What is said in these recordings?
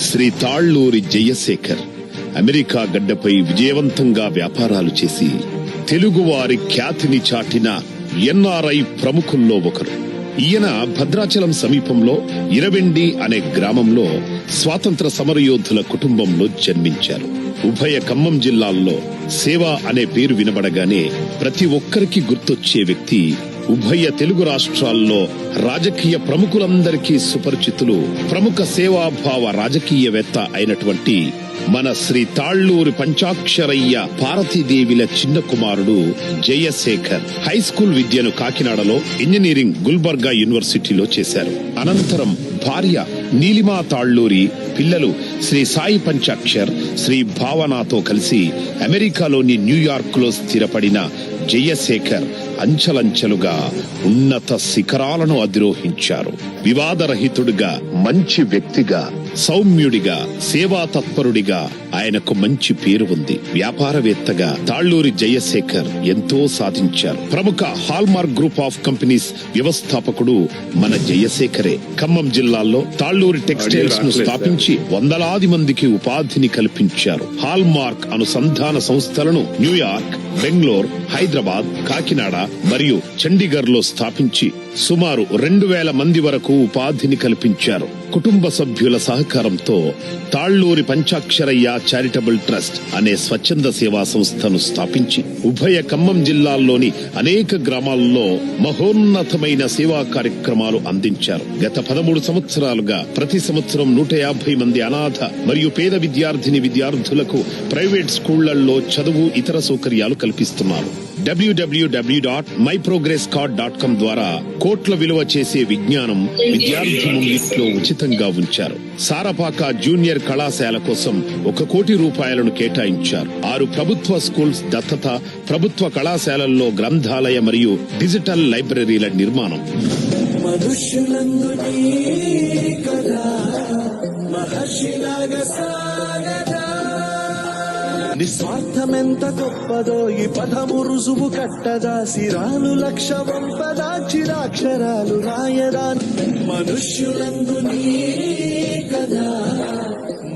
Shri Talluri Jayashekar America గడ్డపై విజయవంతంగా వ్యాపారాలు చేసి తెలుగువారి ఖ్యాతిని చాటిన ఎన్ఆర్ఐ ప్రముఖుల్లో ఒకరు. ఈయన భద్రాచలం సమీపంలో ఇరవెండి అనే గ్రామంలో స్వాతంత్ర సమరయోధుల కుటుంబంలో జన్మించారు. ఉభయ ఖమ్మం జిల్లాల్లో సేవ అనే పేరు వినబడగానే ప్రతి ఒక్కరికి గుర్తొచ్చే వ్యక్తి ఉభయ తెలుగు రాష్ట్రాల్లో రాజకీయ ప్రముఖులందరికీ సుపరిచితులు, ప్రముఖ సేవాభావ రాజకీయవేత్త అయినటువంటి మన శ్రీ తాళ్ళూరి పంచాక్షరయ్య పార్వతీదేవిల చిన్న కుమారుడు జయశేఖర్. హై స్కూల్ విద్యను కాకినాడలో, ఇంజనీరింగ్ గుల్బర్గా యూనివర్సిటీలో చేశారు. అనంతరం భార్య నీలిమా తాళ్ళూరి, పిల్లలు శ్రీ సాయి పంచాక్షర్, శ్రీ భావనతో కలిసి అమెరికాలోని న్యూయార్క్ లో స్థిరపడిన జయశేఖర్ అంచెలంచెలుగా ఉన్నత శిఖరాలను అధిరోహించారు. వివాదరహితుడిగా, మంచి వ్యక్తిగా, సౌమ్యుడిగా, సేవా తత్పరుడిగా ఆయనకు మంచి పేరు ఉంది. వ్యాపారవేత్తగా తాళ్ళూరి జయశేఖర్ ఎంతో సాధించారు. ప్రముఖ హాల్మార్క్ గ్రూప్ ఆఫ్ కంపెనీస్ వ్యవస్థాపకుడు మన జయశేఖరే. ఖమ్మం జిల్లాలో తాళ్ళూరి టెక్స్టైల్స్ ను స్థాపించి వందలాది మందికి ఉపాధిని కల్పించారు. హాల్మార్క్ అనుసంధాన సంస్థలను న్యూయార్క్, బెంగళూరు, హైదరాబాద్, కాకినాడ మరియు చండీగఢ్ లో స్థాపించి సుమారు 2000 మంది వరకు ఉపాధిని కల్పించారు. కుటుంబ సభ్యుల సహకారంతో తాళ్ళూరి పంచాక్షరయ్య చారిటబుల్ ట్రస్ట్ అనే స్వచ్ఛంద సేవా సంస్థను స్థాపించి ఉభయ ఖమ్మం జిల్లాల్లోని అనేక గ్రామాల్లో మహోన్నతమైన సేవా కార్యక్రమాలు అందించారు. గత 13 సంవత్సరాలుగా ప్రతి సంవత్సరం 150 మంది అనాథ మరియు పేద విద్యార్థులకు ప్రైవేట్ స్కూళ్లలో చదువు, ఇతర సౌకర్యాలు కల్పిస్తున్నారు. www.myprogresscard.com ద్వారా కోట్ల విలువ చేసే విజ్ఞానం విద్యార్థి ముంగిట్లో ఉచితంగా ఉంచారు. సారపాక జూనియర్ కళాశాల కోసం 1 కోటి రూపాయలను కేటాయించారు. 6 ప్రభుత్వ స్కూల్స్ దత్తత, ప్రభుత్వ కళాశాలల్లో గ్రంథాలయ మరియు డిజిటల్ లైబ్రరీల నిర్మాణం. నిస్వార్థమెంత గొప్పదో ఈ పదము రుజువు కట్టదా, సిరాలు లక్ష వంపదా, చిరాక్షరాలు రాయదా, మనుష్యులందు నీ కదా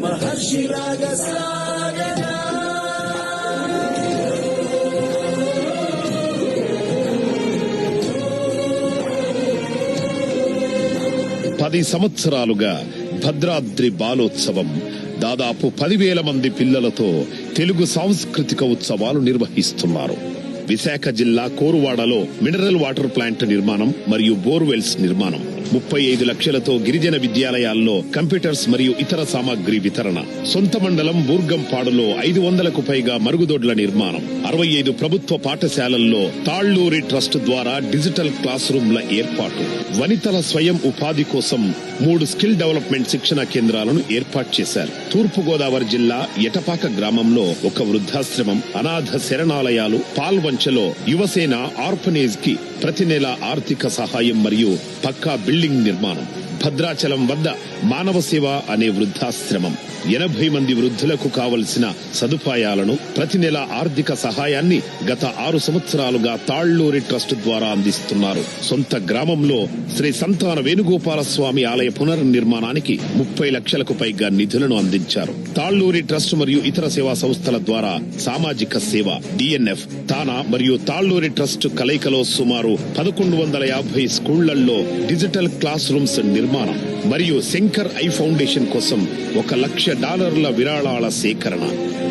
మహర్షిలాగా సాగదా. 10 సంవత్సరాలుగా భద్రాద్రి బాలోత్సవం దాదాపు 10,000 మంది పిల్లలతో తెలుగు సాంస్కృతిక ఉత్సవాలు నిర్వహిస్తున్నారు. విశాఖ జిల్లా కోరువాడలో మినరల్ వాటర్ ప్లాంట్ నిర్మాణం మరియు బోర్వెల్స్ నిర్మాణం, 35 లక్షలతో గిరిజన విద్యాలయాల్లో కంప్యూటర్స్ మరియు ఇతర సామాగ్రి వితరణ, సొంత మండలం బూర్గంపాడులో 500కు పైగా మరుగుదొడ్ల నిర్మాణం, 65 ప్రభుత్వ పాఠశాలల్లో తాళ్ళూరి ట్రస్ట్ ద్వారా డిజిటల్ క్లాస్ రూమ్ల ఏర్పాటు, వనితల స్వయం ఉపాధి కోసం 3 స్కిల్ డెవలప్మెంట్ శిక్షణ కేంద్రాలను ఏర్పాటు చేశారు. తూర్పు గోదావరి జిల్లా ఎటపాక గ్రామంలో ఒక వృద్ధాశ్రమం, అనాథ శరణాలయాలు, పాల్వంచలో యువసేన ఆర్ఫనేజ్ కి ప్రతి నెల ఆర్థిక సహాయం మరియు పక్కా బిల్డింగ్ నిర్మాణం, భద్రాచలం వద్ద మానవ సేవ అనే వృద్ధాశ్రమం 80 మంది వృద్ధులకు కావలసిన సదుపాయాలను, ప్రతి నెల ఆర్థిక సహాయాన్ని గత 6 సంవత్సరాలుగా తాళ్ళూరి ట్రస్ట్ ద్వారా అందిస్తున్నారు. సొంత గ్రామంలో శ్రీ సంతాన వేణుగోపాల స్వామి ఆలయ పునర్నిర్మాణానికి 30 లక్షలకు పైగా నిధులను అందించారు. తాళ్ళూరి ట్రస్ట్ మరియు ఇతర సేవా సంస్థల ద్వారా సామాజిక సేవ, డిఎన్ఎఫ్, తానా మరియు తాళ్ళూరి ట్రస్ట్ కలయికలో సుమారు 1150 స్కూళ్లలో డిజిటల్ క్లాస్ రూమ్స్ నిర్మాణం మరియు శంకర్ ఐ ఫౌండేషన్ కోసం $1,00,000 విరాళాల సేకరణ.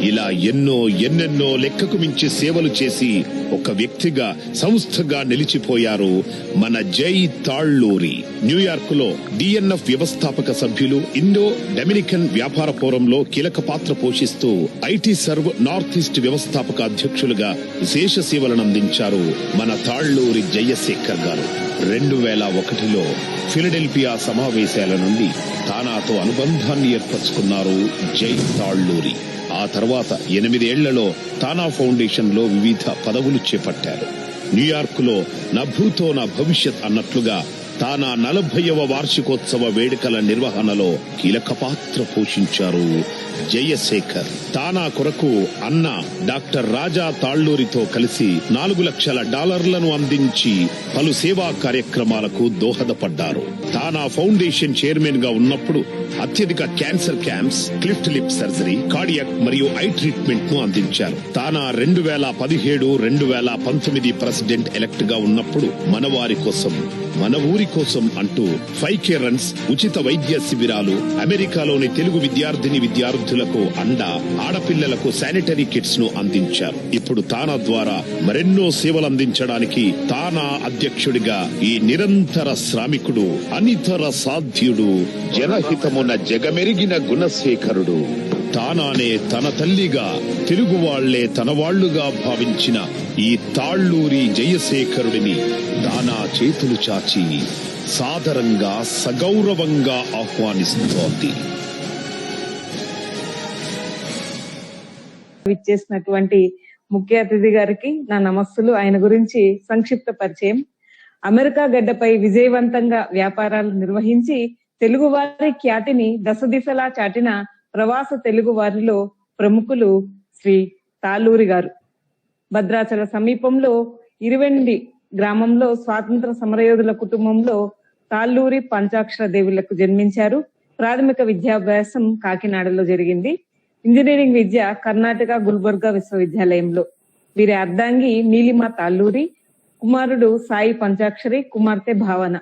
ఇలా ఎన్నెన్నో లెక్కకు మించి సేవలు చేసి ఒక వ్యక్తిగా, సంస్థగా నిలిచిపోయారు మన జై తాళ్ళూరి. న్యూయార్క్ లో డిఎన్ఎఫ్ వ్యవస్థాపక సభ్యులు, ఇండో డొమినికన్ వ్యాపార ఫోరంలో కీలక పాత్ర పోషిస్తూ ఐటీ సర్వ్ నార్త్ ఈస్ట్ వ్యవస్థాపక అధ్యక్షులుగా విశేష సేవలను అందించారు మన తాళ్ళూరి జయశేఖర్ గారు. 2001లో ఫిలడెల్ఫియా సమావేశాల నుండి తానాతో అనుబంధాన్ని ఏర్పరచుకున్నారు జై తాళ్ళూరి. ఆ తర్వాత 8 ఏళ్లలో తానా ఫౌండేషన్ లో వివిధ పదవులు చేపట్టారు. న్యూయార్క్ లో నా భూతో నా భవిష్యత్ అన్నట్లుగా తానా 40వ వార్షికోత్సవ వేడుకల నిర్వహణలో కీలక పాత్ర పోషించారు జయశేఖర్. తానా కొరకు అన్న డాక్టర్ రాజా తాళ్ళూరితో కలిసి $4 లక్షల అందించి పలు సేవా కార్యక్రమాలకు దోహదపడ్డారు. తానా ఫౌండేషన్ చైర్మన్ గా ఉన్నప్పుడు అత్యధిక cancer camps, cleft lip surgery, cardiac మరియు ఐ ట్రీట్మెంట్ ను అందించారు. తానా 2017-2019 ప్రెసిడెంట్ ఎలక్ట్ గా ఉన్నప్పుడు మన వారి కోసం, మన ఊరి కోసం అంటూ 5K రన్స్, ఉచిత వైద్య శిబిరాలు, అమెరికాలోని తెలుగు విద్యార్థులకు అండ, ఆడపిల్లలకు శానిటరీ కిట్స్ ను అందించారు. ఇప్పుడు తానా ద్వారా మరెన్నో సేవలందించడానికి తానా అధ్యక్షుడిగా ఈ నిరంతర శ్రామికుడు, అనితర సాధ్యుడు, జనహితమున జగమెరిగిన గుణశేఖరుడు, తానానే తన తల్లిగా, తెలుగు వాళ్లే తన వాళ్లుగా భావించిన ఈ తాళ్లూరి జయశేఖరుడిని తానా చేతులు చాచి సాదరంగా, సగౌరవంగా ఆహ్వానిస్తోంది. ఇచ్చేసినటువంటి ముఖ్య అతిథి గారికి నా నమస్సులు. ఆయన గురించి సంక్షిప్త పరిచయం. అమెరికా గడ్డపై విజయవంతంగా వ్యాపారాలు నిర్వహించి తెలుగు వారి ఖ్యాతిని దశ దిశలా చాటిన ప్రవాస తెలుగు వారిలో ప్రముఖులు శ్రీ తాళ్ళూరి గారు. భద్రాచల సమీపంలో ఇరువెండి గ్రామంలో స్వాతంత్ర సమరయోధుల కుటుంబంలో తాళ్ళూరి పంచాక్షర దేవుళ్లకు జన్మించారు. ప్రాథమిక విద్యాభ్యాసం కాకినాడలో జరిగింది. ఇంజనీరింగ్ విద్య కర్ణాటక గుల్బర్గా విశ్వవిద్యాలయంలో. వీరి అర్ధాంగి నీలిమ తాళ్ళూరి, కుమారుడు సాయి పంచాక్షరి, కుమార్తె భావన.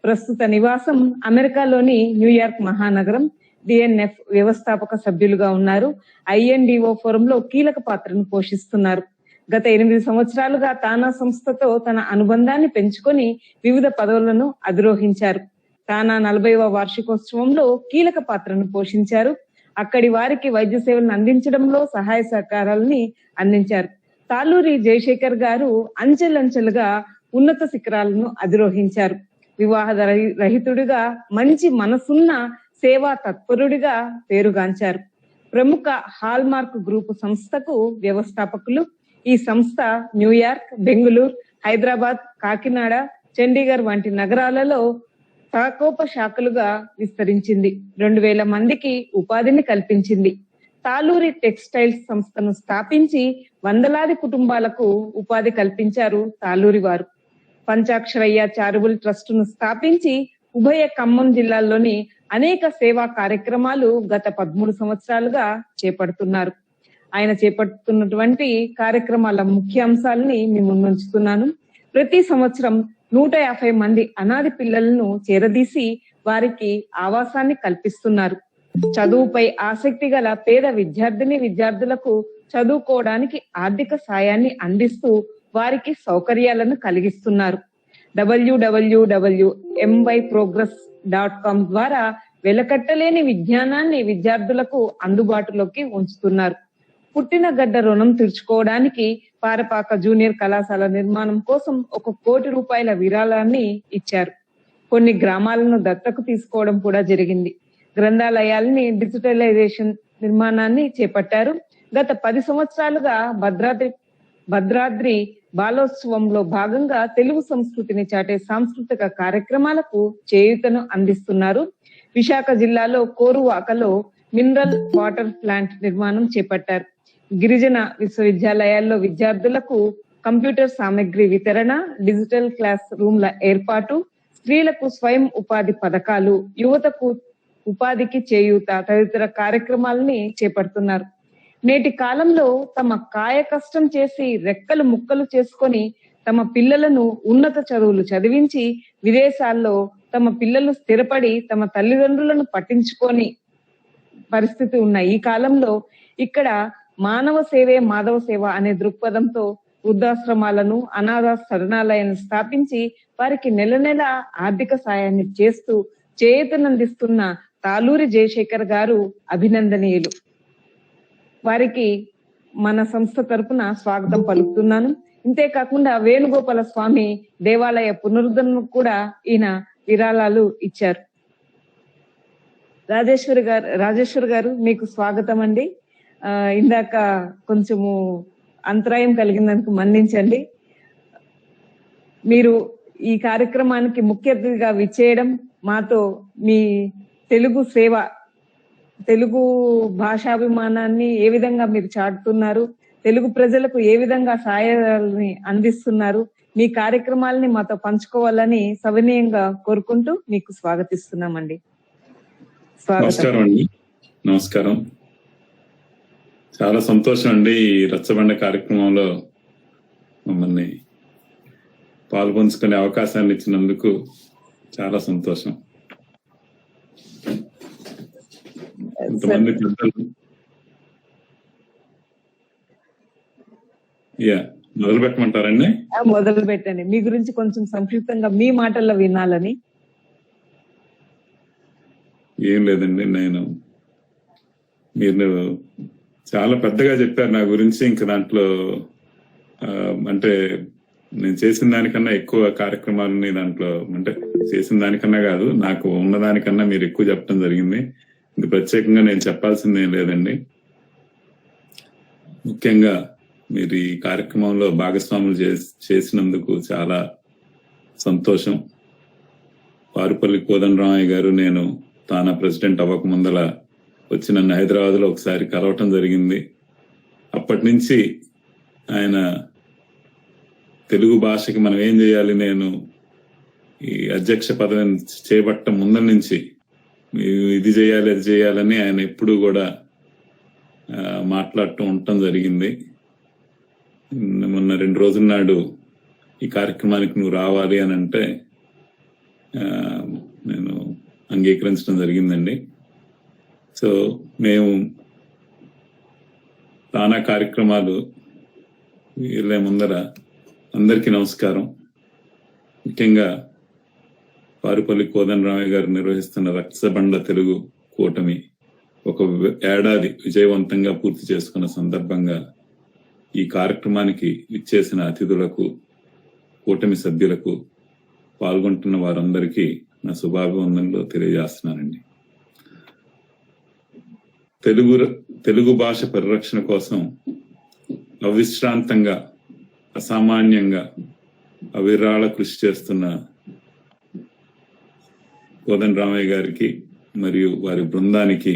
ప్రస్తుత నివాసం అమెరికాలోని న్యూయార్క్ మహానగరం. DNF వ్యవస్థాపక సభ్యులుగా ఉన్నారు. INDO ఫోరంలో కీలక పాత్రను పోషిస్తున్నారు. గత 8 సంవత్సరాలుగా తానా సంస్థతో తన అనుబంధాన్ని పెంచుకొని వివిధ పదవులను అధిరోహించారు. తానా 40వ వార్షికోత్సవంలో కీలక పాత్రను పోషించారు. అక్కడి వారికి వైద్య సేవలను అందించడంలో సహాయ సహకారాలని అందించారు. తాళ్ళూరి జయశేఖర్ గారు అంచెలంచెలుగా ఉన్నత శిఖరాలను అధిరోహించారు. వివాహ రహితుడిగా, మంచి మనసున్న సేవా తత్పరుడిగా పేరుగాంచారు. ప్రముఖ హాల్మార్క్ గ్రూప్ సంస్థకు వ్యవస్థాపకులు. ఈ సంస్థ న్యూయార్క్, బెంగుళూరు, హైదరాబాద్, కాకినాడ, చండీగఢ్ వంటి నగరాలలో శాఖోప శాఖలుగా విస్తరించింది. 2000 మందికి ఉపాధిని కల్పించింది. తాళ్ళూరి టెక్స్టైల్స్ సంస్థను స్థాపించి వందలాది కుటుంబాలకు ఉపాధి కల్పించారు తాళ్ళూరి వారు. పంచాక్షరయ్య చారిటబుల్ ట్రస్ట్ ను స్థాపించి ఉభయ ఖమ్మం జిల్లాల్లోని అనేక సేవా కార్యక్రమాలు గత 13 సంవత్సరాలుగా చేపడుతున్నారు. ఆయన చేపడుతున్నటువంటి కార్యక్రమాల ముఖ్య అంశాలని మీ ముందుంచుతున్నాను. ప్రతి సంవత్సరం 150 మంది అనాథ పిల్లలను చేరదీసి వారికి ఆవాసాన్ని కల్పిస్తున్నారు. చదువుపై ఆసక్తి గల పేద విద్యార్థులకు చదువుకోవడానికి ఆర్థిక సాయాన్ని అందిస్తూ వారికి సౌకర్యాలను కలిగిస్తున్నారు. www.myprogress.com ద్వారా వెలకట్టలేని విజ్ఞానాన్ని విద్యార్థులకు అందుబాటులోకి ఉంచుతున్నారు. పుట్టిన గడ్డ రుణం తీర్చుకోవడానికి పారపాక జూనియర్ కళాశాల నిర్మాణం కోసం 1 కోటి రూపాయల విరాళాన్ని ఇచ్చారు. కొన్ని గ్రామాలను దత్తకు తీసుకోవడం కూడా జరిగింది. గ్రంథాలయాల్ని డిజిటలైజేషన్ నిర్మాణాన్ని చేపట్టారు. గత 10 సంవత్సరాలుగా భద్రాద్రి బాలోత్సవంలో భాగంగా తెలుగు సంస్కృతిని చాటే సాంస్కృతిక కార్యక్రమాలకు చేయూతను అందిస్తున్నారు. విశాఖ జిల్లాలో కోరువాకలో మినరల్ వాటర్ ప్లాంట్ నిర్మాణం చేపట్టారు. గిరిజన విశ్వవిద్యాలయాల్లో విద్యార్థులకు కంప్యూటర్ సామగ్రి వితరణ, డిజిటల్ క్లాస్ రూమ్ల ఏర్పాటు, స్త్రీలకు స్వయం ఉపాధి పథకాలు, యువతకు ఉపాధికి చేయూత తదితర కార్యక్రమాలని చేపడుతున్నారు. నేటి కాలంలో తమ కాయ కష్టం చేసి రెక్కలు ముక్కలు చేసుకొని తమ పిల్లలను ఉన్నత చదువులు చదివించి విదేశాల్లో తమ పిల్లలు స్థిరపడి తమ తల్లిదండ్రులను పట్టించుకొని పరిస్థితి ఉన్న ఈ కాలంలో ఇక్కడ మానవ సేవే మాధవ సేవ అనే దృక్పథంతో వృద్ధాశ్రమాలను, అనాథ శరణాలయాలను స్థాపించి వారికి నెల నెల ఆర్థిక సాయాన్ని చేస్తూ చేయూతనందిస్తున్న తాళ్ళూరి జయశేఖర్ గారు అభినందనీయులు. వారికి మన సంస్థ తరపున స్వాగతం పలుకుతున్నాను. ఇంతేకాకుండా వేణుగోపాల స్వామి దేవాలయ పునరుద్ధరణకు కూడా ఈయన విరాళాలు ఇచ్చారు. రాజేశ్వర్ గారు మీకు స్వాగతం అండి. ఇందాక కొంచెము అంతరాయం కలిగినందుకు మన్నించండి. మీరు ఈ కార్యక్రమానికి ముఖ్య అతిథిగా విచ్చేయడం, మాతో మీ తెలుగు సేవ, తెలుగు భాషాభిమానాన్ని ఏ విధంగా మీరు చాటుతున్నారు, తెలుగు ప్రజలకు ఏ విధంగా సహాయాన్ని అందిస్తున్నారు, మీ కార్యక్రమాలని మాతో పంచుకోవాలని సవినయంగా కోరుకుంటూ మీకు స్వాగతిస్తున్నామండి. స్వాగతం. నమస్కారం అండి. నమస్కారం. చాలా సంతోషం అండి ఈ రచ్చబండ కార్యక్రమంలో మమ్మల్ని పాల్పంచుకునే అవకాశాన్ని ఇచ్చినందుకు చాలా సంతోషం. ఇంతమంది పెద్దలు మొదలు పెట్టమంటారండి? మొదలు పెట్టండి. మీ గురించి కొంచెం సంక్షిప్తంగా మీ మాటల్లో వినాలని. ఏం లేదండి, మీరు చాలా పెద్దగా చెప్పారు నా గురించి. ఇంకా దాంట్లో అంటే నేను చేసిన దానికన్నా ఎక్కువ కార్యక్రమాలని దాంట్లో, అంటే చేసిన దానికన్నా కాదు, నాకు ఉన్నదానికన్నా మీరు ఎక్కువ చెప్పడం జరిగింది. ఇంక ప్రత్యేకంగా నేను చెప్పాల్సింది ఏం లేదండి. ముఖ్యంగా మీరు ఈ కార్యక్రమంలో భాగస్వాములు చేసినందుకు చాలా సంతోషం. పారుపల్లి కోదండరామయ్య గారు నేను తానా ప్రెసిడెంట్ అవ్వక ముందల వచ్చి నన్ను హైదరాబాద్ లో ఒకసారి కలవటం జరిగింది. అప్పటి నుంచి ఆయన తెలుగు భాషకి మనం ఏం చేయాలి, నేను ఈ అధ్యక్ష పదవిని చేపట్టడం ముందర నుంచి ఇది చేయాలి అది చేయాలని ఆయన ఎప్పుడూ కూడా మాట్లాడుతూ ఉండటం జరిగింది. మొన్న 2 రోజుల నాడు ఈ కార్యక్రమానికి నువ్వు రావాలి అని అంటే నేను అంగీకరించడం జరిగిందండి. సో మేము తానా కార్యక్రమాలు వెళ్ళే ముందర అందరికీ నమస్కారం. ముఖ్యంగా పారుపల్లి కోదండరామయ్య గారు నిర్వహిస్తున్న రచ్చబండ తెలుగు కూటమి ఒక ఏడాది విజయవంతంగా పూర్తి చేసుకున్న సందర్భంగా ఈ కార్యక్రమానికి ఇచ్చేసిన అతిథులకు, కూటమి సభ్యులకు, పాల్గొంటున్న వారందరికీ నా శుభాభివందనలు తెలియజేస్తున్నానండి. తెలుగు భాష పరిరక్షణ కోసం అవిశ్రాంతంగా, అసామాన్యంగా, అవిరాళ కృషి చేస్తున్న కోదండరామయ్య గారికి మరియు వారి బృందానికి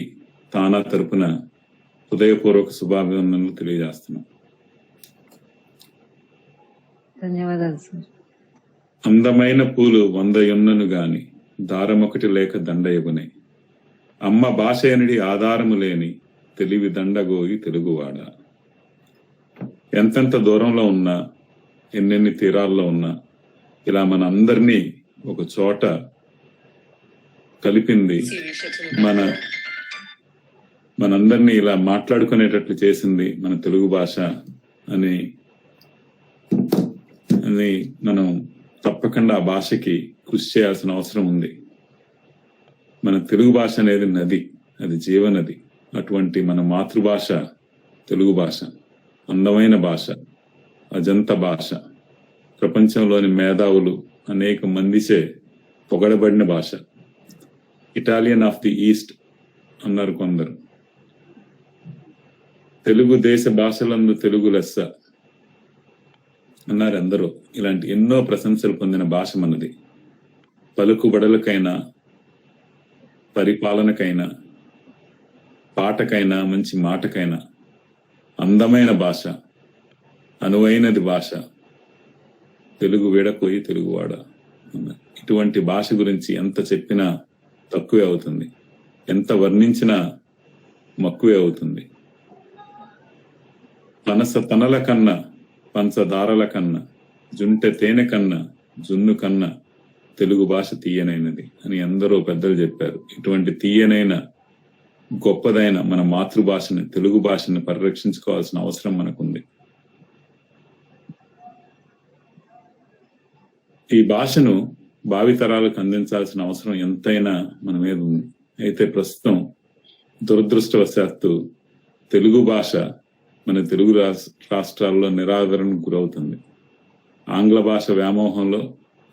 తానా తరపున హృదయపూర్వక శుభాభివందనలు తెలియజేస్తున్నాం. ధన్యవాదాలు సార్. అందమైన పూలు 100 యున్నను గాని దారమొకటి లేక దండయబునే, అమ్మ భాషయనుడి ఆధారము లేని తెలివి దండగోగి తెలుగువాడ. ఎంతెంత దూరంలో ఉన్నా, ఎన్నెన్ని తీరాల్లో ఉన్నా, ఇలా మన అందరినీ ఒక చోట కలిపింది, మనందరినీ ఇలా మాట్లాడుకునేటట్లు చేసింది మన తెలుగు భాష అని మనం తప్పకుండా ఆ భాషకి కృషి చేయాల్సిన అవసరం ఉంది. మన తెలుగు భాష అనేది నది, అది జీవనది. అటువంటి మన మాతృభాష తెలుగు భాష అందమైన భాష, అజంత భాష, ప్రపంచంలోని మేధావులు అనేక మందిచే పొగడబడిన భాష. ఇటాలియన్ ఆఫ్ ది ఈస్ట్ అన్నారు కొందరు. తెలుగు దేశ భాషలందు తెలుగు లెస్స అన్నారు అందరూ. ఇలాంటి ఎన్నో ప్రశంసలు పొందిన భాష మనది. పలుకుబడులకైనా, పరిపాలనకైనా, పాటకైనా, మంచి మాటకైనా అందమైన భాష, అనువైనది భాష. తెలుగు విడపోయి తెలుగువాడ. ఇటువంటి భాష గురించి ఎంత చెప్పినా తక్కువే అవుతుంది, ఎంత వర్ణించినా మక్కువే అవుతుంది. పనస తనల కన్నా, పంచదారల కన్నా, జుంటె తేనె కన్నా, జున్ను కన్నా తెలుగు భాష తీయనైనది అని ఎందరో పెద్దలు చెప్పారు. ఇటువంటి తీయనైన, గొప్పదైన మన మాతృభాషని, తెలుగు భాషని పరిరక్షించుకోవాల్సిన అవసరం మనకుంది. ఈ భాషను భావితరాలకు అందించాల్సిన అవసరం ఎంతైనా మన మీద ఉంది. అయితే ప్రస్తుతం దురదృష్టవశాత్తు తెలుగు భాష మన తెలుగు రాష్ట్రాల్లో నిరాదరణకు గురవుతుంది. ఆంగ్ల భాష వ్యామోహంలో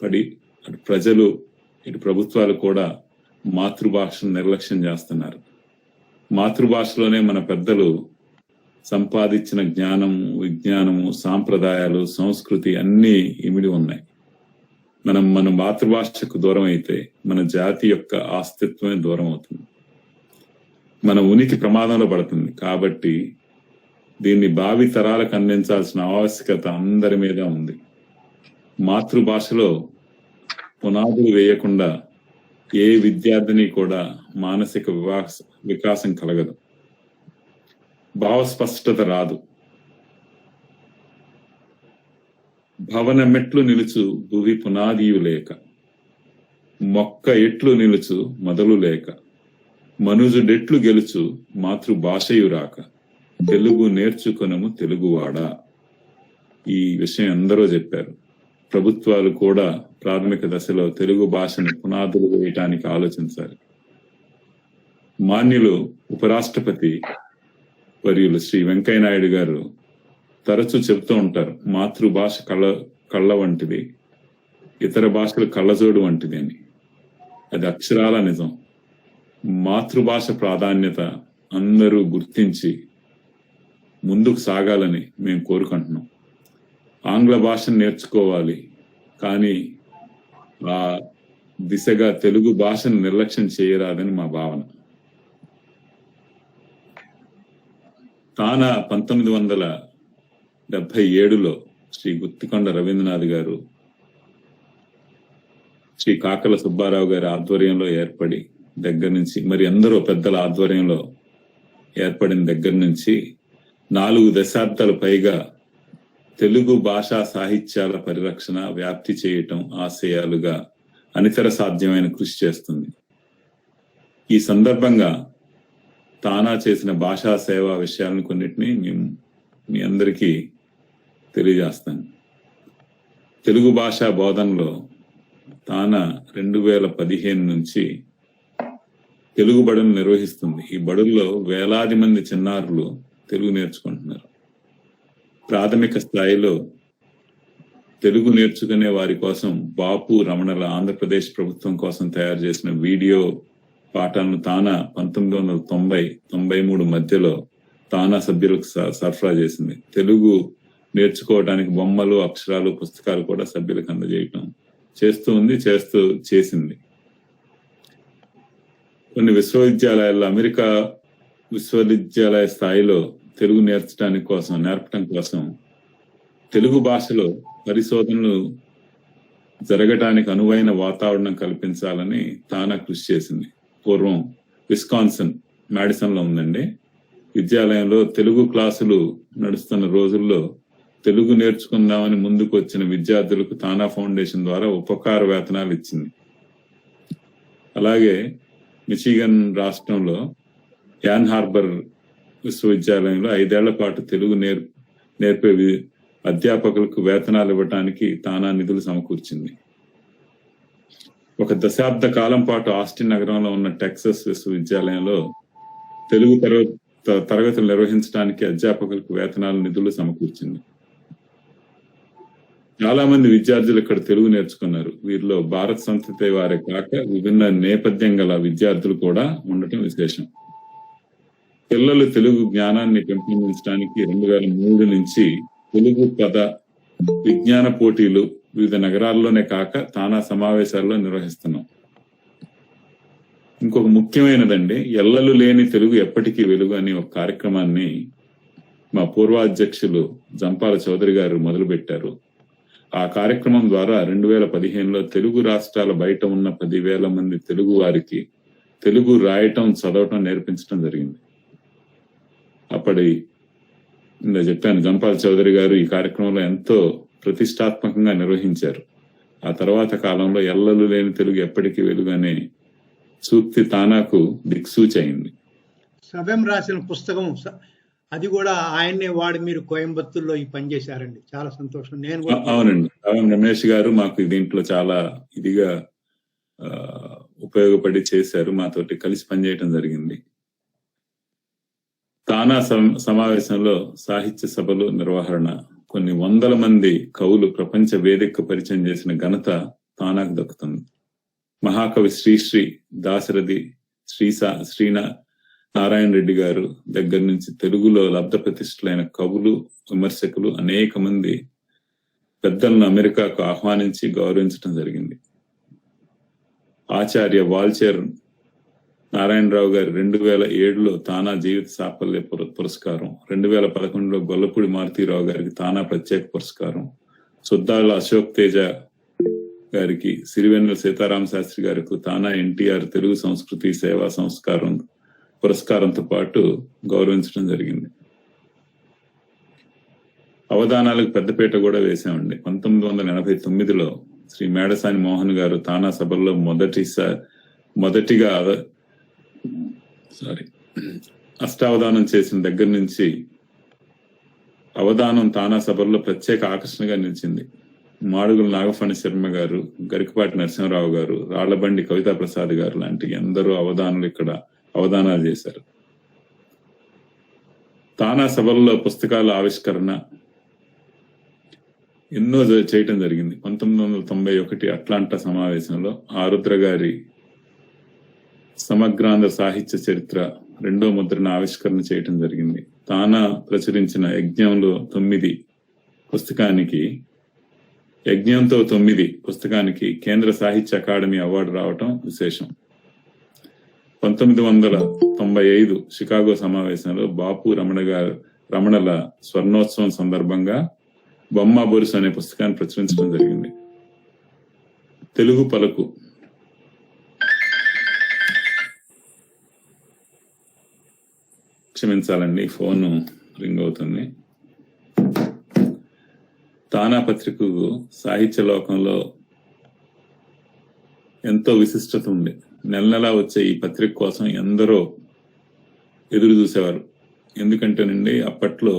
పడి అటు ప్రజలు, ఇటు ప్రభుత్వాలు కూడా మాతృభాషను నిర్లక్ష్యం చేస్తున్నారు. మాతృభాషలోనే మన పెద్దలు సంపాదించిన జ్ఞానము, విజ్ఞానము, సాంప్రదాయాలు, సంస్కృతి అన్నీ ఇమిడి ఉన్నాయి. మన మాతృభాషకు దూరం అయితే మన జాతి యొక్క అస్తిత్వమే దూరం అవుతుంది, మన ఉనికి ప్రమాదంలో పడుతుంది. కాబట్టి దీన్ని భావి తరాలకు అందించాల్సిన ఆవశ్యకత అందరి మీద ఉంది. మాతృభాషలో పునాదులు వేయకుండా ఏ విద్యార్థిని కూడా మానసిక వికాసం కలగదు, భావ స్పష్టత రాదు. భవన మెట్లు నిలుచు భువి పునాదియు లేక, మొక్క ఎట్లు నిలుచు మొదలు లేక, మనుజుడెట్లు గెలుచు మాతృభాషయు రాక, తెలుగు నేర్చుకొనము తెలుగువాడా. ఈ విషయం అందరూ చెప్పారు. ప్రభుత్వాలు కూడా ప్రాథమిక దశలో తెలుగు భాషను పునాదులు వేయటానికి ఆలోచించాలి. మాన్యులు ఉపరాష్ట్రపతి వర్యులు శ్రీ వెంకయ్యనాయుడు గారు తరచూ చెబుతూ ఉంటారు, మాతృభాష కళ్ళ వంటిది, ఇతర భాషలు కళ్ళజోడు వంటిది అని. అది అక్షరాల నిజం. మాతృభాష ప్రాధాన్యత అందరూ గుర్తించి ముందుకు సాగాలని మేము కోరుకుంటున్నాం. ఆంగ్ల భాషను నేర్చుకోవాలి, కానీ ఆ దిశగా తెలుగు భాషను నిర్లక్ష్యం చేయరాదని మా భావన. తానా 1977లో శ్రీ గుత్తికొండ రవీంద్రనాథ్ గారు, శ్రీ కాకల సుబ్బారావు గారి ఆధ్వర్యంలో ఏర్పడి దగ్గర నుంచి, మరి ఎందరో పెద్దల ఆధ్వర్యంలో ఏర్పడిన దగ్గర నుంచి 4 దశాబ్దాల పైగా తెలుగు భాషా సాహిత్యాల పరిరక్షణ, వ్యాప్తి చేయటం ఆశయాలుగా అనితర సాధ్యమైన కృషి చేస్తుంది. ఈ సందర్భంగా తానా చేసిన భాషా సేవా విషయాలను కొన్నిటిని మీ అందరికీ తెలియజేస్తాను. తెలుగు భాషా బోధనలో తానా 2015 నుంచి తెలుగు బడులు నిర్వహిస్తుంది. ఈ బడుల్లో వేలాది మంది చిన్నారులు తెలుగు నేర్చుకుంటున్నారు. ప్రాథమిక స్థాయిలో తెలుగు నేర్చుకునే వారి కోసం బాపు రమణల ఆంధ్రప్రదేశ్ ప్రభుత్వం కోసం తయారు చేసిన వీడియో పాఠాలను తానా 1990-93 మధ్యలో తానా సభ్యులకు సరఫరా చేసింది. తెలుగు నేర్చుకోవడానికి బొమ్మలు, అక్షరాలు, పుస్తకాలు కూడా సభ్యులకు అందజేయటం చేసింది. కొన్ని విశ్వవిద్యాలయాల్లో, అమెరికా విశ్వవిద్యాలయ స్థాయిలో తెలుగు నేర్పటం కోసం తెలుగు భాషలో పరిశోధనలు జరగటానికి అనువైన వాతావరణం కల్పించాలని తానా కృషి చేసింది. పూర్వం విస్కాన్సన్ మాడిసన్ లో ఉందండి. విద్యాలయంలో తెలుగు క్లాసులు నడుస్తున్న రోజుల్లో తెలుగు నేర్చుకుందామని ముందుకు వచ్చిన విద్యార్థులకు తానా ఫౌండేషన్ ద్వారా ఉపకార వేతనాలు ఇచ్చింది. అలాగే మిచిగన్ రాష్ట్రంలో యాన్ హార్బర్ విశ్వవిద్యాలయంలో 5 ఏళ్ల పాటు తెలుగు నేర్పే అధ్యాపకులకు వేతనాలు ఇవ్వటానికి తానా నిధులు సమకూర్చింది. 1 దశాబ్ద కాలం పాటు ఆస్టిన్ నగరంలో ఉన్న టెక్సస్ విశ్వవిద్యాలయంలో తెలుగు తరగతులు నిర్వహించడానికి అధ్యాపకులకు వేతనాలు నిధులు సమకూర్చింది. చాలా మంది విద్యార్థులు ఇక్కడ తెలుగు నేర్చుకున్నారు. వీరిలో భారత సంస్కృతి వారే కాక విభిన్న నేపథ్యం గల విద్యార్థులు కూడా ఉండటం విశేషం. పిల్లలు తెలుగు జ్ఞానాన్ని పెంపొందించడానికి 2003 నుంచి తెలుగు పద విజ్ఞాన పోటీలు వివిధ నగరాల్లోనే కాక తానా సమావేశాల్లో నిర్వహిస్తున్నాం. ఇంకొక ముఖ్యమైనదండి, ఎల్లలు లేని తెలుగు ఎప్పటికీ వెలుగు అనే ఒక కార్యక్రమాన్ని మా పూర్వాధ్యక్షులు జంపాల చౌదరి గారు మొదలుపెట్టారు. ఆ కార్యక్రమం ద్వారా 2015లో తెలుగు రాష్ట్రాల బయట ఉన్న 10,000 మంది తెలుగు వారికి తెలుగు రాయటం, చదవటం నేర్పించడం జరిగింది. అప్పటి చెప్పాను, జంపాల చౌదరి గారు ఈ కార్యక్రమంలో ఎంతో ప్రతిష్టాత్మకంగా నిర్వహించారు. ఆ తర్వాత కాలంలో ఎల్లలు లేని తెలుగు ఎప్పటికీ వెలుగు అనే సూక్తి తానాకు దిక్సూచి అయింది. సభ్యం రాసిన పుస్తకం అది కూడా ఆయన్నే వాడి మీరు కోయంబత్తూరులో ఈ పని చేశారండి. చాలా సంతోషం. నేను అవునండి, రమేష్ గారు మాకు దీంట్లో చాలా ఇదిగా ఉపయోగపడి చేశారు. మాతోటి కలిసి పనిచేయటం జరిగింది. తానా సమావేశంలో సాహిత్య సభలు నిర్వహణ, కొన్ని 100 మంది కవులు ప్రపంచ వేదిక పరిచయం చేసిన ఘనత తానాకు దక్కుతుంది. మహాకవి శ్రీశ్రీ, దాశరథి, నారాయణ రెడ్డి గారు దగ్గర నుంచి తెలుగులో లబ్ధ ప్రతిష్ఠులైన కవులు, విమర్శకులు అనేక మంది పెద్దలను అమెరికాకు ఆహ్వానించి గౌరవించడం జరిగింది. ఆచార్య వాల్చేర్ నారాయణరావు గారి 2007లో తానా జీవిత సాఫల్య పురస్కారం, 2011లో గొల్లపూడి మారుతీరావు గారికి తానా ప్రత్యేక పురస్కారం, సుద్దాల అశోక్ తేజ గారికి, సిరివెన్నెల సీతారామ శాస్త్రి గారికి తానా ఎన్టీఆర్ తెలుగు సంస్కృతి సేవా సంస్కారం పురస్కారంతో పాటు గౌరవించడం జరిగింది. అవధానాలకు పెద్దపీట కూడా వేశామండి. 1989లో శ్రీ మేడసాని మోహన్ గారు తానా సభల్లో మొదటిగా అష్టావధానం చేసిన దగ్గర నుంచి అవధానం తానా సభల్లో ప్రత్యేక ఆకర్షణగా నిలిచింది. మాడుగుల నాగఫణి శర్మ గారు, గరికపాటి నరసింహరావు గారు, రాళ్లబండి కవితా ప్రసాద్ గారు లాంటి ఎందరో అవధానులు ఇక్కడ అవధానాలు చేశారు. తానా సభల్లో పుస్తకాల ఆవిష్కరణ ఎన్నో చేయటం జరిగింది. 1991 అట్లాంటా సమావేశంలో ఆరుద్ర గారి సమగ్రాంధ్ర సాహిత్య చరిత్ర 2వ ముద్రణ ఆవిష్కరణ చేయటం జరిగింది. తానా ప్రచురించిన యజ్ఞంతో 9 పుస్తకానికి కేంద్ర సాహిత్య అకాడమీ అవార్డు రావటం విశేషం. 1995 షికాగో సమావేశంలో బాపు రమణల స్వర్ణోత్సవం సందర్భంగా బొమ్మ బొరుసు అనే పుస్తకాన్ని ప్రచురించడం జరిగింది. తెలుగు పలుకు క్షమించాలండి, ఫోన్ రింగ్ అవుతుంది. తానా పత్రికకు సాహిత్య లోకంలో ఎంతో విశిష్టత ఉంది. నెల వచ్చే ఈ పత్రిక కోసం ఎందరో ఎదురు చూసేవారు. ఎందుకంటేనండి అప్పట్లో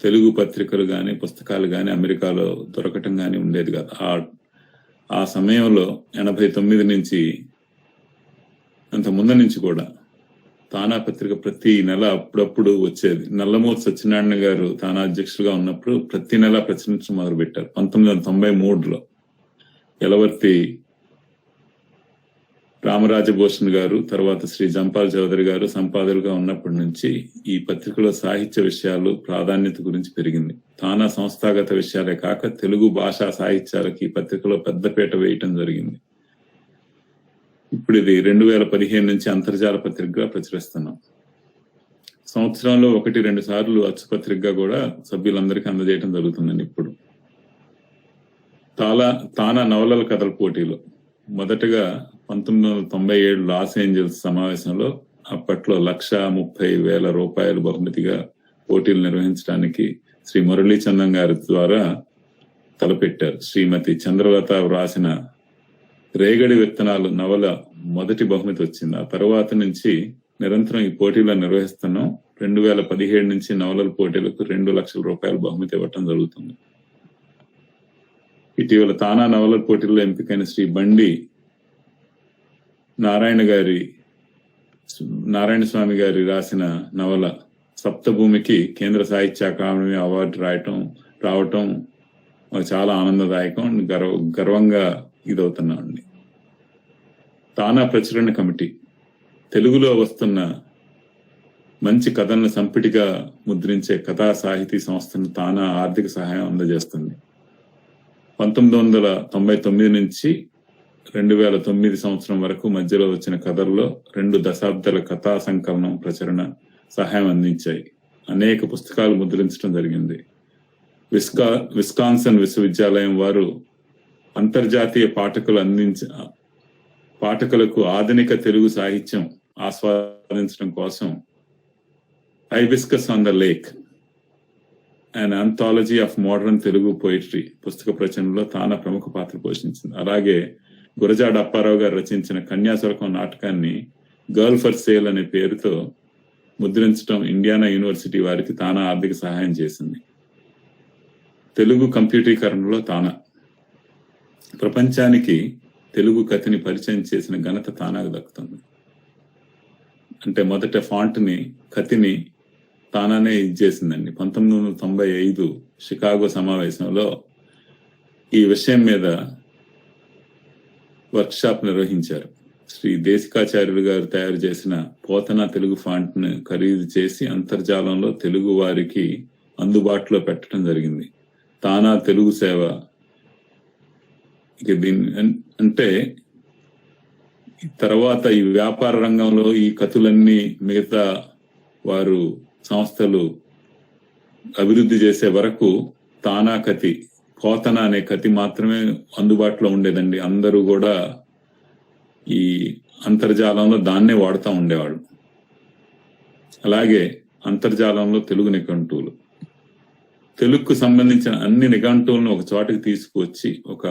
తెలుగు పత్రికలు గాని పుస్తకాలు గాని అమెరికాలో దొరకటం గాని ఉండేది కాదు. ఆ సమయంలో 89 నుంచి అంత ముందు నుంచి కూడా తానా పత్రిక ప్రతి నెల అప్పుడప్పుడు వచ్చేది. నల్లమూర్తి సత్యనారాయణ గారు తానా అధ్యక్షులుగా ఉన్నప్పుడు ప్రతి నెల ప్రచురించడం మొదలు పెట్టారు. 1993లో యలవర్తి రామరాజభూషణ్ గారు, తర్వాత శ్రీ జంపాల్ చౌదరి గారు సంపాదకులుగా ఉన్నప్పటి నుంచి ఈ పత్రికలో సాహిత్య విషయాలు ప్రాధాన్యత గురించి పెరిగింది. తానా సంస్థాగత విషయాలే కాక తెలుగు భాషా సాహిత్యాలకి ఈ పత్రికలో పెద్దపీట వేయటం జరిగింది. ఇప్పుడు ఇది 2015 నుంచి అంతర్జాల పత్రికగా ప్రచురిస్తున్నాం. సంవత్సరంలో 1-2 సార్లు అచ్చుపత్రికగా కూడా సభ్యులందరికీ అందజేయటం జరుగుతుందండి. ఇప్పుడు తానా నవలల కథల పోటీలో మొదటగా 1997 లాస్ ఏంజల్స్ సమావేశంలో అప్పట్లో 1,30,000 రూపాయలు బహుమతిగా పోటీలు నిర్వహించడానికి శ్రీ మురళీ చందం గారి ద్వారా తలపెట్టారు. శ్రీమతి చంద్రలత వ్రాసిన రేగడి విత్తనాలు నవల మొదటి బహుమతి వచ్చింది. ఆ తర్వాత నుంచి నిరంతరం ఈ పోటీలను నిర్వహిస్తున్నాం. 2017 నుంచి నవలల పోటీలకు 2 లక్షల రూపాయల బహుమతి ఇవ్వటం జరుగుతుంది. ఇటీవల తానా నవలల పోటీల్లో ఎంపికైన శ్రీ బండి నారాయణ స్వామి గారి రాసిన నవల సప్తభూమికి కేంద్ర సాహిత్య అకాడమీ అవార్డు రావటం చాలా ఆనందదాయకం, గర్వంగా ఇదవుతున్నామండి. తానా ప్రచురణ కమిటీ తెలుగులో వస్తున్న మంచి కథలను సంపుటిగా ముద్రించే కథా సాహితీ సంస్థను తానా ఆర్థిక సహాయం అందజేస్తుంది. 1999 నుంచి 2009 సంవత్సరం వరకు మధ్యలో వచ్చిన కథల్లో 2 దశాబ్దాల కథా సంకలనం ప్రచురణ సహాయం అందించాయి. అనేక పుస్తకాలు ముద్రించడం జరిగింది. విస్కాన్సన్ విశ్వవిద్యాలయం వారు అంతర్జాతీయ పాఠకులకు ఆధునిక తెలుగు సాహిత్యం ఆస్వాదించడం కోసం hibiscus on the lake and anthology of modern Telugu poetry పుస్తక ప్రచురణలో తానా ప్రముఖ పాత్ర పోషించింది. అలాగే గురజాడ అప్పారావు గారు రచించిన కన్యాశుల్కం నాటకాన్ని గర్ల్ ఫర్ సేల్ అనే పేరుతో ముద్రించడం ఇండియానా యూనివర్సిటీ వారికి తానా ఆర్థిక సహాయం చేసింది. తెలుగు కంప్యూటీకరణలో తానా ప్రపంచానికి తెలుగు కథని పరిచయం చేసిన ఘనత తానాకు దక్కుతుంది. అంటే మొదట కథని తానానే ఇచ్చేసిందండి. 1995 షికాగో సమావేశంలో ఈ విషయం మీద వర్క్షాప్ నిర్వహించారు. శ్రీ దేశికాచార్యులు గారు తయారు చేసిన పోతన తెలుగు ఫాంట్ ను ఖరీదు చేసి అంతర్జాలంలో తెలుగు వారికి అందుబాటులో పెట్టడం జరిగింది. తానా తెలుగు సేవ అంటే తర్వాత ఈ వ్యాపార రంగంలో ఈ కథలన్నీ మిగతా సంస్థలు అభివృద్ధి చేసే వరకు తానా కథి పోతన అనే కథ మాత్రమే అందుబాటులో ఉండేదండి. అందరూ కూడా ఈ అంతర్జాలంలో దాన్నే వాడుతూ ఉండేవాళ్ళు. అలాగే అంతర్జాలంలో తెలుగు నిఘంటువులు, తెలుగుకు సంబంధించిన అన్ని నిఘంటువులను ఒక చోటకి తీసుకువచ్చి ఒక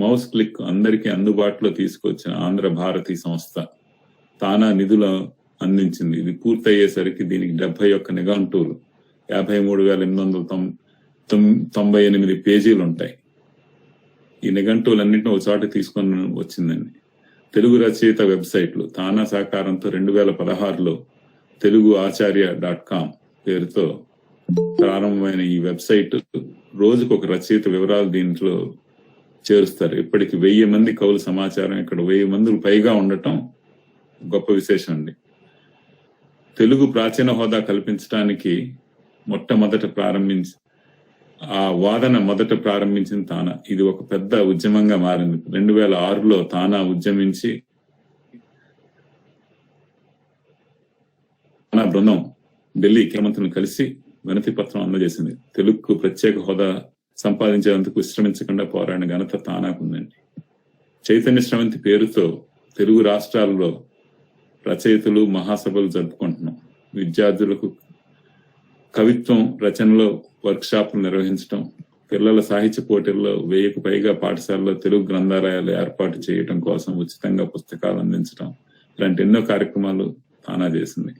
మౌస్ క్లిక్ అందరికీ అందుబాటులో తీసుకొచ్చిన ఆంధ్ర భారతి సంస్థ తానా నిధులు అందించింది. ఇది పూర్తయ్యేసరికి దీనికి 71 నిఘంటువులు, 53,898 పేజీలు ఉంటాయి. ఈ నిఘంటువులన్నింటినీ ఒక చోట తీసుకొని వచ్చిందండి. తెలుగు రచయిత వెబ్సైట్లు తానా సహకారంతో 2016లో తెలుగు ఆచార్య.com పేరుతో ప్రారంభమైన ఈ వెబ్సైట్ రోజుకు ఒక రచయిత వివరాలు దీంట్లో చేరుస్తారు. ఇప్పటికి 1000 మంది కవుల సమాచారం ఇక్కడ 1000 మందికి పైగా ఉండటం గొప్ప విశేషం అండి. తెలుగు ప్రాచీన హోదా కల్పించడానికి మొదట ప్రారంభించిన తానా. ఇది ఒక పెద్ద ఉద్యమంగా మారింది. 2006లో తానా ఉద్యమించి తానా బృందం ఢిల్లీ ముఖ్యమంత్రిని కలిసి వినతి పత్రం అందజేసింది. తెలుగుకు ప్రత్యేక హోదా సంపాదించేందుకు విశ్రమించకుండా పోరాడిన ఘనత తానాకుందండి. చైతన్య శ్రవంతి పేరుతో తెలుగు రాష్ట్రాల్లో రచయితలు మహాసభలు జరుపుకుంటున్నాం. విద్యార్థులకు కవిత్వం రచనలో వర్క్ షాపులు నిర్వహించడం, పిల్లల సాహిత్య పోటీల్లో 1000కు పైగా పాఠశాలలో తెలుగు గ్రంథాలయాలు ఏర్పాటు చేయడం కోసం ఉచితంగా పుస్తకాలు అందించడం, ఇలాంటి ఎన్నో కార్యక్రమాలు తానా చేసింది.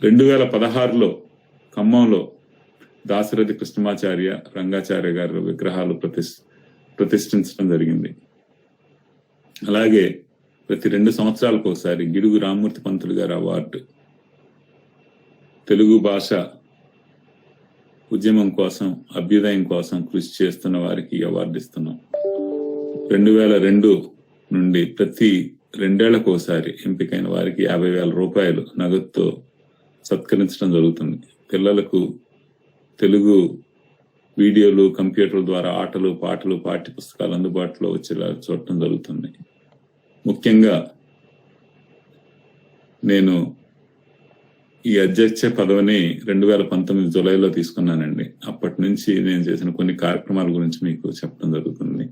2016లో ఖమ్మంలో దాశరథి కృష్ణమాచార్య, రంగాచార్య గారి విగ్రహాలు ప్రతిష్ఠించడం జరిగింది. అలాగే ప్రతి 2 సంవత్సరాలకు ఒకసారి గిడుగు రామ్మూర్తి పంతులు గారి అవార్డు తెలుగు భాష ఉద్యమం కోసం, అభ్యుదయం కోసం కృషి చేస్తున్న వారికి అవార్డు ఇస్తున్నాం. 2002 నుండి ప్రతి 2 ఏళ్లకు ఒకసారి ఎంపికైన వారికి 50,000 రూపాయలు నగదుతో సత్కరించడం జరుగుతుంది. పిల్లలకు తెలుగు వీడియోలు, కంప్యూటర్ల ద్వారా ఆటలు, పాటలు, పాఠ్య పుస్తకాలు అందుబాటులో వచ్చేలా చూడటం జరుగుతుంది. ముఖ్యంగా నేను ఈ అధ్యక్ష పదవిని 2019 జూలైలో తీసుకున్నానండి. అప్పటి నుంచి నేను చేసిన కొన్ని కార్యక్రమాల గురించి మీకు చెప్పడం జరుగుతుంది.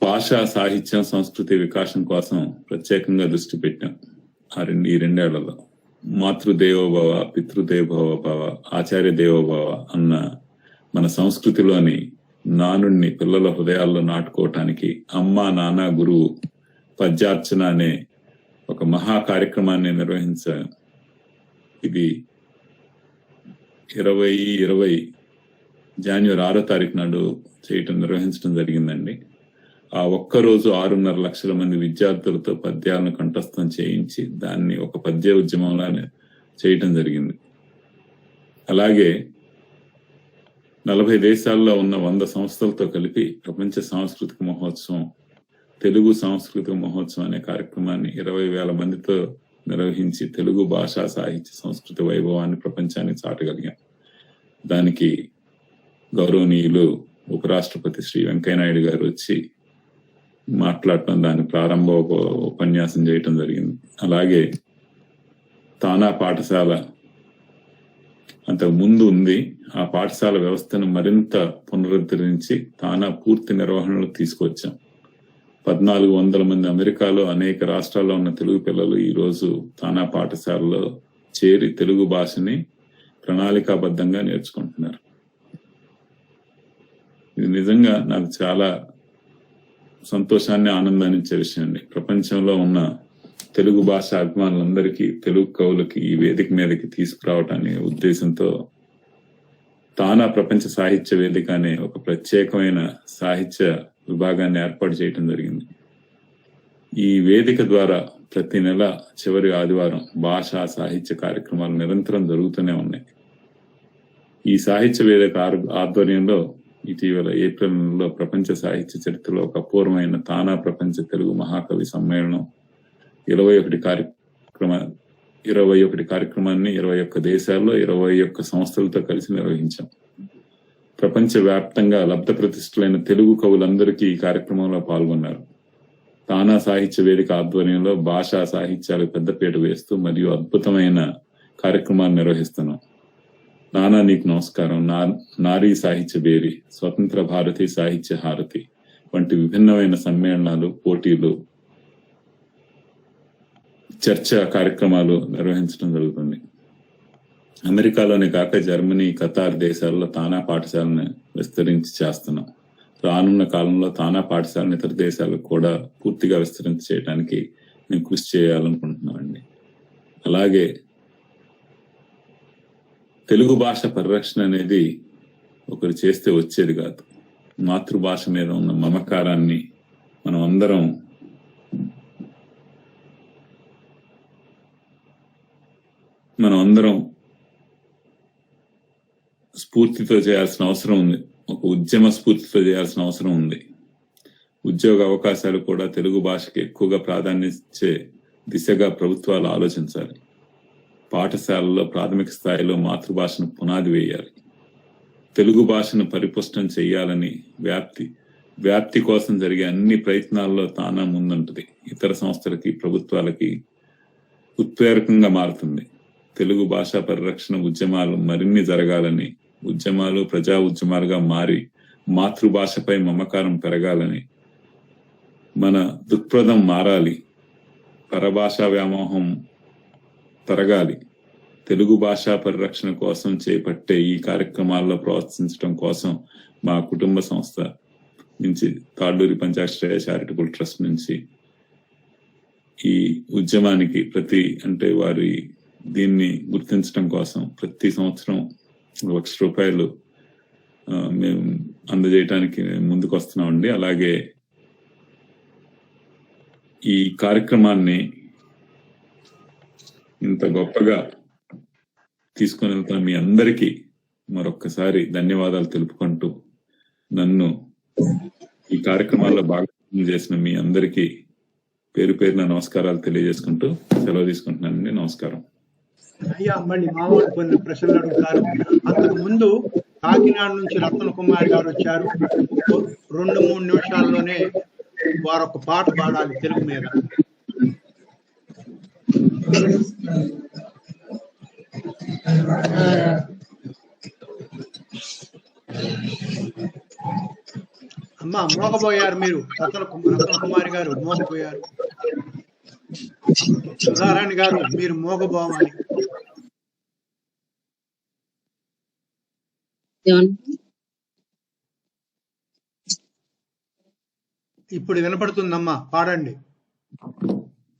భాషా, సాహిత్యం, సంస్కృతి వికాసం కోసం ప్రత్యేకంగా దృష్టి పెట్టాం. ఈ 2 ఏళ్లలో మాతృదేవోభవ, పితృదేవోభవ, ఆచార్య దేవోభవ అన్న మన సంస్కృతిలోని నానుడిని పిల్లల హృదయాల్లో నాటుకోవటానికి అమ్మా, నాన్న, గురువు పద్యార్చన అనే ఒక మహా కార్యక్రమాన్ని నిర్వహించాం. ఇది 2020 జనవరి 6వ తారీఖు నాడు నిర్వహించడం జరిగిందండి. ఆ ఒక్కరోజు 6.5 లక్షల మంది విద్యార్థులతో పద్యాలను కంఠస్థం చేయించి దాన్ని ఒక పద్య ఉద్యమంలానే చేయటం జరిగింది. అలాగే 40 దేశాల్లో ఉన్న 100 సంస్థలతో కలిపి ప్రపంచ సాంస్కృతిక మహోత్సవం, తెలుగు సాంస్కృతిక మహోత్సవం అనే కార్యక్రమాన్ని 20,000 మందితో నిర్వహించి తెలుగు భాషా, సాహిత్య, సంస్కృతి వైభవాన్ని ప్రపంచానికి చాటగలిగాం. దానికి గౌరవనీయులు ఉపరాష్ట్రపతి శ్రీ వెంకయ్యనాయుడు గారు వచ్చి మాట్లాడటం, దాని ప్రారంభ ఉపన్యాసం చేయటం జరిగింది. అలాగే తానా పాఠశాల అంతకు ముందు ఉంది. ఆ పాఠశాల వ్యవస్థను మరింత పునరుద్ధరించి తానా పూర్తి నిర్వహణలో తీసుకొచ్చాం. 1400 మంది అమెరికాలో అనేక రాష్ట్రాల్లో ఉన్న తెలుగు పిల్లలు ఈ రోజు తానా పాఠశాలలో చేరి తెలుగు భాషని ప్రణాళికాబద్ధంగా నేర్చుకుంటున్నారు. ఇది నిజంగా నాకు చాలా సంతోషాన్ని, ఆనందాన్ని ఇచ్చే విషయం అండి. ప్రపంచంలో ఉన్న తెలుగు భాష అభిమానులందరికీ, తెలుగు కవులకి ఈ వేదిక మీదకి తీసుకురావటానికి ఉద్దేశంతో తానా ప్రపంచ సాహిత్య వేదిక అనే ఒక ప్రత్యేకమైన సాహిత్య విభాగాన్ని ఏర్పాటు చేయటం జరిగింది. ఈ వేదిక ద్వారా ప్రతి నెల చివరి ఆదివారం భాషా, సాహిత్య కార్యక్రమాలు నిరంతరం జరుగుతూనే ఉన్నాయి. ఈ సాహిత్య వేదిక ఆధ్వర్యంలో ఇటీవల ఏప్రిల్ నెలలో ప్రపంచ సాహిత్య చరిత్రలో ఒక అపూర్వమైన తానా ప్రపంచ తెలుగు మహాకవి సమ్మేళనం 21 కార్యక్రమాన్ని 21 దేశాల్లో 21 సంస్థలతో కలిసి నిర్వహించాం. ప్రపంచ వ్యాప్తంగా లబ్ధ ప్రతిష్ఠులైన తెలుగు కవులందరికీ ఈ కార్యక్రమంలో పాల్గొన్నారు. తానా సాహిత్య వేదిక ఆధ్వర్యంలో భాషా, సాహిత్యాలకు పెద్దపీట వేస్తూ మరియు అద్భుతమైన కార్యక్రమాలు నిర్వహిస్తున్నాం. నానా నీకు నమస్కారం, నారీ సాహిత్య బేరి, స్వతంత్ర భారతి సాహిత్య హారతి వంటి విభిన్నమైన సమ్మేళనాలు, పోటీలు, చర్చ కార్యక్రమాలు నిర్వహించడం జరుగుతుంది. అమెరికాలోనే కాక జర్మనీ, ఖతార్ దేశాల్లో తానా పాఠశాలను విస్తరించి చేస్తున్నాం. రానున్న కాలంలో తానా పాఠశాలను ఇతర దేశాలకు కూడా పూర్తిగా విస్తరించి చేయడానికి మేము కృషి చేయాలనుకుంటున్నామండి. అలాగే తెలుగు భాష పరిరక్షణ అనేది ఒకరు చేస్తే వచ్చేది కాదు. మాతృభాష మీద ఉన్న మమకారాన్ని మనం అందరం స్ఫూర్తితో చేయాల్సిన అవసరం ఉంది. ఒక ఉద్యమ స్ఫూర్తితో చేయాల్సిన అవసరం ఉంది. ఉద్యోగ అవకాశాలు కూడా తెలుగు భాషకి ఎక్కువగా ప్రాధాన్యత ఇచ్చే దిశగా ప్రభుత్వాలు ఆలోచించాలి. పాఠశాలలో ప్రాథమిక స్థాయిలో మాతృభాషను పునాది వేయాలి. తెలుగు భాషను పరిపుష్టం చేయాలని వ్యాప్తి కోసం జరిగే అన్ని ప్రయత్నాల్లో తానా ముందుంటది. ఇతర సంస్థలకి, ప్రభుత్వాలకి ఉత్ప్రేరకంగా మారుతుంది. తెలుగు భాషా పరిరక్షణ ఉద్యమాలు మరిన్ని జరగాలని, ఉద్యమాలు ప్రజా ఉద్యమాలుగా మారి మాతృభాషపై మమకారం పెరగాలని, మన దృక్పథం మారాలి, పరభాషా వ్యామోహం తరగాలి. తెలుగు భాషా పరిరక్షణ కోసం చేపట్టే ఈ కార్యక్రమాల్లో ప్రోత్సహించడం కోసం మా కుటుంబ సంస్థ నుంచి, తాళ్ళూరి పంచాక్షరయ్య చారిటబుల్ ట్రస్ట్ నుంచి ఈ ఉద్యమానికి వారి దీన్ని గుర్తించడం కోసం ప్రతి సంవత్సరం ₹1,00,000 మేము అందజేయటానికి ముందుకు వస్తున్నామండి. అలాగే ఈ కార్యక్రమాన్ని ఇంత గొప్పగా తీసుకొని వెళ్తున్న మీ అందరికీ మరొక్కసారి ధన్యవాదాలు తెలుపుకుంటూ, నన్ను ఈ కార్యక్రమాల్లో భాగస్వామ్యం చేసిన మీ అందరికీ పేరు పేరున నమస్కారాలు తెలియజేసుకుంటూ సెలవు తీసుకుంటున్నానండి. నమస్కారం. అయ్యా, మళ్ళీ మామూలు కొన్ని ప్రశ్నలు అడుగుతారు. అంతకు ముందు కాకినాడ నుంచి రత్న కుమార్ గారు వచ్చారు. 2-3 నిమిషాల్లోనే వారు ఒక పాట పాడాలి తెలుగు మీద. అమ్మా, మోగబోయారు మీరు. రత్న కుమారి గారు మోగపోయారు. సుధారాణి గారు మీరు మోగబోవాలి. ఇప్పుడు వినపడుతుందమ్మా, పాడండి.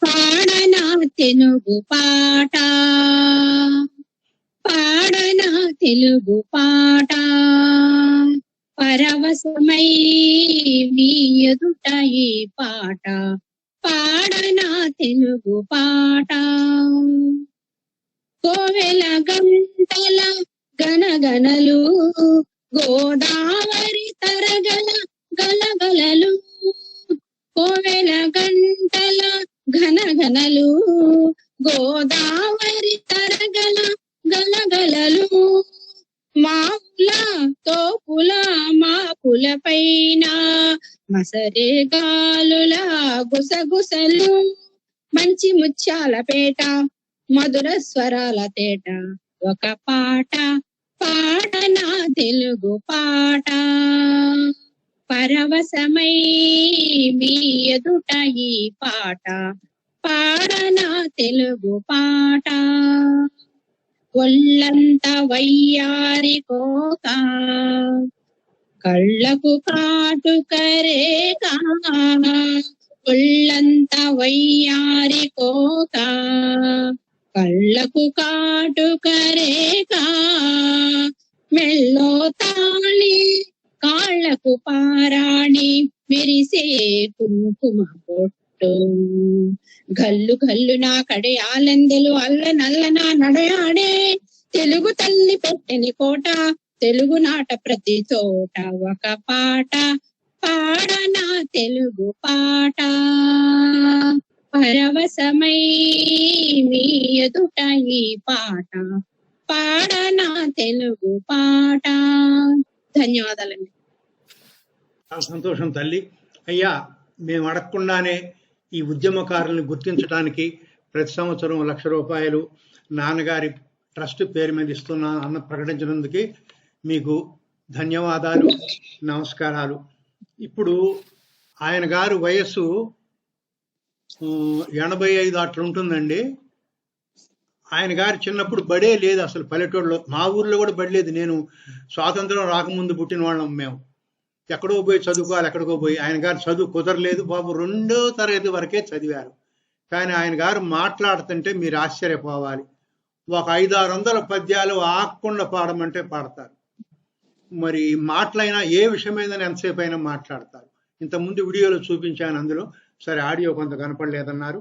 పాడనా తెలుగు పాట, పాడనా తెలుగు పాట, పరవశమై మీ ఎదుట ఈ పాట, పాడనా తెలుగు పాట. కోవెల గంటల గనగనలు, గోదావరి తరగల గలగలలు, కోవెల గంటల ఘనఘనలు, గోదావరి తరగల గలగలలు, మాపుల తోపుల మాపుల పైన మసరే గాలుల గుసగుసలు, మంచి ముత్యాల పేట మధుర స్వరాల తేట, ఒక పాట పాడనా తెలుగు పాట, పరవశమై మీ ఎదుట ఈ పాట, పాడనా తెలుగు పాట. ఒళ్ళంత వయ్యారి కోక, కళ్ళకు కాటుకరేక, ఒళ్ళంత వయ్యారి కోక, కళ్ళకు కాటుకరేక, మెల్లో తాళి కాళ్లకు పారాణి, మెరిసే కుంకుమ పొట్టు, గల్లు గల్లు నా కడయాలెందెలు అల్ల నల్ల నా నడయాడే, తెలుగు తల్లి పెట్టని కోట, తెలుగు నాట ప్రతి చోట, ఒక పాట పాడనా తెలుగు పాట, పరవశమై మీ ఎదుట ఈ పాట, పాడనా తెలుగు పాట. ధన్యవాదాలండి. చాలా సంతోషం తల్లి. అయ్యా, మేము అడగకుండానే ఈ ఉద్యమకారులను గుర్తించడానికి ప్రతి సంవత్సరం ₹1,00,000 నాన్నగారి ట్రస్ట్ పేరు మీద ఇస్తున్నా అన్న ప్రకటించినందుకు మీకు ధన్యవాదాలు, నమస్కారాలు. ఇప్పుడు ఆయన గారు వయస్సు 85 అట్లా ఉంటుందండి. ఆయన గారు చిన్నప్పుడు బడే లేదు అసలు పల్లెటూరులో, మా ఊర్లో కూడా బడి లేదు. నేను స్వాతంత్రం రాకముందు పుట్టిన వాళ్ళం మేము. ఎక్కడో పోయి చదువుకోవాలి, ఎక్కడికో పోయి. ఆయన గారు చదువు కుదరలేదు బాబు, 2వ తరగతి వరకే చదివారు. కానీ ఆయన గారు మాట్లాడుతుంటే మీరు ఆశ్చర్యపోవాలి. ఒక 500-600 పద్యాలు ఆగకుండా పాడమంటే పాడతారు. మరి మాటలైనా ఏ విషయమైనా ఎంతసేపు అయినా మాట్లాడతారు. ఇంతకుముందు వీడియోలో చూపించాను, అందులో సరే ఆడియో కొంత కనపడలేదన్నారు.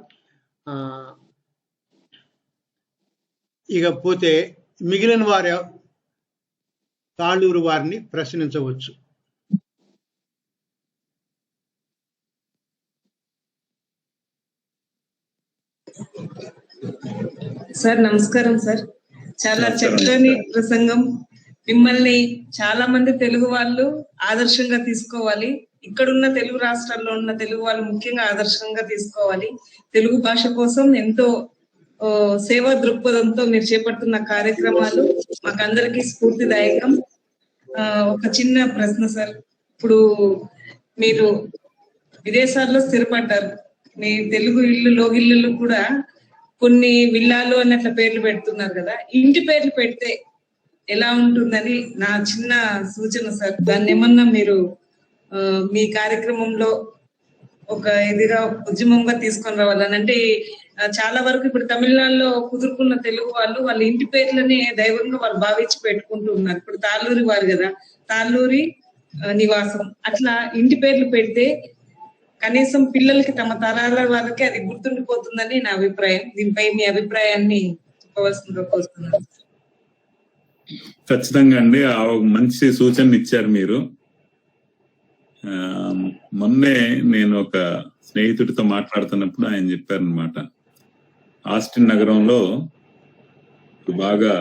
ఇకపోతే మిగిలిన వారి తాళ్ళూరు వారిని ప్రశ్నించవచ్చు. సార్ నమస్కారం సార్. చాలా చక్కని ప్రసంగం. మిమ్మల్ని చాలా మంది తెలుగు వాళ్ళు ఆదర్శంగా తీసుకోవాలి. ఇక్కడున్న తెలుగు రాష్ట్రాల్లో ఉన్న తెలుగు వాళ్ళు ముఖ్యంగా ఆదర్శంగా తీసుకోవాలి. తెలుగు భాష కోసం ఎంతో సేవా దృక్పథంతో మీరు చేపడుతున్న కార్యక్రమాలు మాకందరికీ స్ఫూర్తిదాయకం. ఒక చిన్న ప్రశ్న సార్, ఇప్పుడు మీరు విదేశాల్లో స్థిరపడ్డారు. మీ తెలుగు ఇల్లు లోగిళ్ళు కూడా కొన్ని విల్లాలు అన్నట్ల పేర్లు పెడుతున్నారు కదా, ఇంటి పేర్లు పెడితే ఎలా ఉంటుందని నా చిన్న సూచన సార్. దాన్ని ఏమన్నా మీరు మీ కార్యక్రమంలో ఒక ఇదిగా ఉద్యమంగా తీసుకొని రావాలని. అంటే చాలా వరకు ఇప్పుడు తమిళనాడులో కుదురుకున్న తెలుగు వాళ్ళు వాళ్ళ ఇంటి పేర్లనే దైవంగా వాళ్ళు భావించి పెట్టుకుంటూ ఉన్నారు. ఇప్పుడు తాళ్ళూరి వారు కదా, తాళ్ళూరి నివాసం, అట్లా ఇంటి పేర్లు పెడితే కనీసం పిల్లలకి తమ తరాల వాళ్ళకి అది గుర్తుండిపోతుందని నా అభిప్రాయం. దీనిపై మీ అభిప్రాయాన్ని చెప్పవలసిందిగా కోరుతున్నాను. ఖచ్చితంగా అండి, ఆ మంచి సూచన ఇచ్చారు మీరు. మొన్నే నేను ఒక స్నేహితుడితో మాట్లాడుతున్నప్పుడు ఆయన చెప్పారనమాట, ఆస్టిన్ నగరంలో బాగా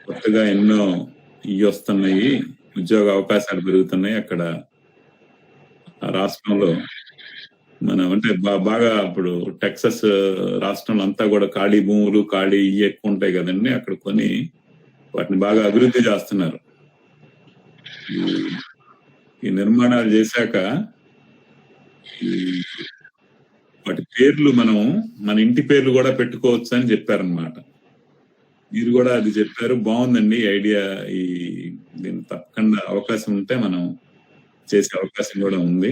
కొత్తగా ఎన్నో వస్తున్నాయి, ఉద్యోగ అవకాశాలు పెరుగుతున్నాయి అక్కడ ఆ రాష్ట్రంలో. మనం అంటే బాగా ఇప్పుడు టెక్సస్ రాష్ట్రంలో అంతా కూడా ఖాళీ భూములు, ఖాళీ ఎక్కువ ఉంటాయి కదండి, అక్కడ కొని వాటిని బాగా అభివృద్ధి చేస్తున్నారు. ఈ నిర్మాణాలు చేశాక వాటి పేర్లు మనం మన ఇంటి పేర్లు కూడా పెట్టుకోవచ్చు అని చెప్పారనమాట. మీరు కూడా అది చెప్పారు, బాగుందండి ఐడియా. దీని తప్పకుండా అవకాశం ఉంటే మనం చేసే అవకాశం కూడా ఉంది.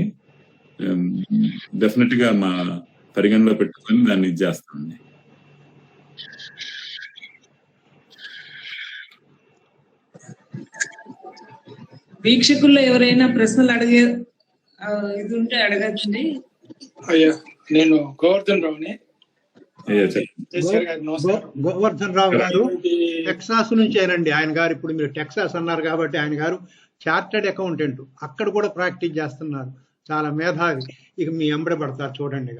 డెఫినెట్ గా మా పరిగణలో పెట్టుకొని దాన్ని ఇది చేస్తామండి. వీక్షకుల్లో ఎవరైనా ప్రశ్నలు అడిగే ఇది ఉంటే అడగచ్చండి. అయ్యా, నేను గోవర్ధన్ రావుని. గోవర్ధన్ రావు గారు టెక్సాస్ నుంచేనండి. ఆయన గారు ఇప్పుడు మీరు టెక్సాస్ అన్నారు కాబట్టి ఆయన గారు చార్టెడ్ అకౌంటెంట్, అక్కడ కూడా ప్రాక్టీస్ చేస్తున్నారు. చాలా మేధావి. ఇక మీ ఎంబడి పడతారు చూడండి.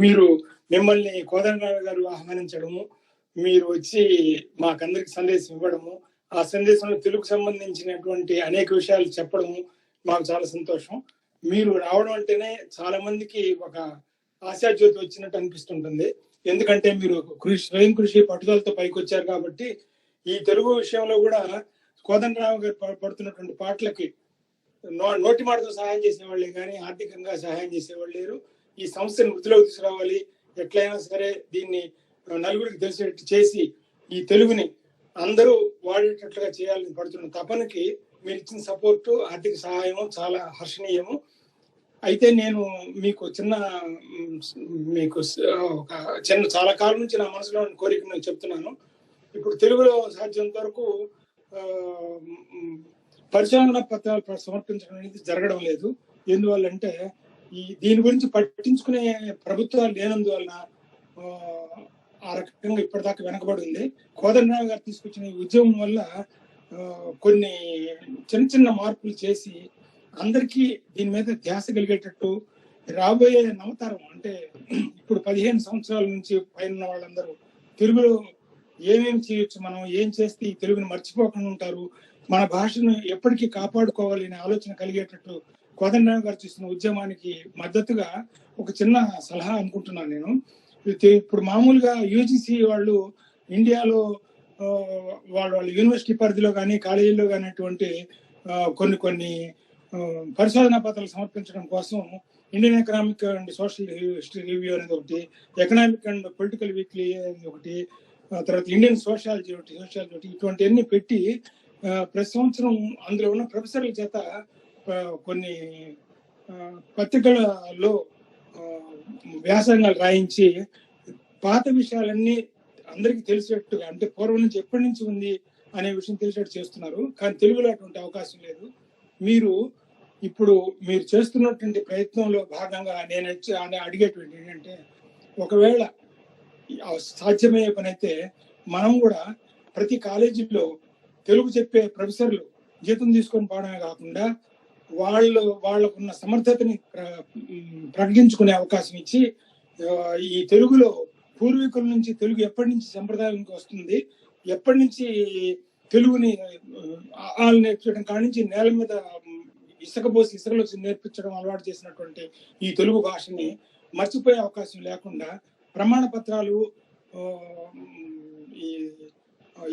మీరు మిమ్మల్ని కోదండరావు గారు ఆహ్వానించడము, మీరు వచ్చి మాకందరికి సందేశం ఇవ్వడము, ఆ సందేశంలో తెలుగుకు సంబంధించినటువంటి అనేక విషయాలు చెప్పడము మాకు చాలా సంతోషం. మీరు రావడం అంటేనే చాలా మందికి ఒక ఆశాజ్యోతి వచ్చినట్టు అనిపిస్తుంటుంది. ఎందుకంటే మీరు స్వయం కృషి పట్టుదలతో పైకి వచ్చారు కాబట్టి ఈ తెలుగు విషయంలో కూడా కోదండరావు గారు పడుతున్నటువంటి పాటలకి నోటి మాటతో సహాయం చేసేవాళ్ళే కానీ ఆర్థికంగా సహాయం చేసేవాళ్ళు లేరు. ఈ సంస్థను వృద్ధిలోకి తీసుకురావాలి, ఎట్లయినా సరే దీన్ని నలుగురికి తెలిసేట్టు చేసి ఈ తెలుగుని అందరూ వాడేటట్లుగా చేయాలని పడుతున్న తపనకి మీరు ఇచ్చిన సపోర్టు, ఆర్థిక సహాయము చాలా హర్షణీయము. అయితే నేను మీకు ఒక చాలా కాలం నుంచి నా మనసులో కోరిక నేను చెప్తున్నాను. ఇప్పుడు తెలుగులో సాధ్యంత వరకు పరిశోధన పత్రాలు సమర్పించడం అనేది జరగడం లేదు. ఎందువల్లంటే దీని గురించి పట్టించుకునే ప్రభుత్వాలు లేనందువలన ఆ రకంగా ఇప్పటిదాకా వెనకబడి ఉంది. కోదండరావు గారు తీసుకొచ్చిన ఈ ఉద్యమం వల్ల కొన్ని చిన్న చిన్న మార్పులు చేసి అందరికీ దీని మీద ధ్యాస కలిగేటట్టు రాబోయే నవతరం, అంటే ఇప్పుడు 15 సంవత్సరాల నుంచి పైన వాళ్ళందరూ తెలుగులో ఏమేమి చేయొచ్చు, మనం ఏం చేస్తే ఈ తెలుగుని మర్చిపోకుండా ఉంటారు, మన భాషను ఎప్పటికీ కాపాడుకోవాలి అనే ఆలోచన కలిగేటట్టు కోదండరామ్ గారు చేస్తున్న ఉద్యమానికి మద్దతుగా ఒక చిన్న సలహా అనుకుంటున్నాను నేను. ఇప్పుడు మామూలుగా యూజీసీ వాళ్ళు ఇండియాలో వాళ్ళ యూనివర్సిటీ పరిధిలో కానీ కాలేజీల్లో కానీ కొన్ని పరిశోధనా పత్రాలు సమర్పించడం కోసం Indian economic and social history review అనేది ఒకటి, ఎకనామిక్ అండ్ పొలిటికల్ వీక్లీ అనేది ఒకటి, తర్వాత ఇండియన్ సోషాలజీ ఒకటి, ఇటువంటివన్నీ పెట్టి ప్రతి సంవత్సరం అందులో ఉన్న ప్రొఫెసర్ల చేత కొన్ని పత్రికలలో వ్యాసంగాలు రాయించి పాత విషయాలన్నీ అందరికీ తెలిసేట్టుగా, అంటే పూర్వం నుంచి ఎప్పటి నుంచి ఉంది అనే విషయం తెలిసేట్టు చేస్తున్నారు. కానీ తెలుగులో అటువంటి అవకాశం లేదు. ఇప్పుడు మీరు చేస్తున్నటువంటి ప్రయత్నంలో భాగంగా నేను అడిగేటువంటి ఏంటంటే, ఒకవేళ సాధ్యమయ్యే పని అయితే మనం కూడా ప్రతి కాలేజీలో తెలుగు చెప్పే ప్రొఫెసర్లు జీతం తీసుకొని పోవడమే కాకుండా వాళ్ళకున్న సమర్థతని ప్రకటించుకునే అవకాశం ఇచ్చి, ఈ తెలుగులో పూర్వీకుల నుంచి తెలుగు ఎప్పటి నుంచి సంప్రదాయానికి వస్తుంది, ఎప్పటి నుంచి తెలుగుని నేర్పించడం కాడి నుంచి నేల మీద ఇసుకలో నేర్పించడం అలవాటు చేసినటువంటి ఈ తెలుగు భాషని మర్చిపోయే అవకాశం లేకుండా ప్రమాణ పత్రాలు ఈ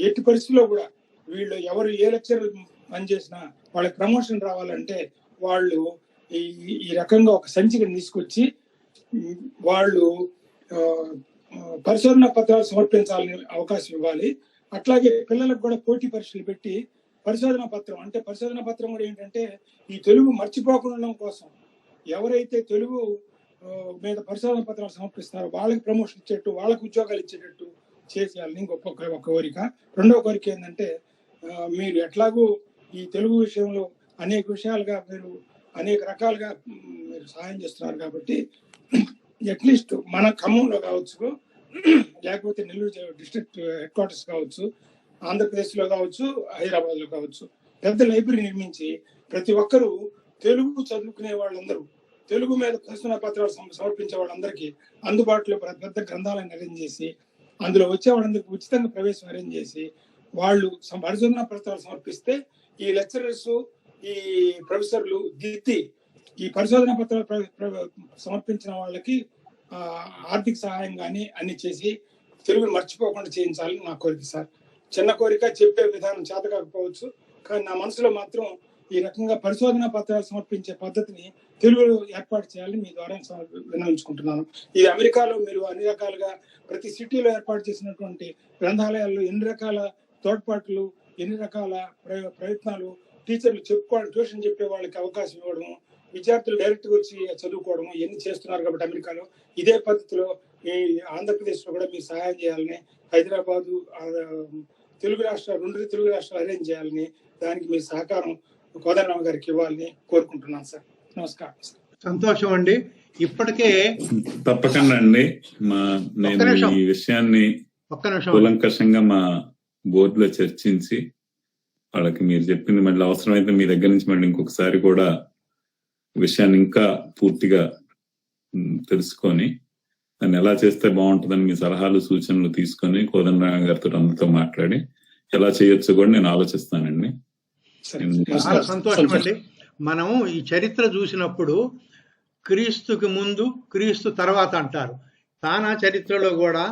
ఎట్టి పరిస్థితుల్లో కూడా వీళ్ళు ఎవరు ఏ లెక్చర్ పనిచేసినా వాళ్ళకి ప్రమోషన్ రావాలంటే వాళ్ళు ఈ రకంగా ఒక సంచికను తీసుకొచ్చి వాళ్ళు పరిశోధన పత్రాలు సమర్పించాలని అవకాశం ఇవ్వాలి. అట్లాగే పిల్లలకు కూడా పోటీ పరీక్షలు పెట్టి పరిశోధన పత్రం కూడా ఏంటంటే ఈ తెలుగు మర్చిపోకుండా కోసం ఎవరైతే తెలుగు మీద పరిశోధన పత్రాలు సమర్పిస్తారో వాళ్ళకి ప్రమోషన్ ఇచ్చేట్టు, వాళ్ళకి ఉద్యోగాలు ఇచ్చేటట్టు చేసేయాలని ఇంకొక కోరిక. రెండవ కోరిక ఏంటంటే, మీరు ఎట్లాగూ ఈ తెలుగు విషయంలో అనేక విషయాలుగా మీరు అనేక రకాలుగా మీరు సహాయం చేస్తున్నారు కాబట్టి అట్లీస్ట్ మన ఖమ్మంలో కావచ్చు, లేకపోతే నెల్లూరు డిస్ట్రిక్ట్ హెడ్ క్వార్టర్స్ కావచ్చు, ఆంధ్రప్రదేశ్లో కావచ్చు, హైదరాబాద్లో కావచ్చు, పెద్ద లైబ్రరీ నిర్మించి ప్రతి ఒక్కరూ తెలుగు చదువుకునే వాళ్ళందరూ, తెలుగు మీద ప్రశ్న పత్రాలు సమర్పించే వాళ్ళందరికీ అందుబాటులో పెద్ద గ్రంథాలను అరేంజ్ చేసి అందులో వచ్చే వాళ్ళందరికీ ఉచితంగా ప్రవేశం అరేంజ్ చేసి వాళ్ళు పరిశోధన పత్రాలు సమర్పిస్తే ఈ లెక్చరర్స్, ఈ ప్రొఫెసర్లు దిద్ది ఈ పరిశోధన పత్రాలు సమర్పించిన వాళ్ళకి ఆర్థిక సహాయం కానీ అన్ని చేసి తెలుగుని మర్చిపోకుండా చేయించాలని నా కోరిక సార్. చిన్న కోరిక, చెప్పే విధానం చేత కాకపోవచ్చు, కానీ నా మనసులో మాత్రం ఈ రకంగా పరిశోధన పత్రాలు సమర్పించే పద్ధతిని తెలుగులో ఏర్పాటు చేయాలని మీ ద్వారా విన్నవించుకుంటున్నాను. ఇది అమెరికాలో మీరు అన్ని రకాలుగా ప్రతి సిటీలో ఏర్పాటు చేసినటువంటి గ్రంథాలయాల్లో ఎన్ని రకాల తోడ్పాట్లు, ఎన్ని రకాల ప్రయత్నాలు, టీచర్లు ట్యూషన్ చెప్పే వాళ్ళకి అవకాశం ఇవ్వడం, విద్యార్థులు డైరెక్ట్ గా వచ్చి చదువుకోవడం ఇవన్నీ చేస్తున్నారు కాబట్టి అమెరికాలో ఇదే పద్ధతిలో ఈ ఆంధ్రప్రదేశ్ లో కూడా మీరు సహాయం చేయాలని, హైదరాబాదు రెండు తెలుగు రాష్ట్రాలు అరేంజ్ చేయాలని, దానికి మీ సహకారం కోదండరామ్ గారికి ఇవ్వాలని కోరుకుంటున్నాను సార్. నమస్కారం సార్. సంతోషం అండి. ఇప్పటికే తప్పకుండా అండి. నేను ఈ విషయాన్ని కూలంకషంగా మా బోర్డులో చర్చించి వాళ్ళకి మీరు చెప్పింది మళ్ళీ అవసరమైతే మీ దగ్గర నుంచి మళ్ళీ ఇంకొకసారి కూడా విషయాన్ని ఇంకా పూర్తిగా తెలుసుకొని దాన్ని ఎలా చేస్తే బాగుంటుందని మీ సలహాలు సూచనలు తీసుకొని కోదండరామ్ గారితో అందరితో మాట్లాడి ఎలా చేయొచ్చో కూడా నేను ఆలోచిస్తానండి. చాలా సంతోషం అండి. మనం ఈ చరిత్ర చూసినప్పుడు క్రీస్తుకి ముందు, క్రీస్తు తర్వాత అంటారు. తానా చరిత్రలో కూడా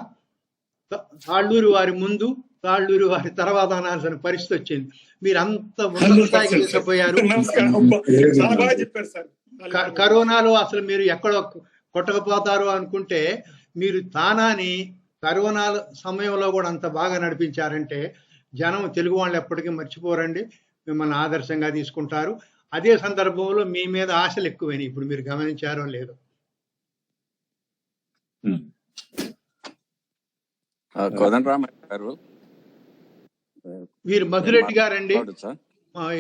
తాళ్ళూరి వారి ముందు, తాళ్ళూరి వారి తర్వాత అనాల్సిన పరిస్థితి వచ్చింది. మీరు అంత ఉన్నత స్థాయికి తీసుకుపోయారు. కరోనాలో అసలు మీరు ఎక్కడ కొట్టకపోతారు అనుకుంటే మీరు తానాని కరోనా సమయంలో కూడా అంత బాగా నడిపించారంటే జనం, తెలుగు వాళ్ళు ఎప్పటికీ మర్చిపోరండి, మిమ్మల్ని ఆదర్శంగా తీసుకుంటారు. అదే సందర్భంలో మీ మీద ఆశలు ఎక్కువైనాయి. ఇప్పుడు మీరు గమనించారో లేదో. కోదండరామ్ గారు, వీరు మధురెడ్డి గారండి,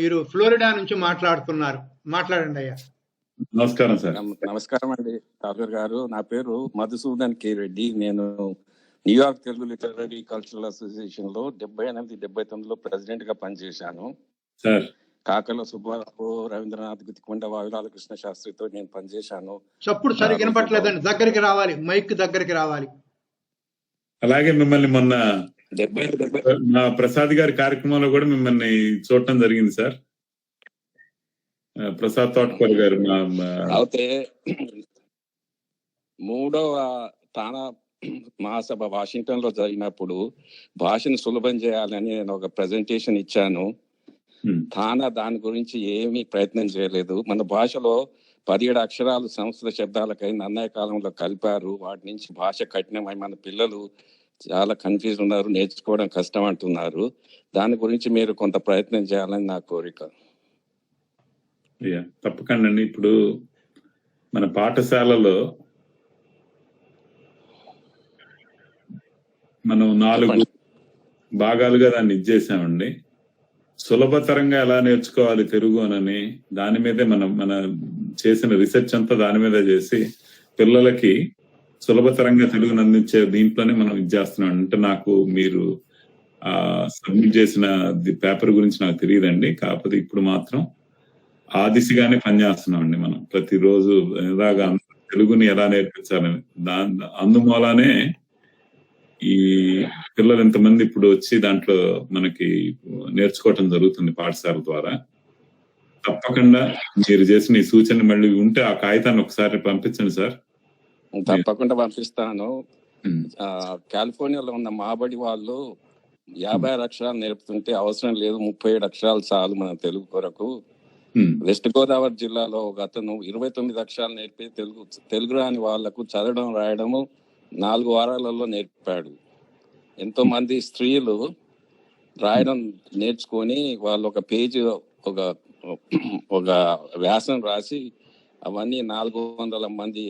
వీరు ఫ్లోరిడా నుంచి మాట్లాడుతున్నారు. మాట్లాడండి అయ్యా. నమస్కారం సార్. నమస్కారం అండి ఠాకూర్ గారు. నా పేరు మధుసూదన్ కే రెడ్డి. నేను New York Telugu literary cultural association లో 78-79లో ప్రెసిడెంట్ గా పనిచేశాను. కాకల సుబ్బారావు, రవీంద్రనాథ్ గుతికొండ, వావిలాల కృష్ణ శాస్త్రితో నేను పనిచేశాను. చప్పుడు సరిగ్గా వినపట్లేదండి, దగ్గరికి రావాలి, మైక్ దగ్గరికి రావాలి. అలాగే మిమ్మల్ని మొన్న మా ప్రసాద్ గారి కార్యక్రమంలో కూడా మిమ్మల్ని చూడటం జరిగింది సార్. ప్రసాద్ తోటకూర గారు అయితే 3వ తానా మహాసభ వాషింగ్టన్ లో జరిగినప్పుడు భాషను సులభం చేయాలని నేను ఒక ప్రెజెంటేషన్ ఇచ్చాను. తానా దాని గురించి ఏమీ ప్రయత్నం చేయలేదు. మన భాషలో 17 అక్షరాలు సంస్కృత శబ్దాలకై నన్నయ కాలంలో కలిపారు. వాటి నుంచి భాష కఠినమై మన పిల్లలు చాలా కన్ఫ్యూజ్ ఉన్నారు, నేర్చుకోవడం కష్టం అంటున్నారు. దాని గురించి మీరు కొంత ప్రయత్నం చేయాలని నా కోరిక. తప్పకుండా అండి. ఇప్పుడు మన పాఠశాలలో మనం 4 భాగాలుగా దాన్ని ఇచ్చేసామండి. సులభతరంగా ఎలా నేర్చుకోవాలి తెలుగు అని దాని మీదే మన చేసిన రీసెర్చ్ అంతా దాని మీద చేసి పిల్లలకి సులభతరంగా తెలుగును అందించే దీంట్లోనే మనం ఇది చేస్తున్నాం. అంటే నాకు మీరు సబ్మిట్ చేసిన పేపర్ గురించి నాకు తెలియదండి. కాకపోతే ఇప్పుడు మాత్రం ఆ దిశగానే పనిచేస్తున్నాం అండి. మనం ప్రతిరోజు ఎలాగా తెలుగుని ఎలా నేర్పించాలని అందుమూలానే ఈ పిల్లలు ఎంతమంది ఇప్పుడు వచ్చి దాంట్లో మనకి నేర్చుకోవటం జరుగుతుంది పాఠశాల ద్వారా. తప్పకుండా మీరు చేసిన ఈ సూచన మళ్ళీ ఉంటే ఆ కాగితాన్ని ఒకసారి పంపించండి సార్. తప్పకుండా పంపిస్తాను. కాలిఫోర్నియాలో ఉన్న మాబడి వాళ్ళు 56 అక్షరాలు నేర్పుతుంటే అవసరం లేదు, 37 అక్షరాలు చాలు మన తెలుగు కొరకు. వెస్ట్ గోదావరి జిల్లాలో ఒక అతను 29 అక్షరాలు నేర్పి తెలుగు రాని వాళ్లకు చదవడం రాయడము 4 వారాలలో నేర్పాడు. ఎంతో మంది స్త్రీలు రాయడం నేర్చుకొని వాళ్ళు ఒక పేజీ ఒక వ్యాసం రాసి అవన్నీ 400 మంది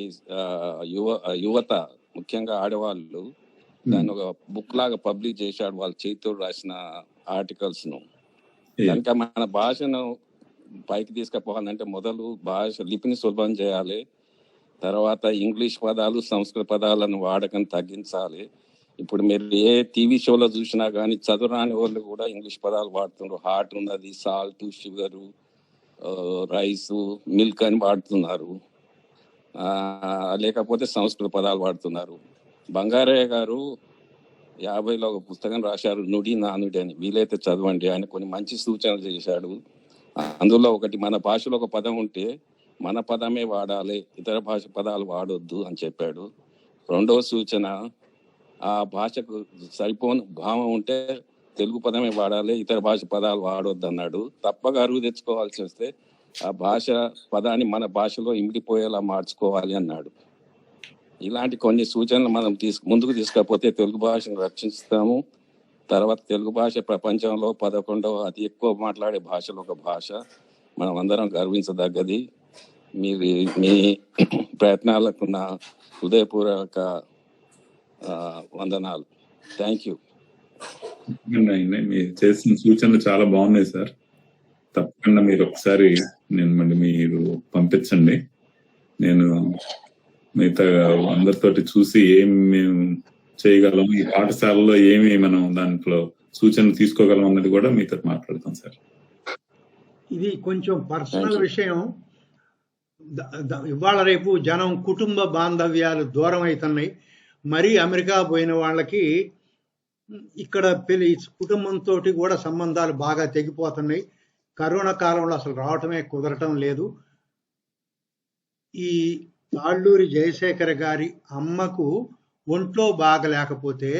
యువత ముఖ్యంగా ఆడవాళ్ళు దాన్ని ఒక బుక్ లాగా పబ్లిష్ చేశాడు. వాళ్ళ చేతితో రాసిన ఆర్టికల్స్ ను. కనుక మన భాషను పైకి తీసుకుపోవాలంటే మొదలు భాష లిపిని సులభం చేయాలి. తర్వాత ఇంగ్లీష్ పదాలు సంస్కృత పదాలను వాడకం తగ్గించాలి. ఇప్పుడు మీరు ఏ టీవీ షోలో చూసినా కానీ చదువురాని వాళ్ళు కూడా ఇంగ్లీష్ పదాలు వాడుతున్నారు. హాట్ ఉన్నది, సాల్ట్, షుగరు, రైస్, మిల్క్ అని వాడుతున్నారు. లేకపోతే సంస్కృత పదాలు వాడుతున్నారు. బంగారయ్య గారు 50లో ఒక పుస్తకం రాశారు, నుడి నానుడి అని. వీలైతే చదవండి. ఆయన కొన్ని మంచి సూచనలు చేశాడు. అందులో ఒకటి, మన భాషలో ఒక పదం ఉంటే మన పదమే వాడాలి, ఇతర భాష పదాలు వాడొద్దు అని చెప్పాడు. 2వ సూచన, ఆ భాషకు సరిపోని భావం ఉంటే తెలుగు పదమే వాడాలి, ఇతర భాష పదాలు వాడొద్దు అన్నాడు. తప్పగా అరువు తెచ్చుకోవాల్సి వస్తే ఆ భాష పదాన్ని మన భాషలో ఇమిడిపోయేలా మార్చుకోవాలి అన్నాడు. ఇలాంటి కొన్ని సూచనలు మనం ముందుకు తీసుకపోతే తెలుగు భాషను రక్షిస్తాము. తర్వాత తెలుగు భాష ప్రపంచంలో 11వ అతి ఎక్కువ మాట్లాడే భాషలో ఒక భాష. మనం అందరం గర్వించదగ్గది. మీ ప్రయత్నాలకు నా హృదయపూర్వక వందనాలు. Thank you. మీరు చేసిన సూచనలు చాలా బాగున్నాయి సార్. తప్పకుండా మీరు ఒకసారి మీరు పంపించండి. నేను మిగతా అందరితోటి చూసి ఏం మేము చేయగలం, ఈ పాఠశాలలో ఏమి మనం దాంట్లో సూచనలు తీసుకోగలం అన్నది కూడా మీతో మాట్లాడతాం సార్. ఇది కొంచెం పర్సనల్ విషయం. ఇవాళ రేపు జనం కుటుంబ బాంధవ్యాలు దూరం అవుతున్నాయి. మరీ అమెరికా పోయిన వాళ్ళకి ఇక్కడ కుటుంబంతో కూడా సంబంధాలు బాగా తెగిపోతున్నాయి. కరోనా కాలంలో అసలు రావటమే కుదరటం లేదు. ఈ తాళ్ళూరి జయశేఖర్ గారి అమ్మకు ఒంట్లో బాగలేకపోతే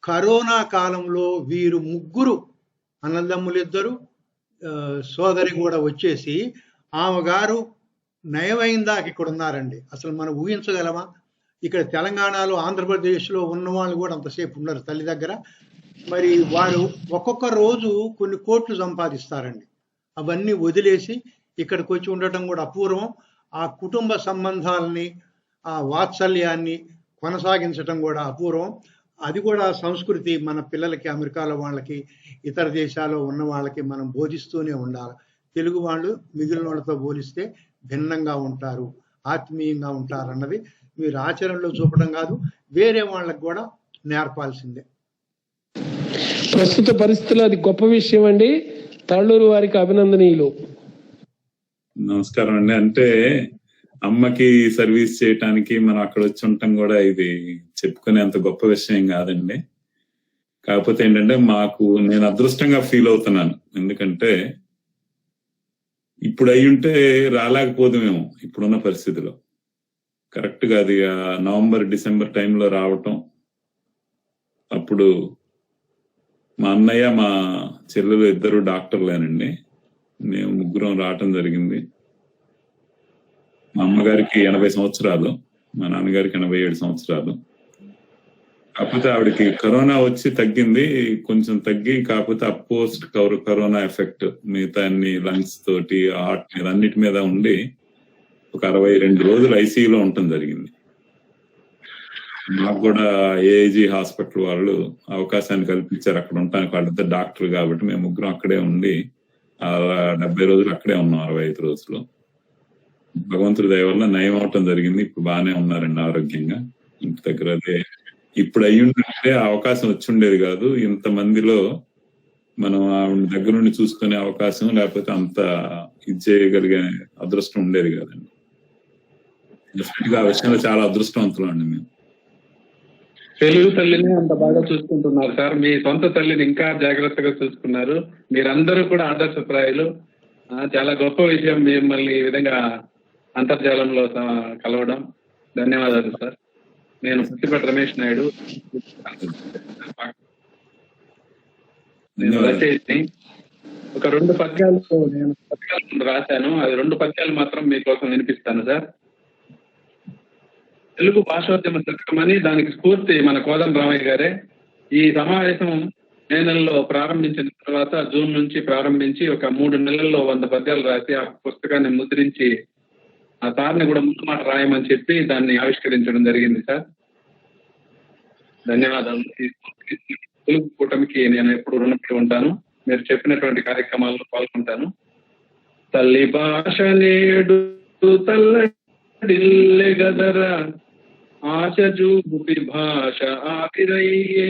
కరోనా కాలంలో వీరు ముగ్గురు అన్నదమ్ములిద్దరు సోదరి కూడా వచ్చేసి ఆమె గారు నయమైందాక ఇక్కడ ఉన్నారండి. అసలు మనం ఊహించగలమా? ఇక్కడ తెలంగాణలో, ఆంధ్రప్రదేశ్లో ఉన్న వాళ్ళు కూడా అంతసేపు ఉన్నారు తల్లి దగ్గర. మరి వారు ఒక్కొక్క రోజు కొన్ని కోట్లు సంపాదిస్తారండి. అవన్నీ వదిలేసి ఇక్కడికి వచ్చి ఉండటం కూడా అపూర్వం. ఆ కుటుంబ సంబంధాలని, ఆ వాత్సల్యాన్ని కొనసాగించటం కూడా అపూర్వం. అది కూడా సంస్కృతి మన పిల్లలకి, అమెరికాలో వాళ్ళకి, ఇతర దేశాల్లో ఉన్న వాళ్ళకి మనం బోధిస్తూనే ఉండాలి. తెలుగు వాళ్ళు మిగిలిన వాళ్ళతో పోలిస్తే భిన్నంగా ఉంటారు, ఆత్మీయంగా ఉంటారు అన్నది మీరు ఆచరణలో చూపడం కాదు, వేరే వాళ్ళకి కూడా నేర్పాల్సిందే. ప్రస్తుత పరిస్థితుల్లో అది గొప్ప విషయం అండి. తాళ్ళూరు వారికి అభినందనీయులు. నమస్కారం అండి. అంటే అమ్మకి సర్వీస్ చేయటానికి మనం అక్కడ వచ్చి ఉండటం కూడా ఇది చెప్పుకునేంత గొప్ప విషయం కాదండి. కాకపోతే ఏంటంటే నేను అదృష్టంగా ఫీల్ అవుతున్నాను. ఎందుకంటే ఇప్పుడు అయి ఉంటే రాలేకపోదుమేమో ఇప్పుడున్న పరిస్థితిలో. కరెక్ట్ గా అది నవంబర్ డిసెంబర్ టైంలో రావటం, అప్పుడు మా అన్నయ్య మా చెల్లెలు ఇద్దరు డాక్టర్లేనండి, మేము ముగ్గురం రావటం జరిగింది. మా అమ్మగారికి 80 సంవత్సరాలు, మా నాన్నగారికి 87 సంవత్సరాలు. కాకపోతే ఆవిడకి కరోనా వచ్చి తగ్గింది, కొంచెం తగ్గి, కాకపోతే పోస్ట్ కరోనా ఎఫెక్ట్ మిగతా అన్ని లంగ్స్ తోటి హార్ట్ మీద అన్నిటి మీద ఉండి ఒక 62 రోజులు ఐసీయూలో ఉండటం జరిగింది. నాకు కూడా ఏఐజీ హాస్పిటల్ వాళ్ళు అవకాశాన్ని కల్పించారు అక్కడ ఉండటానికి. వాళ్ళిద్దరు డాక్టర్ కాబట్టి మేము ముగ్గురం అక్కడే ఉండి 70 రోజులు అక్కడే ఉన్నాం, 65 రోజులు. భగవంతుడి దయ వల్ల నయం అవటం జరిగింది. ఇప్పుడు బాగానే ఉన్నారండి ఆరోగ్యంగా ఇంటి దగ్గర. అదే ఇప్పుడు అయ్యుంటే అవకాశం వచ్చి ఉండేది కాదు, ఇంతమందిలో మనం ఆవిడ దగ్గర నుండి చూసుకునే అవకాశం, లేకపోతే అంత ఇది చేయగలిగే అదృష్టం ఉండేది కాదండి. డెఫినెట్ గా ఆ విషయంలో చాలా అదృష్టవంతులు అండి మేము. తెలుగు తల్లిని అంత బాగా చూసుకుంటున్నారు సార్, మీ సొంత తల్లిని ఇంకా జాగ్రత్తగా చూసుకున్నారు. మీరందరూ కూడా ఆదర్శప్రాయులు. చాలా గొప్ప విషయం మిమ్మల్ని ఈ విధంగా అంతర్జాలంలో కలవడం. ధన్యవాదాలు సార్. నేను పుట్టిపట్టి రమేష్ నాయుడు, నేను రచయితని. ఒక 2 పద్యాలు నేను రాశాను, అది 2 పద్యాలు మాత్రం మీకోసం వినిపిస్తాను సార్. తెలుగు భాషోద్యమ శతకం అని, దానికి స్ఫూర్తి మన కోదండరామయ్య గారే. ఈ సమావేశం మే నెలలో ప్రారంభించిన తర్వాత జూన్ నుంచి ప్రారంభించి ఒక 3 నెలల్లో 100 పద్యాలు రాసి ఆ పుస్తకాన్ని ముద్రించి ఆ సార్ని కూడా ముందు మాట రాయమని చెప్పి దాన్ని ఆవిష్కరించడం జరిగింది సార్. ధన్యవాదాలు. తెలుగు కూటమికి నేను ఎప్పుడు రుణపడి ఉంటాను. మీరు చెప్పినటువంటి కార్యక్రమాల్లో పాల్గొంటాను. తల్లి భాష నేడు తల్లడిల్లె గదరా, ఆశ చూపి భాష ఆవిరయ్యే,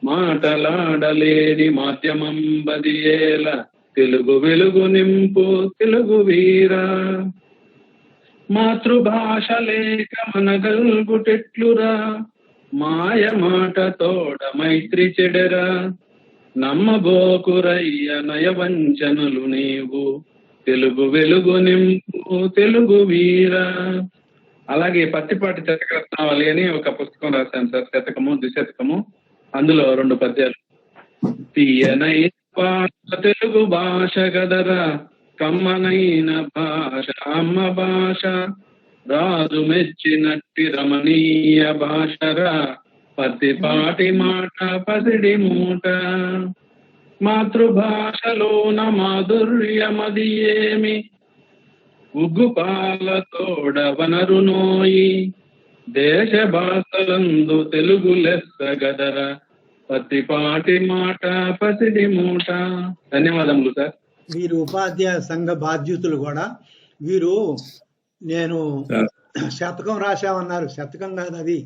మాటలాడలేని మాధ్యమం బదియేల, తెలుగు వెలుగు నింపు తెలుగు వీరా. మాతృభాష లేక మనగల్గుటెట్లురా, మాయ మాట తోడ మైత్రి చెడెరా, నమ్మబోకురయ్య నయవంచనలు నీవు, తెలుగు వెలుగు నింపు తెలుగు వీరా. అలాగే పత్తిపాటి శతకరత్నావళి అని ఒక పుస్తకం రాశాను సార్, శతకము ద్విశతకము. అందులో 2 పద్యాలు. తీయనైన భాష తెలుగు భాష గదరా, కమ్మనైన భాష అమ్మ భాష, రాజు మెచ్చినట్టి రమణీయ భాషరా, పత్తిపాటి మాట పసిడి మూట. మాతృభాషలోన మాధుర్యమది ఏమి, ఉగ్గుపాల తోడ వనరునోయి, దేశ భాషలందు తెలుగు లెస్స గదర, పత్తిపాటి మాట పసిడి మూట. ధన్యవాదములు సార్. వీరు ఉపాధ్యాయ సంఘ బాధ్యతలు కూడా. వీరు నేను శతకం రాశామన్నారు, శతకం కాదు అది,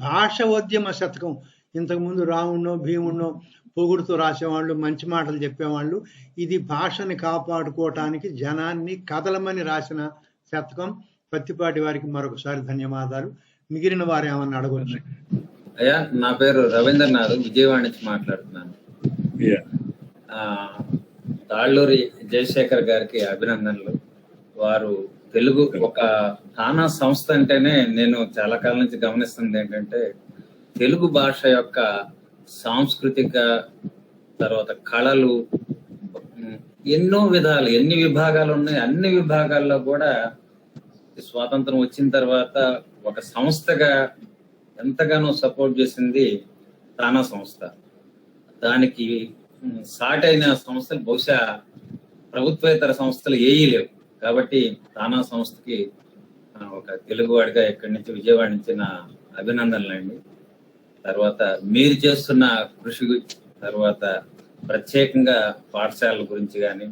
భాషోద్యమ శతకం. ఇంతకుముందు రాముణ్ణో భీముణ్ణో పొగుడుతూ రాసేవాళ్ళు, మంచి మాటలు చెప్పేవాళ్ళు. ఇది భాషని కాపాడుకోవటానికి జనాన్ని కదలమని రాసిన శతకం. పత్తిపాటి వారికి మరొకసారి ధన్యవాదాలు. మిగిలిన వారు ఏమన్నా అడగవచ్చు? అయ్యా, నా పేరు రవీంద్రనాథ్, విజయవాడ నుంచి మాట్లాడుతున్నాను. తాళ్ళూరి జయశేఖర్ గారికి అభినందనలు. వారు తెలుగు ఒక తానా సంస్థ అంటేనే నేను చాలా కాలం నుంచి గమనిస్తుంది ఏంటంటే, తెలుగు భాష యొక్క సాంస్కృతిక తర్వాత కళలు ఎన్నో విధాలు, ఎన్ని విభాగాలు ఉన్నాయి, అన్ని విభాగాల్లో కూడా స్వాతంత్రం వచ్చిన తర్వాత ఒక సంస్థగా ఎంతగానో సపోర్ట్ చేసింది తానా సంస్థ. దానికి సాటైన సంస్థలు బహుశా ప్రభుత్వేతర సంస్థలు ఏవీ లేవు. కాబట్టి తానా సంస్థకి ఒక తెలుగువాడిగా ఇక్కడి నుంచి విజయవాడ నుంచి నా అభినందనలండి. తర్వాత మీరు చేస్తున్న కృషి, తర్వాత ప్రత్యేకంగా పాఠశాలల గురించి కానీ,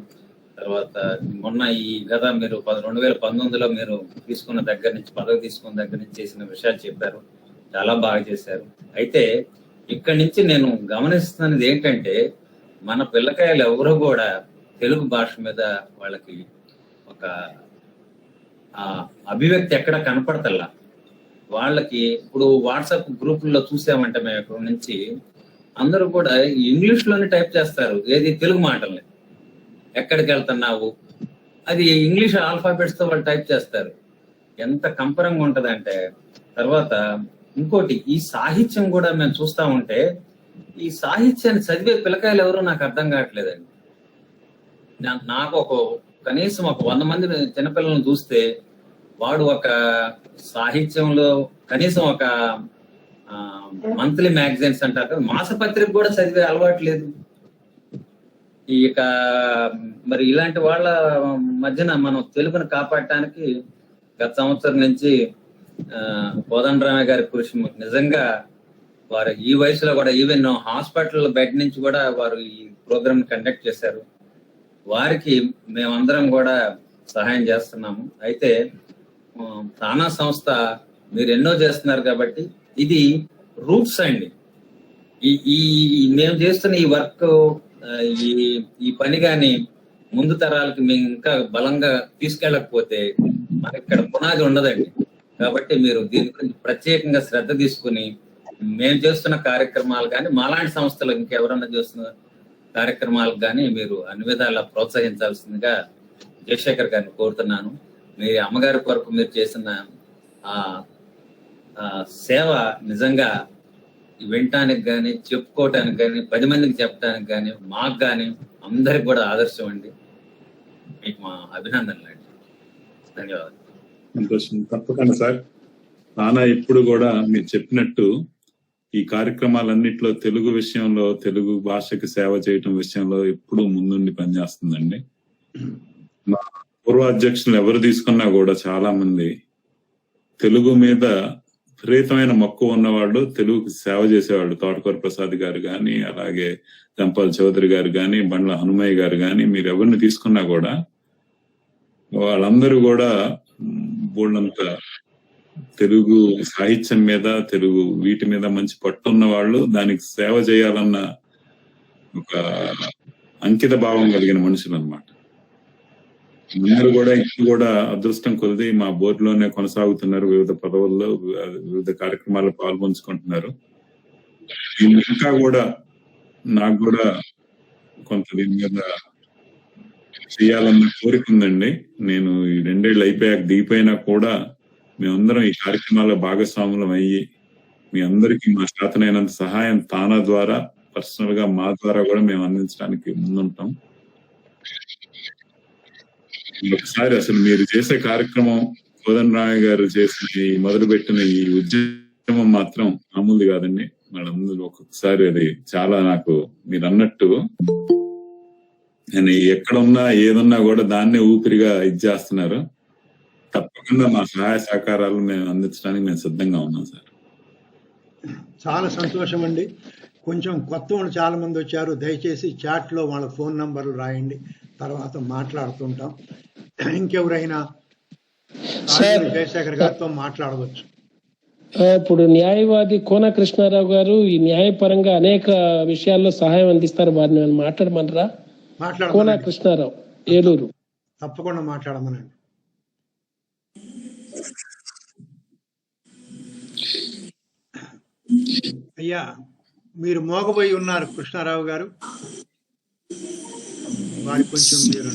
తర్వాత మొన్న ఈ గత మీరు 2019లో మీరు తీసుకున్న దగ్గర నుంచి, పదవి తీసుకున్న దగ్గర నుంచి చేసిన విషయాలు చెప్పారు, చాలా బాగా చేశారు. అయితే ఇక్కడి నుంచి నేను గమనిస్తున్నది ఏంటంటే, మన పిల్లకాయలు ఎవరు కూడా తెలుగు భాష మీద వాళ్ళకి ఒక అభివ్యక్తి ఎక్కడ కనపడతల్లా. వాళ్ళకి ఇప్పుడు వాట్సాప్ గ్రూపుల్లో చూసామంటే మేము ఇక్కడ నుంచి అందరూ కూడా ఇంగ్లీష్ లోనే టైప్ చేస్తారు, ఏది తెలుగు మాటల్ని. ఎక్కడికి వెళ్తున్నావు, అది ఇంగ్లీష్ ఆల్ఫాబెట్స్ తో వాళ్ళు టైప్ చేస్తారు. ఎంత కంపరంగా ఉంటదంటే. తర్వాత ఇంకోటి, ఈ సాహిత్యం కూడా మేము చూస్తా ఉంటే ఈ సాహిత్యాన్ని చదివే పిల్లకాయలు ఎవరో నాకు అర్థం కావట్లేదండి. నాకు కనీసం ఒక 100 మంది చిన్నపిల్లలను చూస్తే వాడు ఒక సాహిత్యంలో కనీసం ఒక మంత్లీ మ్యాగజైన్స్ అంటారు, మాసపత్రిక కూడా చదివే అలవాటు లేదు. ఇక మరి ఇలాంటి వాళ్ళ మధ్యన మనం తెలుగును కాపాడటానికి గత సంవత్సరం నుంచి కోదండరామయ్య గారి కృషి నిజంగా వారు ఈ వయసులో కూడా ఈవెన్ హాస్పిటల్ బెడ్ నుంచి కూడా వారు ఈ ప్రోగ్రామ్ కండక్ట్ చేశారు. వారికి మేమందరం కూడా సహాయం చేస్తున్నాము. అయితే తానా సంస్థ మీరు ఎన్నో చేస్తున్నారు కాబట్టి ఇది రూట్స్ అండి. ఈ మేము చేస్తున్న ఈ వర్క్ ఈ పని గాని ముందు తరాలకి మేము ఇంకా బలంగా తీసుకెళ్ళకపోతే మనకి ఇక్కడ పునాది ఉండదండి. కాబట్టి మీరు దీని గురించి ప్రత్యేకంగా శ్రద్ధ తీసుకుని మేము చేస్తున్న కార్యక్రమాలు కానీ మాలాంటి సంస్థలు ఇంకెవరన్నా చేస్తున్న కార్యక్రమాలకు కానీ మీరు అన్ని విధాలా ప్రోత్సహించాల్సిందిగా జయశేఖర్ గారిని కోరుతున్నాను. మీ అమ్మగారి కొరకు మీరు చేసిన సేవ నిజంగా వినటానికి కానీ చెప్పుకోవటానికి కానీ 10 మందికి చెప్పడానికి కానీ మాకు కానీ అందరికి కూడా ఆదర్శం అండి. మీకు మా అభినందనలు అండి. ధన్యవాదాలు. సంతోషం. తప్పకుండా సార్. నాన్న ఇప్పుడు కూడా మీరు చెప్పినట్టు ఈ కార్యక్రమాలన్నింటిలో తెలుగు విషయంలో, తెలుగు భాషకి సేవ చేయటం విషయంలో ఎప్పుడూ ముందుండి పనిచేస్తుందండి. మా పూర్వ అధ్యక్షులు ఎవరు తీసుకున్నా కూడా చాలా మంది తెలుగు మీద విపరీతమైన మక్కువ ఉన్నవాళ్ళు, తెలుగుకి సేవ చేసేవాళ్ళు. తోటకూర ప్రసాద్ గారు కానీ, అలాగే దంపాల్ చౌదరి గారు కానీ, బండ్ల హనుమయ్య గారు కానీ, మీరు ఎవరిని తీసుకున్నా కూడా వాళ్ళందరూ కూడా బోల్డంత తెలుగు సాహిత్యం మీద, తెలుగు వీటి మీద మంచి పట్టున్న వాళ్ళు, దానికి సేవ చేయాలన్న ఒక అంకిత భావం కలిగిన మనుషులు అన్నమాట. అందరూ కూడా ఇప్పుడు కూడా అదృష్టం కొద్ది మా బోర్డులోనే కొనసాగుతున్నారు. వివిధ పదవుల్లో వివిధ కార్యక్రమాల్లో పాల్పంచుకుంటున్నారు. ఇంకా కూడా నాకు కూడా కొంత దీని మీద చేయాలన్న కోరిక ఉందండి. నేను ఈ 2 ఏళ్ళు అయిపోయాక దిగిపోయినా కూడా మేమందరం ఈ కార్యక్రమాల్లో భాగస్వాములం అయ్యి మీ అందరికీ మా శాతనైనంత సహాయం తానా ద్వారా, పర్సనల్ గా మా ద్వారా కూడా మేము అందించడానికి ముందుంటాం. ఒకసారి అసలు మీరు చేసే కార్యక్రమం, కోదండరామయ్య గారు చేసిన మొదలుపెట్టిన ఈ ఉద్యమం మాత్రం మామూలు కాదండి. వాళ్ళందరూ ఒక్కొక్కసారి అది చాలా నాకు మీరు అన్నట్టు నేను ఎక్కడున్నా ఏదున్నా కూడా దాన్నే ఊపిరిగా చేస్తున్నారు. తప్పకుండా మా సహాయ సహకారాలు మేము అందించడానికి మేము సిద్ధంగా ఉన్నాం సార్. చాలా సంతోషం అండి. కొంచెం కొత్త వాళ్ళు చాలా మంది వచ్చారు. దయచేసి చాట్ లో వాళ్ళ ఫోన్ నంబర్లు రాయండి, తర్వాత మాట్లాడుతుంటాం. ఇంకెవరైనా జయశేఖర్ గారితో మాట్లాడవచ్చు. ఇప్పుడు న్యాయవాది కోన కృష్ణారావు గారు ఈ న్యాయపరంగా అనేక విషయాల్లో సహాయం అందిస్తారు. వారిని మాట్లాడమనరా? కోన కృష్ణారావు, ఏలూరు. తప్పకుండా మాట్లాడమనండి. అయ్యా, మీరు మోగబోయి ఉన్నారు కృష్ణారావు గారు. వారి కొంచెం మీరు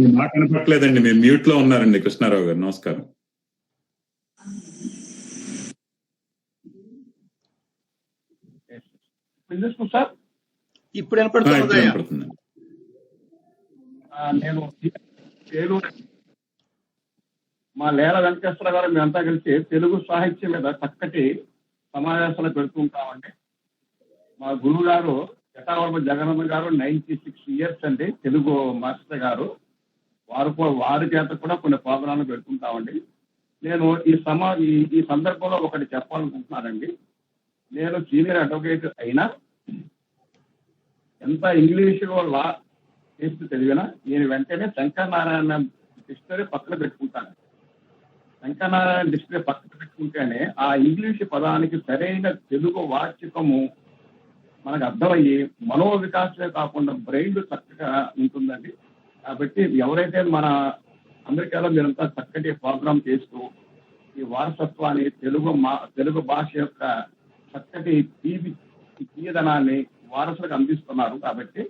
మీ మాట కనపట్లేదండి, మీరు మ్యూట్ లో ఉన్నారండి. కృష్ణారావు గారు నమస్కారం. సార్ ఇప్పుడు వినపడుతుంది. నేను ఏలూరు, మా లేల వెంకటేశ్వర గారు మేమంతా కలిసి తెలుగు సాహిత్యం మీద చక్కటి సమావేశాలు పెడుతుంటామండి. మా గురువు గారు జటావర్మ జగనన్న గారు 96 years అండి, తెలుగు మాస్టర్ గారు. వారి చేత కూడా కొన్ని ప్రోగ్రాంలు పెడుతుంటామండి. నేను ఈ సందర్భంలో ఒకటి చెప్పాలనుకుంటున్నానండి. నేను సీనియర్ అడ్వకేట్ అయినా, ఎంత ఇంగ్లీషులో లా చేస్తూ చదివినా, నేను వెంటనే శంకరనారాయణ డిక్షనరీ పక్కన పెట్టుకుంటాను. శంకరనారాయణ డిక్షనరీ పక్కన పెట్టుకుంటేనే ఆ ఇంగ్లీషు పదానికి సరైన తెలుగు వాచకము మనకు అర్థమయ్యి మనో వికాసమే కాకుండా బ్రెయిన్ చక్కగా ఉంటుందండి. కాబట్టి ఎవరైతే మన అమెరికాలో మీరంతా చక్కటి ప్రోగ్రాం చేస్తూ ఈ వారసత్వాన్ని, తెలుగు భాష యొక్క చక్కటి తీయదనాన్ని వారసులకు అందిస్తున్నారు. కాబట్టి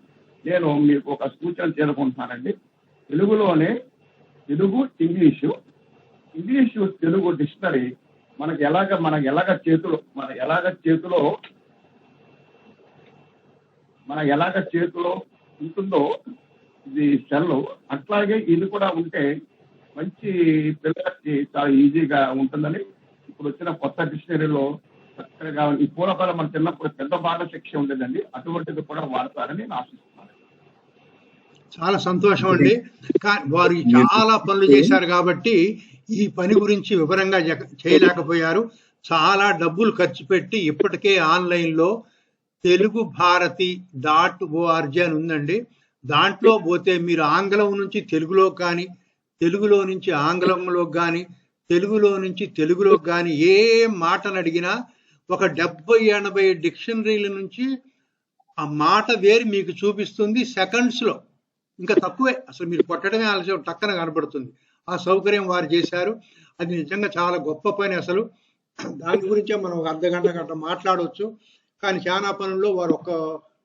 నేను మీకు ఒక సూచన చేరుకుంటున్నానండి. తెలుగులోనే తెలుగు ఇంగ్లీషు తెలుగు డిక్షనరీ మనకి ఎలాగ చేతిలో ఉంటుందో ఇది సెల్, అట్లాగే ఇది కూడా ఉంటే మంచి పిల్లలకి చాలా ఈజీగా ఉంటుందని ఇప్పుడు వచ్చిన కొత్త డిక్షనరీలో చక్కగా ఈ పూర్వకాలం మన చిన్నప్పుడు పెద్ద భాష శిక్ష ఉండేదండి, అటువంటిది కూడా వాడతారని నేను ఆశిస్తున్నాను. చాలా సంతోషం అండి. వారు చాలా పనులు చేశారు కాబట్టి ఈ పని గురించి వివరంగా చేయలేకపోయారు. చాలా డబ్బులు ఖర్చు పెట్టి ఇప్పటికే ఆన్లైన్లో teluguBharati.org అని ఉందండి. దాంట్లో పోతే మీరు ఆంగ్లం నుంచి తెలుగులో కానీ, తెలుగులో నుంచి ఆంగ్లంలో కానీ, తెలుగులో నుంచి తెలుగులోకి కానీ ఏ మాటను అడిగినా ఒక 70-80 డిక్షనరీల నుంచి ఆ మాట వేరు మీకు చూపిస్తుంది సెకండ్స్లో. ఇంకా తక్కువే, అసలు మీరు కొట్టడమే ఆలస్యం, టక్కన కనబడుతుంది. ఆ సౌకర్యం వారు చేశారు. అది నిజంగా చాలా గొప్ప పని. అసలు దాని గురించే మనం ఒక గంట మాట్లాడవచ్చు. కానీ చాలా పనుల్లో వారు ఒక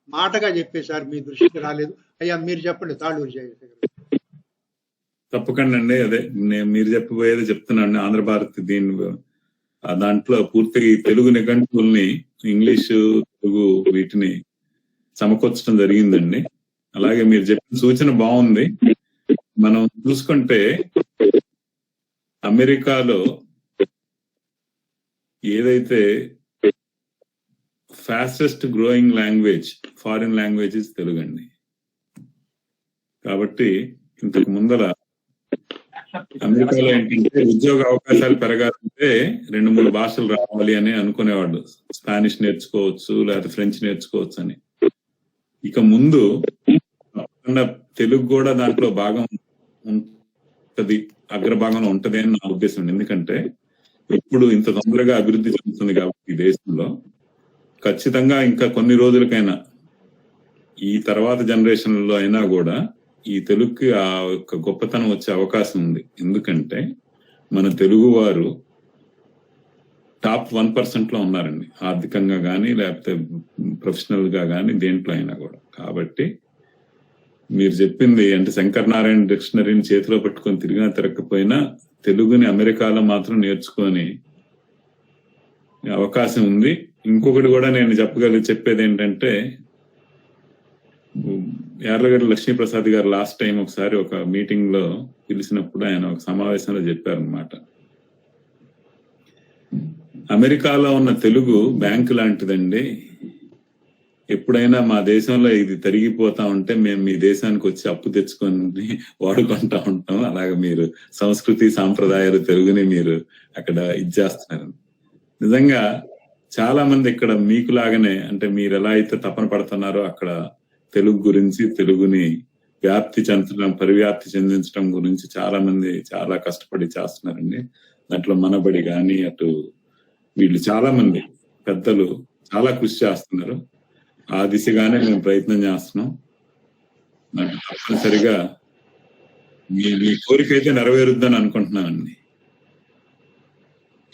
మాటగా చెప్పేశారు, మీ దృష్టికి రాలేదు. అయ్యా మీరు చెప్పండి, తాళూరు జయశేఖర్. తప్పకుండా అండి. అదే మీరు చెప్పబోయేది చెప్తున్నాను. ఆంధ్రభారతి దాంట్లో పూర్తిగా ఈ తెలుగు నిఘంటువుల్ని ఇంగ్లీషు తెలుగు వీటిని సమకూర్చడం జరిగిందండి. అలాగే మీరు చెప్పిన సూచన బాగుంది. మనం చూసుకుంటే అమెరికాలో ఏదైతే fastest growing language foreign language Telugu అండి. కాబట్టి ఇంతకు ముందర అమెరికాలో ఏంటంటే ఉద్యోగ అవకాశాలు పెరగాలంటే 2-3 భాషలు రావాలి అని అనుకునేవాళ్ళు. స్పానిష్ నేర్చుకోవచ్చు, లేకపోతే ఫ్రెంచ్ నేర్చుకోవచ్చు అని. ఇక ముందు తెలుగు కూడా దాంట్లో భాగం ఉంటది, అగ్రభాగంలో ఉంటది అని నా ఉద్దేశం. ఎందుకంటే ఇప్పుడు ఇంత తొందరగా అభివృద్ధి చెందుతుంది కాబట్టి ఈ దేశంలో ఖచ్చితంగా ఇంకా కొన్ని రోజులకైనా, ఈ తర్వాత జనరేషన్లో అయినా కూడా ఈ తెలుగుకి ఆ యొక్క గొప్పతనం వచ్చే అవకాశం ఉంది. ఎందుకంటే మన తెలుగు వారు టాప్ 1% లో ఉన్నారండి, ఆర్థికంగా కానీ లేకపోతే ప్రొఫెషనల్ గా కానీ దేంట్లో అయినా కూడా. కాబట్టి మీరు చెప్పింది అంటే శంకర్ నారాయణ డిక్షనరీని చేతిలో పెట్టుకొని తిరిగినా తిరగకపోయినా తెలుగుని అమెరికాలో మాత్రం నేర్చుకొని అవకాశం ఉంది. ఇంకొకటి కూడా నేను చెప్పేది ఏంటంటే, యార్లగడ్డ లక్ష్మీప్రసాద్ గారు లాస్ట్ టైం ఒకసారి ఒక మీటింగ్ లో పిలిచినప్పుడు ఆయన ఒక సమావేశంలో చెప్పారనమాట, అమెరికాలో ఉన్న తెలుగు బ్యాంకు లాంటిదండి, ఎప్పుడైనా మా దేశంలో ఇది తరిగిపోతా ఉంటే మేము మీ దేశానికి వచ్చి అప్పు తెచ్చుకొని వాడుకుంటా ఉంటాం. అలాగే మీరు సంస్కృతి సాంప్రదాయాలు తెలుగుని మీరు అక్కడ ఇచ్చేస్తున్నారు. నిజంగా చాలా మంది ఇక్కడ మీకు లాగానే, అంటే మీరు ఎలా అయితే తపన పడుతున్నారో అక్కడ తెలుగు గురించి, తెలుగుని పరివ్యాప్తి చెందించడం గురించి చాలా మంది చాలా కష్టపడి చేస్తున్నారండి. దాంట్లో మనబడి కానీ అటు వీళ్ళు చాలా మంది పెద్దలు చాలా కృషి చేస్తున్నారు. ఆ దిశగానే మేము ప్రయత్నం చేస్తున్నాం. తప్పనిసరిగా మీ కోరిక అయితే నెరవేరుద్దని అనుకుంటున్నానండి.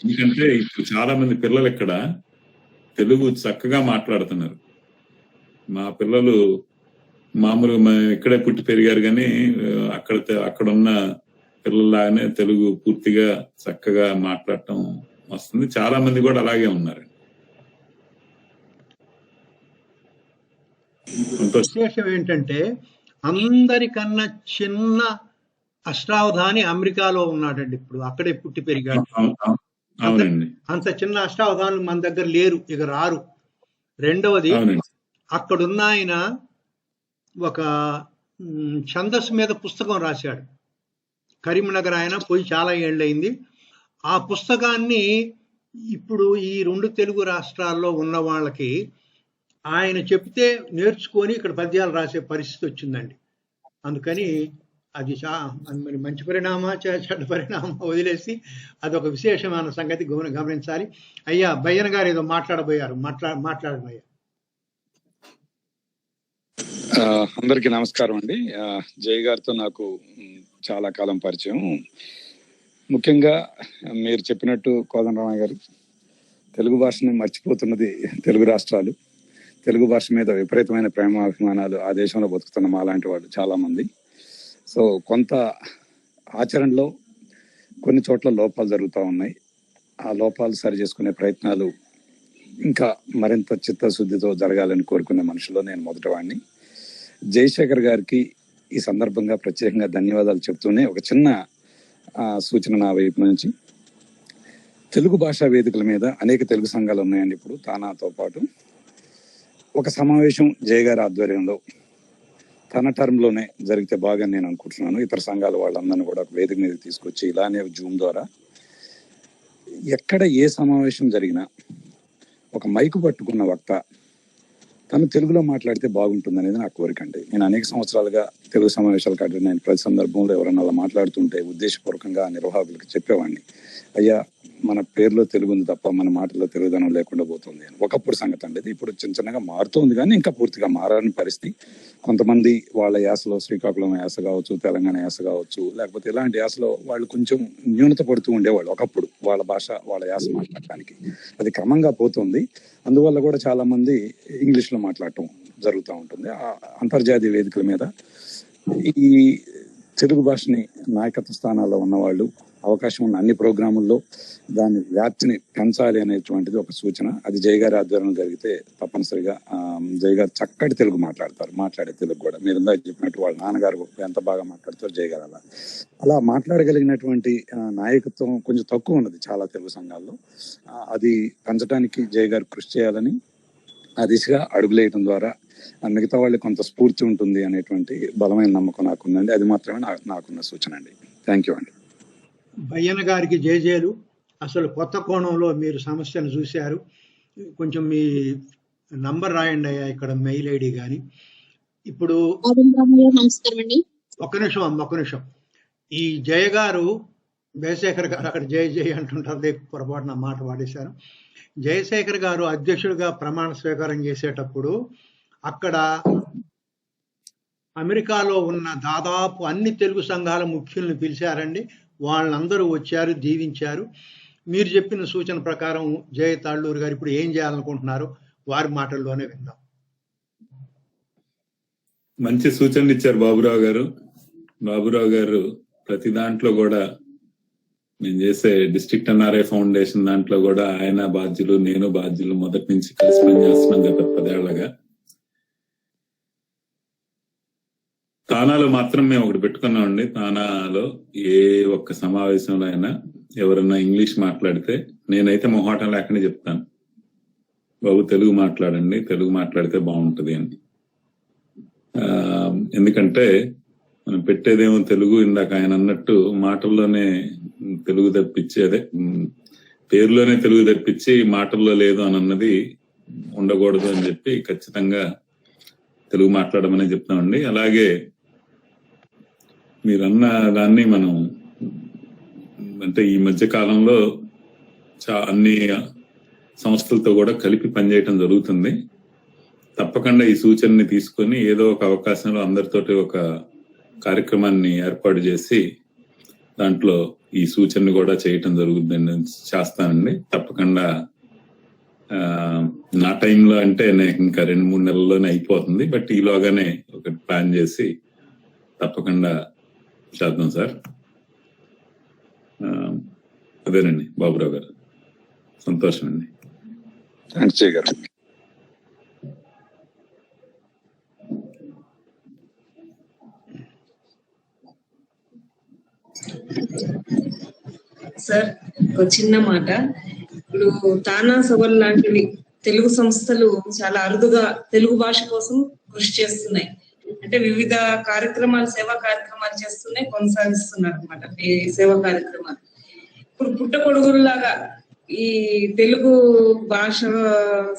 ఎందుకంటే ఇప్పుడు చాలా మంది పిల్లలు ఇక్కడ తెలుగు చక్కగా మాట్లాడుతున్నారు. మా పిల్లలు మామూలుగా మేము ఇక్కడే పుట్టి పెరిగారు కానీ అక్కడున్న పిల్లల్లాగానే తెలుగు పూర్తిగా చక్కగా మాట్లాడటం వస్తుంది. చాలా మంది కూడా అలాగే ఉన్నారు. విశేషం ఏంటంటే అందరికన్నా చిన్న అష్టావధాని అమెరికాలో ఉన్నాడండి. ఇప్పుడు అక్కడే పుట్టి పెరిగాడు. అంత చిన్న అష్టావధానులు మన దగ్గర లేరు, ఇక రారు. రెండవది, అక్కడున్న ఆయన ఒక ఛందస్సు మీద పుస్తకం రాశాడు. కరీంనగర్ ఆయన పోయి చాలా ఏళ్ళయింది. ఆ పుస్తకాన్ని ఇప్పుడు ఈ 2 తెలుగు రాష్ట్రాల్లో ఉన్న వాళ్ళకి ఆయన చెప్తే నేర్చుకొని ఇక్కడ పద్యాలు రాసే పరిస్థితి వచ్చిందండి. అందుకని అది మరి మంచి పరిణామా చెడ్డ పరిణామా వదిలేసి అదొక విశేషమైన సంగతి గమనించాలి. అయ్యా బయ్యన్ గారు ఏదో మాట్లాడబోయారు, మాట్లాడండి అయ్యా. అందరికీ నమస్కారం అండి. జై గారితో నాకు చాలా కాలం పరిచయం. ముఖ్యంగా మీరు చెప్పినట్టు కోదండరామయ్య గారు, తెలుగు భాషని మర్చిపోతున్నది తెలుగు రాష్ట్రాలు. తెలుగు భాష మీద విపరీతమైన ప్రేమాభిమానాలు ఆ దేశంలో బతుకుతున్న మా లాంటి వాళ్ళు చాలా మంది. సో కొంత ఆచరణలో కొన్ని చోట్ల లోపాలు జరుగుతూ ఉన్నాయి. ఆ లోపాలు సరి చేసుకునే ప్రయత్నాలు ఇంకా మరింత చిత్తశుద్ధితో జరగాలని కోరుకునే మనుషుల్లో నేను మొదటివాడిని. జయశేఖర్ గారికి ఈ సందర్భంగా ప్రత్యేకంగా ధన్యవాదాలు చెప్తూనే ఒక చిన్న సూచన నా వైపు నుంచి. తెలుగు భాషా వేదికల మీద అనేక తెలుగు సంఘాలు ఉన్నాయండి. ఇప్పుడు తానాతో పాటు ఒక సమావేశం జయ గారి ఆధ్వర్యంలో తన టర్మ్ లోనే జరిగితే బాగా నేను అనుకుంటున్నాను. ఇతర సంఘాల వాళ్ళందరినీ కూడా ఒక వేదిక మీద తీసుకొచ్చి ఇలానే జూమ్ ద్వారా ఎక్కడ ఏ సమావేశం జరిగినా ఒక మైకు పట్టుకున్న వక్త తను తెలుగులో మాట్లాడితే బాగుంటుంది అనేది నా కోరిక అండి. నేను అనేక సంవత్సరాలుగా తెలుగు సమావేశాలు కాదు, నేను ప్రతి సందర్భంలో ఎవరన్నా అలా మాట్లాడుతుంటే ఉద్దేశపూర్వకంగా నిర్వాహకులకు చెప్పేవాడిని, అయ్యా మన పేరులో తెలుగు ఉంది తప్ప మన మాటల్లో తెలుగుదనం లేకుండా పోతుంది అని. ఒకప్పుడు సంగతి అండి, ఇప్పుడు చిన్న చిన్నగా మారుతోంది కానీ ఇంకా పూర్తిగా మారని పరిస్థితి. కొంతమంది వాళ్ళ యాసలో శ్రీకాకుళం యాస కావచ్చు, తెలంగాణ యాస కావచ్చు, లేకపోతే ఇలాంటి యాసలో వాళ్ళు కొంచెం న్యూనత పడుతూ ఉండేవాళ్ళు ఒకప్పుడు వాళ్ళ భాష వాళ్ళ యాస మాట్లాడటానికి. అది క్రమంగా పోతుంది. అందువల్ల కూడా చాలా మంది ఇంగ్లీష్ లో మాట్లాడటం జరుగుతూ ఉంటుంది. అంతర్జాతీయ వేదికల మీద ఈ తెలుగు భాషని నాయకత్వ స్థానాల్లో ఉన్నవాళ్ళు అవకాశం ఉన్న అన్ని ప్రోగ్రాముల్లో దాని వ్యాప్తిని పెంచాలి అనేటువంటిది ఒక సూచన. అది జయ గారి ఆధ్వర్యంలో జరిగితే తప్పనిసరిగా జయ గారు చక్కటి తెలుగు మాట్లాడతారు. మాట్లాడే తెలుగు కూడా మీరు ఇందాక చెప్పినట్టు వాళ్ళ నాన్నగారు ఎంత బాగా మాట్లాడతారు, జయ గారు అలా మాట్లాడగలిగినటువంటి నాయకత్వం కొంచెం తక్కువ ఉన్నది చాలా తెలుగు సంఘాల్లో. అది పెంచడానికి జయ గారు కృషి చేయాలని, ఆ దిశగా అడుగులేయడం ద్వారా మిగతా వాళ్ళకి కొంత స్ఫూర్తి ఉంటుంది అనేటువంటి బలమైన నమ్మకం నాకుందండి. అది మాత్రమే నాకున్న సూచన అండి. థ్యాంక్ యూ అండి. భయ్యన్న గారికి జేజేలు. అసలు కొత్త కోణంలో మీరు సమస్యను చూశారు. కొంచెం మీ నంబర్ రాయండి అయ్యా ఇక్కడ, మెయిల్ ఐడి కానీ. ఇప్పుడు ఒక్క నిమిషం. ఈ జయ గారు, జయశేఖర్ గారు అక్కడ జయ జయ అంటుంటారు, పొరపాటున మాట వాడేశారు. జయశేఖర్ గారు అధ్యక్షుడిగా ప్రమాణ స్వీకారం చేసేటప్పుడు అక్కడ అమెరికాలో ఉన్న దాదాపు అన్ని తెలుగు సంఘాల ముఖ్యుల్ని పిలిచారండి. వాళ్ళందరూ వచ్చారు, దీవించారు. మీరు చెప్పిన సూచన ప్రకారం జయ తాళ్ళూరు గారు ఇప్పుడు ఏం చేయాలనుకుంటున్నారు వారి మాటల్లోనే విందాం. మంచి సూచనలు ఇచ్చారు బాబురావు గారు. బాబురావు గారు ప్రతి దాంట్లో కూడా మేము చేసే డిస్ట్రిక్ట్ ఎన్ఆర్ఐ ఫౌండేషన్ దాంట్లో కూడా ఆయన బాధ్యులు, నేను బాధ్యులు, మొదటి నుంచి కలిసి పనిచేస్తున్నాం గత 10 ఏళ్లగా. తానాలో మాత్రం మేము ఒకటి పెట్టుకున్నామండి. తానాలో ఏ ఒక్క సమావేశంలో అయినా ఎవరన్నా ఇంగ్లీష్ మాట్లాడితే నేనైతే మొహాటం లేకుండా చెప్తాను, బాబు తెలుగు మాట్లాడండి, తెలుగు మాట్లాడితే బాగుంటది అని. ఎందుకంటే మనం పెట్టేదేమో తెలుగు, ఇందాక ఆయన అన్నట్టు మాటల్లోనే తెలుగు తప్పించి, అదే పేరులోనే తెలుగు తప్పించి మాటల్లో లేదు అని అన్నది ఉండకూడదు అని చెప్పి ఖచ్చితంగా తెలుగు మాట్లాడమని చెప్తామండి. అలాగే మీరన్న దాన్ని మనం అంటే ఈ మధ్య కాలంలో అన్ని సంస్థలతో కూడా కలిపి పనిచేయటం జరుగుతుంది. తప్పకుండా ఈ సూచనని తీసుకొని ఏదో ఒక అవకాశంలో అందరితోటి ఒక కార్యక్రమాన్ని ఏర్పాటు చేసి దాంట్లో ఈ సూచనని కూడా చేయటం జరుగుతుందని చేస్తానండి. తప్పకుండా నా టైంలో అంటే నాకు ఇంకా 2-3 నెలల్లోనే అయిపోతుంది. బట్ ఈలోగానే ఒకటి ప్లాన్ చేసి తప్పకుండా చేద్దాం సార్. అదేనండి బాబురావు గారు, సంతోషం అండి. థాంక్స్ జయ గారు. సార్ ఒక చిన్న మాట. ఇప్పుడు తానా సభలు లాంటివి తెలుగు సంస్థలు చాలా అరుదుగా తెలుగు భాష కోసం కృషి చేస్తున్నాయి. అంటే వివిధ కార్యక్రమాలు, సేవా కార్యక్రమాలు చేస్తున్నాయి, కొనసాగిస్తున్నారు అనమాట ఈ సేవా కార్యక్రమాలు. ఇప్పుడు పుట్టగొడుగుల్లాగా ఈ తెలుగు భాష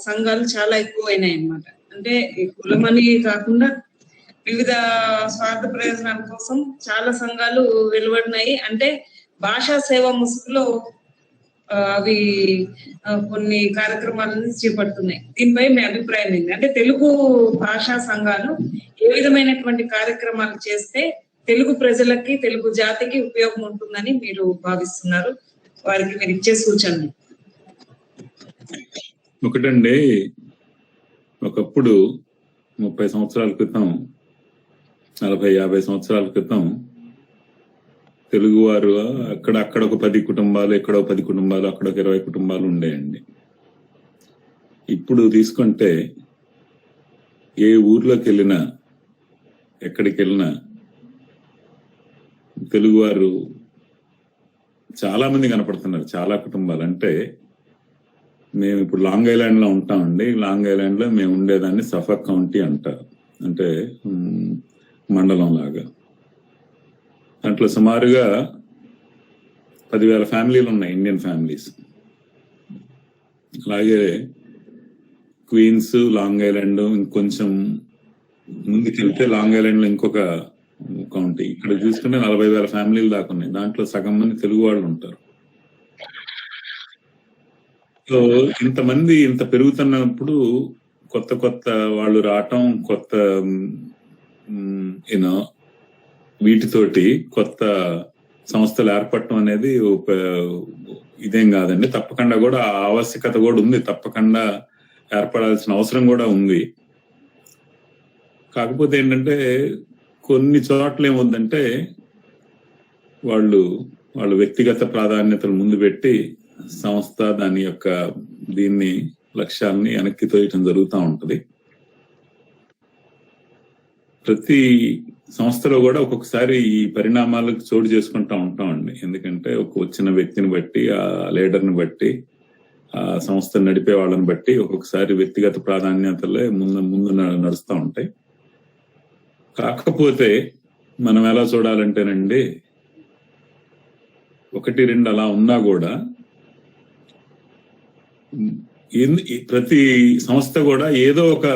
సంఘాలు చాలా ఎక్కువైనాయి అన్నమాట. అంటే కులమని కాకుండా వివిధ స్వార్థ ప్రయోజనాల కోసం చాలా సంఘాలు వెలువడినాయి. అంటే భాషా సేవ ముసుగులో అవి కొన్ని కార్యక్రమాలను చేపడుతున్నాయి. దీనిపై మీ అభిప్రాయం ఏంటి? అంటే తెలుగు భాషా సంఘాలు ఏ విధమైనటువంటి కార్యక్రమాలు చేస్తే తెలుగు ప్రజలకి, తెలుగు జాతికి ఉపయోగం ఉంటుందని మీరు భావిస్తున్నారు? వారికి మీరు ఇచ్చే సూచనలు. ఒకటండి, ఒకప్పుడు 30 సంవత్సరాల క్రితం, 40-50 సంవత్సరాల క్రితం తెలుగువారు అక్కడ ఒక 10 కుటుంబాలు, ఎక్కడో 10 కుటుంబాలు, అక్కడ ఒక 20 కుటుంబాలు ఉండేయండి. ఇప్పుడు తీసుకుంటే ఏ ఊర్లోకి వెళ్ళినా, ఎక్కడికి వెళ్ళినా తెలుగువారు చాలా మంది కనపడుతున్నారు. చాలా కుటుంబాలు. అంటే మేము ఇప్పుడు లాంగ్ ఐలాండ్ లో ఉంటామండి. లాంగ్ ఐలాండ్ లో మేము ఉండేదాన్ని సఫక్ కౌంటీ అంటారు, అంటే మండలం లాగా. దాంట్లో సుమారుగా 10,000 ఫ్యామిలీలు ఉన్నాయి, ఇండియన్ ఫ్యామిలీస్. అలాగే క్వీన్స్, లాంగ్ ఐలాండ్, ఇంకొంచెం ముందుకు వెళ్తే లాంగ్ ఐలాండ్ లో ఇంకొక కౌంటీ. ఇక్కడ చూసుకుంటే 40,000 ఫ్యామిలీలు దాకా ఉన్నాయి. దాంట్లో సగం మంది తెలుగు వాళ్ళు ఉంటారు. సో ఇంతమంది ఇంత పెరుగుతున్నప్పుడు కొత్త కొత్త వాళ్ళు రావటం, కొత్త యూనో వీటితోటి కొత్త సంస్థలు ఏర్పడటం అనేది ఇదేం కాదండి. తప్పకుండా కూడా ఆ ఆవశ్యకత కూడా ఉంది, తప్పకుండా ఏర్పడాల్సిన అవసరం కూడా ఉంది. కాకపోతే ఏంటంటే కొన్ని చోట్ల ఏమవుతుందంటే వాళ్ళ వ్యక్తిగత ప్రాధాన్యతలు ముందు పెట్టి సంస్థ దాని యొక్క దీన్ని లక్ష్యాలని వెనక్కి తోయటం జరుగుతూ ఉంటది. ప్రతి సంస్థలో కూడా ఒక్కొక్కసారి ఈ పరిణామాలకు చోటు చేసుకుంటా ఉంటామండి. ఎందుకంటే వచ్చిన వ్యక్తిని బట్టి, ఆ లీడర్ని బట్టి, ఆ సంస్థ నడిపే వాళ్ళని బట్టి ఒక్కొక్కసారి వ్యక్తిగత ప్రాధాన్యతలే ముందు నడుస్తూ ఉంటాయి. కాకపోతే మనం ఎలా చూడాలంటేనండి, 1-2 అలా ఉన్నా కూడా ప్రతి సంస్థ కూడా ఏదో ఒక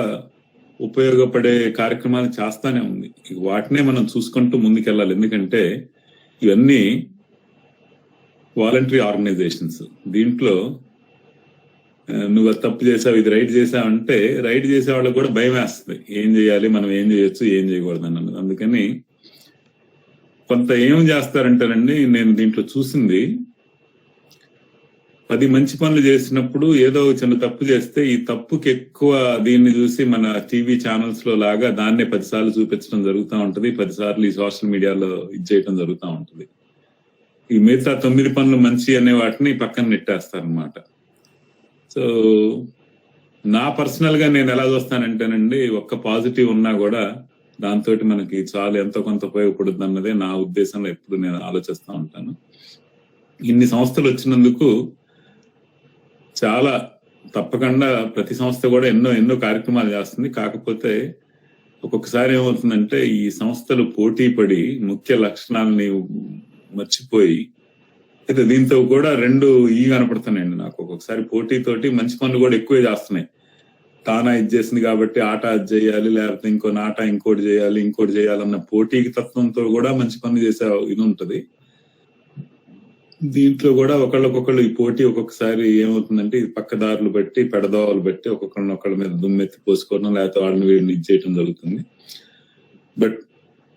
ఉపయోగపడే కార్యక్రమాలు చేస్తానే ఉంది. వాటినే మనం చూసుకుంటూ ముందుకెళ్ళాలి. ఎందుకంటే ఇవన్నీ వాలంటరీ ఆర్గనైజేషన్స్. దీంట్లో నువ్వు అది తప్పు చేసావు, ఇది రైట్ చేసావు అంటే రైట్ చేసే వాళ్ళకి కూడా భయం వేస్తుంది. ఏం చేయాలి, మనం ఏం చేయొచ్చు, ఏం చేయకూడదు అన్నది. అందుకని కొంత ఏం చేస్తారంటేనండి, నేను దీంట్లో చూసింది 10 మంచి పనులు చేసినప్పుడు ఏదో చిన్న తప్పు చేస్తే ఈ తప్పుకి ఎక్కువ దీన్ని చూసి మన టీవీ ఛానల్స్ లో లాగా దాన్నే 10 సార్లు చూపించడం జరుగుతూ ఉంటది. 10 సార్లు ఈ సోషల్ మీడియాలో ఇది చేయడం జరుగుతూ ఉంటది. ఈ మిగతా 9 పనులు మంచి అనే వాటిని పక్కన నెట్టేస్తారనమాట. సో నా పర్సనల్ గా నేను ఎలా చూస్తానంటేనండి, ఒక్క పాజిటివ్ ఉన్నా కూడా దాంతో మనకి చాలా ఎంతో కొంత ఉపయోగపడుతుంది అన్నదే నా ఉద్దేశంలో ఎప్పుడు నేను ఆలోచిస్తూ ఉంటాను. ఇన్ని సంస్థలు వచ్చినందుకు చాలా తప్పకుండా ప్రతి సంస్థ కూడా ఎన్నో కార్యక్రమాలు చేస్తుంది. కాకపోతే ఒక్కొక్కసారి ఏమవుతుందంటే ఈ సంస్థలు పోటీ పడి ముఖ్య లక్షణాలని మర్చిపోయి, అయితే దీంతో కూడా 2 కనపడుతున్నాయండి నాకు. ఒక్కొక్కసారి పోటీతోటి మంచి పనులు కూడా ఎక్కువే చేస్తున్నాయి. తానా ఇది చేసింది కాబట్టి ఆట అది చేయాలి, లేకపోతే ఇంకో నాట ఇంకోటి చేయాలన్న పోటీకి తత్వంతో కూడా మంచి పనులు చేసే ఇది ఉంటది. దీంట్లో కూడా ఒకళ్ళకొకళ్ళు ఈ పోటీ ఒక్కొక్కసారి ఏమవుతుందంటే ఈ పక్కదారులు బట్టి, పెడదోవలు బట్టి ఒక్కొక్కళ్ళ మీద దుమ్మెత్తి పోసుకోవడం, లేకపోతే వాళ్ళని వీడిని ఇది చేయడం జరుగుతుంది. బట్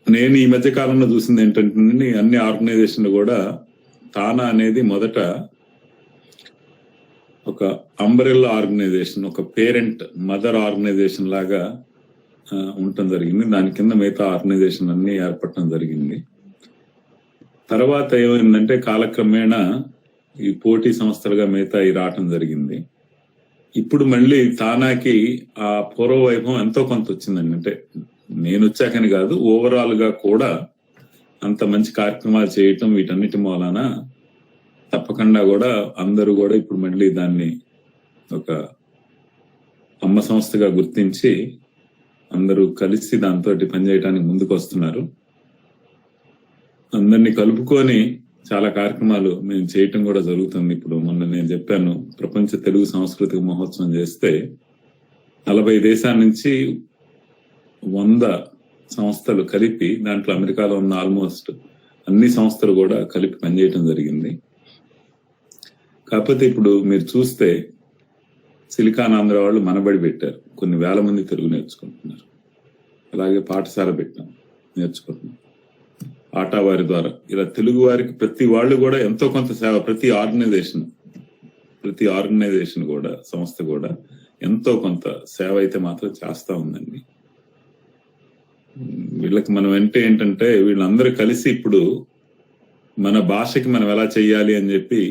నేను ఈ మధ్య కాలంలో చూసింది ఏంటంటే, అన్ని ఆర్గనైజేషన్లు కూడా తానా అనేది మొదట ఒక అంబ్రెల్లా ఆర్గనైజేషన్, ఒక పేరెంట్ మదర్ ఆర్గనైజేషన్ లాగా ఉండటం జరిగింది. దాని కింద మిగతా ఆర్గనైజేషన్ అన్ని ఏర్పడటం జరిగింది. తర్వాత ఏమైందంటే కాలక్రమేణా ఈ పోటీ సంస్థలుగా మిగతా రావటం జరిగింది. ఇప్పుడు మళ్ళీ తానాకి ఆ పూర్వ వైభవం ఎంతో కొంత వచ్చిందండి. అంటే నేను వచ్చాకని కాదు, ఓవరాల్ గా కూడా అంత మంచి కార్యక్రమాలు చేయటం, వీటన్నిటి మూలాన తప్పకుండా కూడా అందరూ కూడా ఇప్పుడు మళ్ళీ దాన్ని ఒక అమ్మ సంస్థగా గుర్తించి అందరూ కలిసి దాంతో పనిచేయడానికి ముందుకు వస్తున్నారు. అందరినీ కలుపుకొని చాలా కార్యక్రమాలు మేము చేయటం కూడా జరుగుతుంది. ఇప్పుడు మొన్న నేను చెప్పాను, ప్రపంచ తెలుగు సాంస్కృతిక మహోత్సవం చేస్తే 40 దేశాల నుంచి 100 సంస్థలు కలిపి, దాంట్లో అమెరికాలో ఉన్న ఆల్మోస్ట్ అన్ని సంస్థలు కూడా కలిపి పనిచేయటం జరిగింది. కాకపోతే ఇప్పుడు మీరు చూస్తే సిలికాన్ ఆంధ్ర వాళ్ళు మనబడి పెట్టారు, కొన్ని వేల మంది తెలుగు నేర్చుకుంటున్నారు. అలాగే పాఠశాల పెట్టాం, నేర్చుకుంటున్నాం. ఆటవారి ద్వారా ఇలా తెలుగు వారికి ప్రతి వాళ్ళు కూడా ఎంతో కొంత సేవ, ప్రతి ఆర్గనైజేషన్ కూడా, సంస్థ కూడా ఎంతో కొంత సేవ అయితే మాత్రం చేస్తా ఉందండి. వీళ్ళకి మనం ఏంటంటే వీళ్ళందరూ కలిసి ఇప్పుడు మన భాషకి మనం ఎలా చెయ్యాలి అని చెప్పి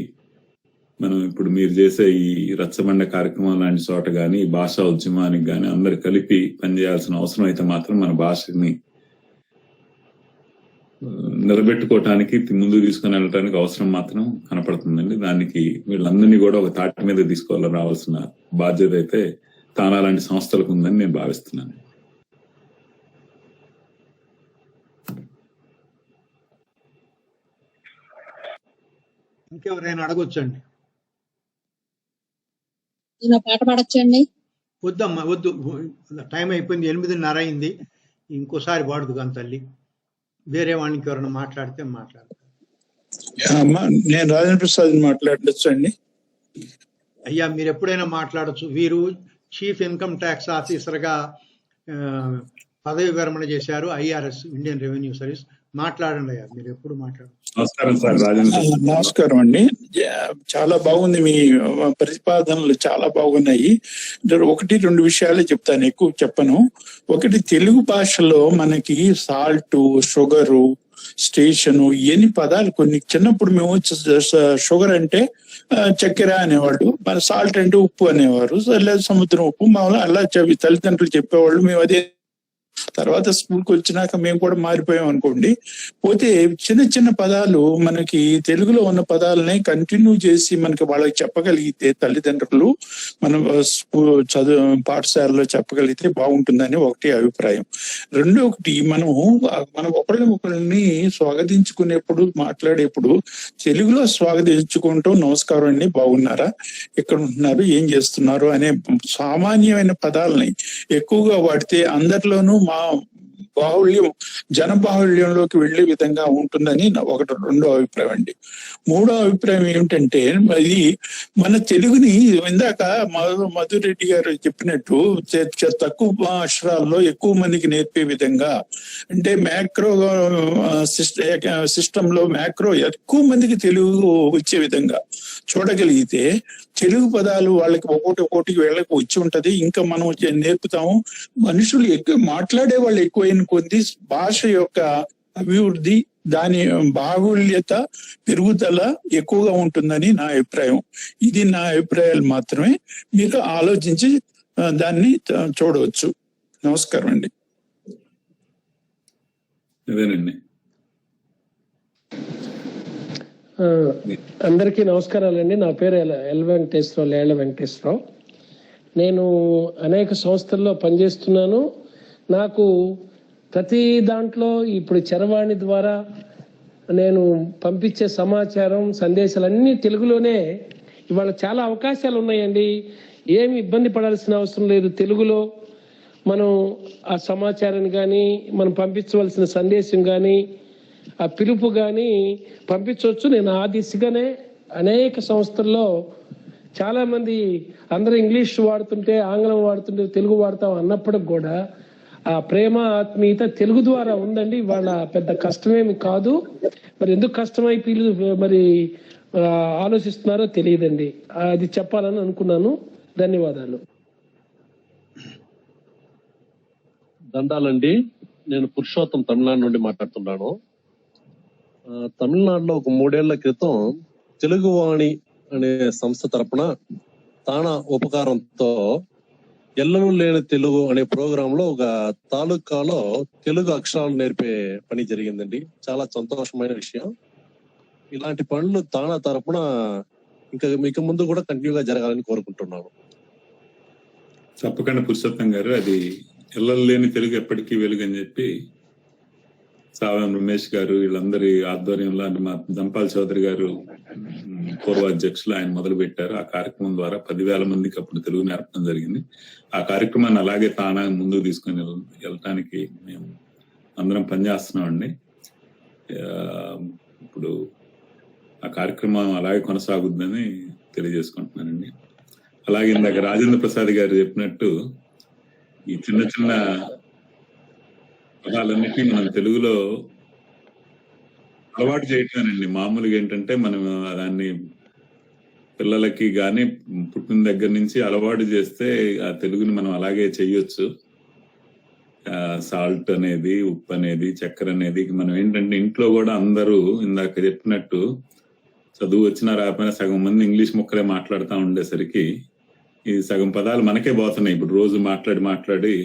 మనం ఇప్పుడు మీరు చేసే ఈ రచ్చబండ కార్యక్రమం లాంటి చోట గాని భాషా ఉద్యమానికి గాని అందరు కలిపి పనిచేయాల్సిన అవసరం అయితే మాత్రం మన భాషని నిలబెట్టుకోవటానికి ముందుకు తీసుకుని వెళ్ళటానికి అవసరం మాత్రం కనపడుతుందండి. దానికి వీళ్ళందరినీ కూడా ఒక తాటి మీద తీసుకోవాలని రావాల్సిన బాధ్యత అయితే తానా లాంటి సంస్థలకు ఉందని నేను భావిస్తున్నాను. ఇంకెవరైనా అడగొచ్చండి. పాట పాడొచ్చండి? వద్దమ్మా, వద్దు, టైం అయిపోయింది, 8:30 అయింది. ఇంకోసారి పాడదు కానీ తల్లి. వేరే వాడికి ఎవరైనా మాట్లాడితే మాట్లాడతారు. నేను రాజేంద్ర ప్రసాద్ మాట్లాడచ్చు అండి. అయ్యా మీరు ఎప్పుడైనా మాట్లాడచ్చు. వీరు చీఫ్ ఇన్కమ్ ట్యాక్స్ ఆఫీసర్ గా పదవి విరమణ చేశారు, IRS ఇండియన్ రెవెన్యూ సర్వీస్. మాట్లాడండి అయ్యా, మీరు ఎప్పుడు మాట్లాడచ్చు. నమస్కారం సార్. నమస్కారం అండి. చాలా బాగుంది, మీ ప్రతిపాదనలు చాలా బాగున్నాయి. 1-2 విషయాలే చెప్తాను, ఎక్కువ చెప్పను. ఒకటి, తెలుగు భాషలో మనకి సాల్ట్, షుగరు, స్టేషను ఎన్ని పదాలు, కొన్ని చిన్నప్పుడు మేము షుగర్ అంటే చక్కెర అనేవాళ్ళు, మన సాల్ట్ అంటే ఉప్పు అనేవారు, లేదా సముద్రం ఉప్పు మామూలు అలా తల్లిదండ్రులు చెప్పేవాళ్ళు. మేము అదే తర్వాత స్కూల్కి వచ్చినాక మేము కూడా మారిపోయాం అనుకోండి. పోతే చిన్న చిన్న పదాలు మనకి తెలుగులో ఉన్న పదాలని కంటిన్యూ చేసి మనకి వాళ్ళకి చెప్పగలిగితే తల్లిదండ్రులు మనం పాఠశాలలో చెప్పగలిగితే బాగుంటుందని ఒకటి అభిప్రాయం. ఒకటి మనం ఒకరిని స్వాగతించుకునేప్పుడు, మాట్లాడేప్పుడు తెలుగులో స్వాగతించుకుంటూ నమస్కారం అండి, బాగున్నారా, ఎక్కడ ఉంటున్నారు, ఏం చేస్తున్నారు అనే సామాన్యమైన పదాలని ఎక్కువగా వాడితే అందరిలోనూ మా బాహుళ్యం, జనబాహుళ్యంలోకి వెళ్లే విధంగా ఉంటుందని రెండో అభిప్రాయం అండి. మూడో అభిప్రాయం ఏమిటంటే, ఇది మన తెలుగుని ఇందాక మధురెడ్డి గారు చెప్పినట్టు తక్కువ అక్షరాల్లో ఎక్కువ మందికి నేర్పే విధంగా, అంటే మ్యాక్రో సిస్టమ్ లో మ్యాక్రో ఎక్కువ మందికి తెలుగు వచ్చే విధంగా చూడగలిగితే తెలుగు పదాలు వాళ్ళకి ఒక్కొక్కటికి వీళ్ళకి వచ్చి ఉంటది. ఇంకా మనం నేర్పుతాము. మనుషులు ఎక్కువ మాట్లాడే వాళ్ళు ఎక్కువైన కొద్ది భాష యొక్క అభివృద్ధి, దాని బాహుళ్యత, పెరుగుదల ఎక్కువగా ఉంటుందని నా అభిప్రాయం. ఇది నా అభిప్రాయాలు మాత్రమే, మీరు ఆలోచించి దాన్ని చూడవచ్చు. నమస్కారం అండి. అందరికీ నమస్కారాలండి. నా పేరు లేళ్ల వెంకటేశ్వరరావు. నేను అనేక సంస్థల్లో పనిచేస్తున్నాను. నాకు ప్రతి దాంట్లో ఇప్పుడు చరవాణి ద్వారా నేను పంపించే సమాచారం, సందేశాలన్నీ తెలుగులోనే. ఇవాళ చాలా అవకాశాలు ఉన్నాయండి, ఏమి ఇబ్బంది పడాల్సిన అవసరం లేదు. తెలుగులో మనం ఆ సమాచారాన్ని కానీ, మనం పంపించవలసిన సందేశం కానీ, ఆ పిలుపు కానీ పంపించవచ్చు. నేను ఆ దిశగానే అనేక సంస్థల్లో చాలా మంది అందరూ ఇంగ్లీష్ వాడుతుంటే, ఆంగ్లం వాడుతుంటే తెలుగు వాడతాం అన్నప్పటికి కూడా ఆ ప్రేమ, ఆత్మీయత తెలుగు ద్వారా ఉందండి. వాళ్ళ పెద్ద కష్టమేమి కాదు. మరి ఎందుకు కష్టమై మరి ఆలోచిస్తున్నారో తెలియదండి. అది చెప్పాలని అనుకున్నాను. ధన్యవాదాలు. దండాలండి. నేను పురుషోత్తం తమిళనాడు నుండి మాట్లాడుతున్నాను. తమిళనాడులో ఒక 3 ఏళ్ల క్రితం తెలుగువాణి అనే సంస్థ తరపున తానా ఉపకారంతో ఎల్లలు లేని తెలుగు అనే ప్రోగ్రామ్ లో ఒక తాలూకాలో తెలుగు అక్షరాలు నేర్పే పని జరిగిందండి. చాలా సంతోషమైన విషయం. ఇలాంటి పనులు తానా తరపున ఇంకా ముందు కూడా కంటిన్యూగా జరగాలని కోరుకుంటున్నాను. తప్పకుండా పురుషోత్తం గారు, అది ఎల్లలు లేని తెలుగు ఎప్పటికీ వెలుగు అని చెప్పి సావం రమేష్ గారు వీళ్ళందరి ఆధ్వర్యంలో, మా దంపాల్ చౌదరి గారు పూర్వ అధ్యక్షులు, ఆయన మొదలు పెట్టారు. ఆ కార్యక్రమం ద్వారా 10,000 మందికి అప్పుడు తెలుగు నేర్పడం జరిగింది. ఆ కార్యక్రమాన్ని అలాగే తానా ముందుకు తీసుకుని వెళ్ళటానికి మేము అందరం పనిచేస్తున్నామండి. ఇప్పుడు ఆ కార్యక్రమం అలాగే కొనసాగుద్దని తెలియజేసుకుంటున్నానండి. అలాగే ఇందాక రాజేంద్ర ప్రసాద్ గారు చెప్పినట్టు ఈ చిన్న చిన్న పదాలన్నిటినీ మనం తెలుగులో అలవాటు చేయటమేనండి. మామూలుగా ఏంటంటే మనం దాన్ని పిల్లలకి కానీ పుట్టిన దగ్గర నుంచి అలవాటు చేస్తే ఆ తెలుగుని మనం అలాగే చెయ్యొచ్చు. సాల్ట్ అనేది, ఉప్పు అనేది, చక్కెర అనేది మనం ఏంటంటే ఇంట్లో కూడా అందరూ ఇందాక చెప్పినట్టు చదువు వచ్చినా రాకపోయినా సగం మంది ఇంగ్లీష్ ముక్కలే మాట్లాడుతూ ఉండేసరికి ఈ సగం పదాలు మనకే పోతున్నాయి. ఇప్పుడు రోజు మాట్లాడి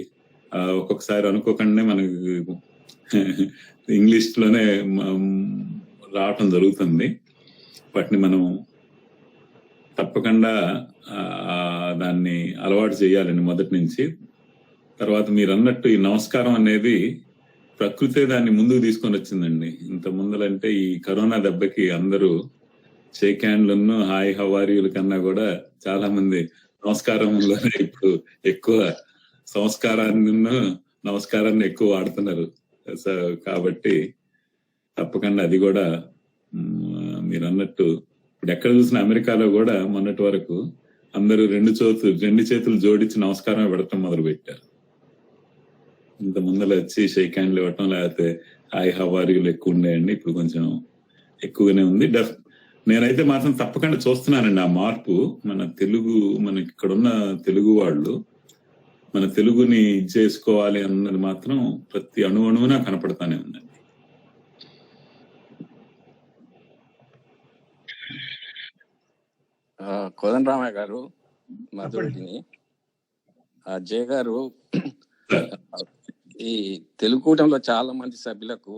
ఒక్కొక్కసారి అనుకోకుండా మనకి ఇంగ్లీష్ లోనే రావటం జరుగుతుంది. వాటిని మనం తప్పకుండా దాన్ని అలవాటు చేయాలండి మొదటి నుంచి. తర్వాత మీరు అన్నట్టు ఈ నమస్కారం అనేది ప్రకృతే దాన్ని ముందుకు తీసుకొని వచ్చిందండి. ఇంత ముందలంటే ఈ కరోనా దెబ్బకి అందరూ షేక్ హ్యాండ్లను హాయ్ హవారీల కన్నా కూడా చాలా మంది నమస్కారంలోనే ఇప్పుడు ఎక్కువ నమస్కారాన్ని ఎక్కువ వాడుతున్నారు. కాబట్టి తప్పకుండా అది కూడా మీరు అన్నట్టు ఇప్పుడు ఎక్కడ చూసిన అమెరికాలో కూడా మొన్నటి వరకు అందరూ రెండు చేతులు జోడించి నమస్కారం పెడతాం మొదలు పెట్టారు. ఇంత ముందర వచ్చి షేక్ హ్యాండ్లు ఇవ్వటం లేకపోతే హాయ్ హవారీలు ఎక్కువ ఉండేయండి. ఇప్పుడు కొంచెం ఎక్కువగానే ఉంది. నేనైతే మాత్రం తప్పకుండా చూస్తున్నానండి ఆ మార్పు. మనకి ఇక్కడున్న తెలుగు వాళ్ళు మన తెలుగుని చేసుకోవాలి అన్నది మాత్రం ప్రతి అణువున కనపడతానే ఉందండి. కోదండరామయ్య గారు, మధుడిని జయ గారు, ఈ తెలుగు కూటమిలో చాలా మంది సభ్యులకు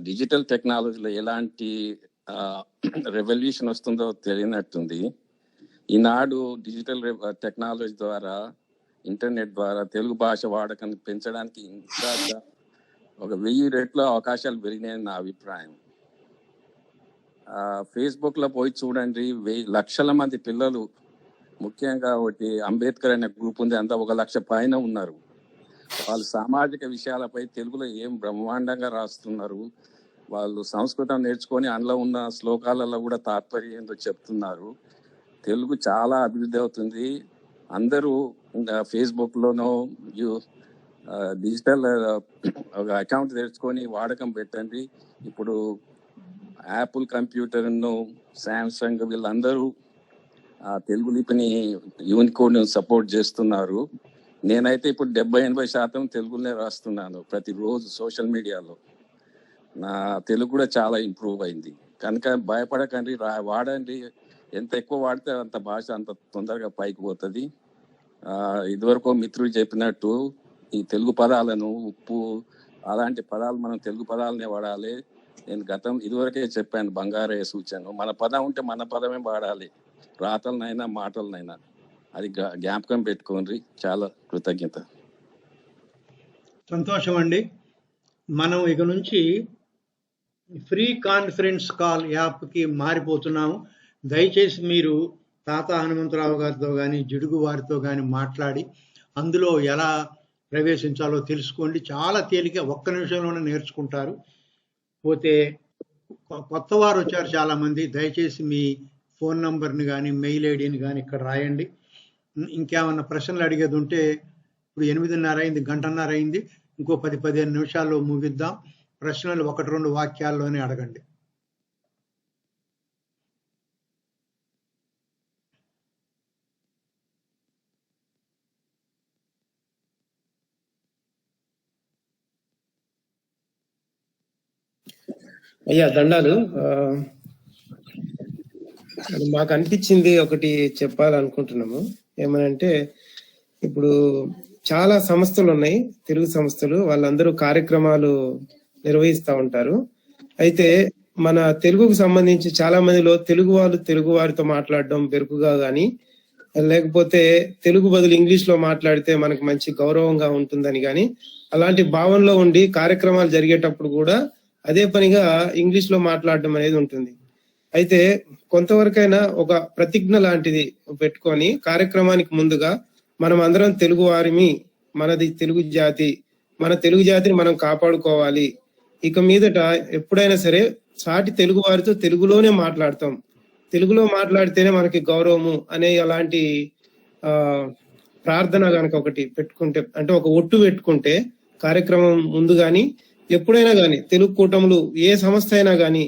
డిజిటల్ టెక్నాలజీలో ఎలాంటి రెవల్యూషన్ వస్తుందో తెలియనట్టుంది. ఈనాడు డిజిటల్ టెక్నాలజీ ద్వారా, ఇంటర్నెట్ ద్వారా తెలుగు భాష వాడకాన్ని పెంచడానికి ఇంకా 1000 రెట్లు అవకాశాలు పెరిగినాయని నా అభిప్రాయం. ఫేస్బుక్ లో పోయి చూడండి, లక్షల మంది పిల్లలు, ముఖ్యంగా ఒకటి అంబేద్కర్ అనే గ్రూప్ ఉంది, అంతా 1 లక్ష పైన ఉన్నారు. వాళ్ళు సామాజిక విషయాలపై తెలుగులో ఏం బ్రహ్మాండంగా రాస్తున్నారు. వాళ్ళు సంస్కృతం నేర్చుకొని అందులో ఉన్న శ్లోకాలలో కూడా తాత్పర్యం ఏందో చెప్తున్నారు. తెలుగు చాలా అభివృద్ధి అవుతుంది. అందరూ ఫేస్బుక్ లోనో డిజిటల్ ఒక అకౌంట్ తెచ్చుకొని వాడకం పెట్టండి. ఇప్పుడు యాపిల్ కంప్యూటర్, శాంసంగ్ వీళ్ళందరూ తెలుగు లిపిని యూనికోడ్ సపోర్ట్ చేస్తున్నారు. నేనైతే ఇప్పుడు 70-80% తెలుగులోనే రాస్తున్నాను ప్రతిరోజు సోషల్ మీడియాలో. నా తెలుగు కూడా చాలా ఇంప్రూవ్ అయింది. కనుక భయపడకండి, వాడండి. ఎంత ఎక్కువ వాడితే అంత భాష అంత తొందరగా పైకి పోతుంది. ఇదివరకు మిత్రుడు చెప్పినట్టు ఈ తెలుగు పదాలను, ఉప్పు అలాంటి పదాలు మనం తెలుగు పదాలనే వాడాలి. నేను ఇదివరకే చెప్పాను, బంగారయ్య సూచన, మన పదం ఉంటే మన పదమే వాడాలి, రాతలనైనా మాటలనైనా. అది జ్ఞాపకం పెట్టుకోండి. చాలా కృతజ్ఞత. సంతోషం అండి. మనం ఇక నుంచి ఫ్రీ కాన్ఫరెన్స్ కాల్ యాప్కి మారిపోతున్నాము. దయచేసి మీరు తాత హనుమంతరావు గారితో కానీ, జిడుగు వారితో కానీ మాట్లాడి అందులో ఎలా ప్రవేశించాలో తెలుసుకోండి. చాలా తేలిక, 1 నిమిషంలోనే నేర్చుకుంటారు. పోతే కొత్త వారు వచ్చారు చాలామంది. దయచేసి మీ ఫోన్ నంబర్ని కానీ, మెయిల్ ఐడిని కానీ ఇక్కడ రాయండి. ఇంకేమన్నా ప్రశ్నలు అడిగేది ఉంటే, ఇప్పుడు 8:30 అయింది, 1:30 అయింది, ఇంకో 10-15 నిమిషాల్లో ముగిద్దాం. ప్రశ్నలు 1-2 వాక్యాల్లోనే అడగండి. అయ్యా దండాలు. మాకు అనిపించింది ఒకటి చెప్పాలనుకుంటున్నాము. ఏమనంటే, ఇప్పుడు చాలా సంస్థలు ఉన్నాయి, తెలుగు సంస్థలు. వాళ్ళందరూ కార్యక్రమాలు నిర్వహిస్తూ ఉంటారు. అయితే మన తెలుగుకు సంబంధించి చాలా మందిలో తెలుగు వాళ్ళు తెలుగు వారితో మాట్లాడడం బెరుకుగా గాని, లేకపోతే తెలుగు బదులు ఇంగ్లీష్ లో మాట్లాడితే మనకు మంచి గౌరవంగా ఉంటుందని గాని, అలాంటి భావనలో ఉండి కార్యక్రమాలు జరిగేటప్పుడు కూడా అదే పనిగా ఇంగ్లీష్ లో మాట్లాడడం అనేది ఉంటుంది. అయితే కొంతవరకైనా ఒక ప్రతిజ్ఞ లాంటిది పెట్టుకొని కార్యక్రమానికి ముందుగా మనం అందరం తెలుగు వారిమి, మనది తెలుగు జాతి, మన తెలుగు జాతిని మనం కాపాడుకోవాలి. ఇక మీదట ఎప్పుడైనా సరే సాటి తెలుగు వారితో తెలుగులోనే మాట్లాడతాం, తెలుగులో మాట్లాడితేనే మనకి గౌరవము అనే అలాంటి ప్రార్థన కనుక ఒకటి పెట్టుకుంటే, అంటే ఒక ఒట్టు పెట్టుకుంటే కార్యక్రమం ముందు గాని ఎప్పుడైనా గాని, తెలుగు కూటములు ఏ సంస్థ అయినా గాని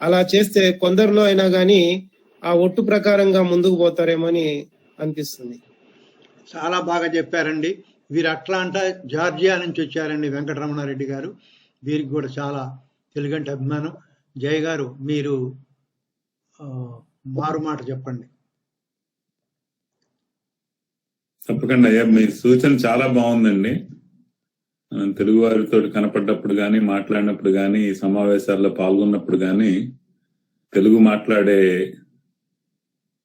అలా చేస్తే కొందరిలో అయినా గాని ఆ ఒట్టు ప్రకారంగా ముందుకు పోతారేమో అని అనిపిస్తుంది. చాలా బాగా చెప్పారండి. వీరు అట్లాంటా జార్జియా నుంచి వచ్చారండి వెంకటరమణారెడ్డి గారు. వీరికి కూడా చాలా తెలుగు అంటే అభిమానం. జయ గారు మీరు మారు మాట చెప్పండి. తప్పకుండా అయ్యా, మీ సూచన చాలా బాగుందండి. తెలుగు వారితో కనపడ్డప్పుడు కానీ, మాట్లాడినప్పుడు కానీ, ఈ సమావేశాల్లో పాల్గొన్నప్పుడు కానీ తెలుగు మాట్లాడే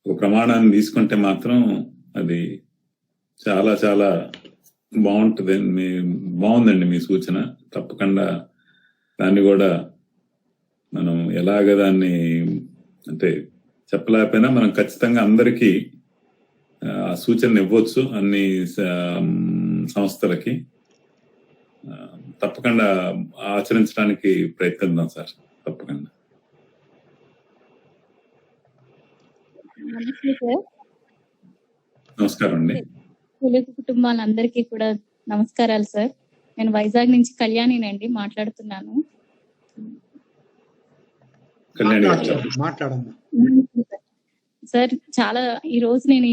ఒక ప్రమాణాన్ని తీసుకుంటే మాత్రం అది చాలా చాలా బాగుందండి మీ సూచన. తప్పకుండా దాన్ని కూడా మనం ఎలాగ దాన్ని అంటే చెప్పలేకపోయినా మనం ఖచ్చితంగా అందరికీ ఆ సూచన ఇవ్వచ్చు అన్ని సంస్థలకి. తప్పకుండా ఆచరించడానికి ప్రయత్నిద్దాం సార్. తప్పకుండా. నమస్తే సార్. నమస్కారం అండి. తెలుగు కుటుంబాలందరికీ కూడా నమస్కారాలు సార్. నేను వైజాగ్ నుంచి కళ్యాణినండి మాట్లాడుతున్నాను. సార్ చాలా ఈ రోజు నేను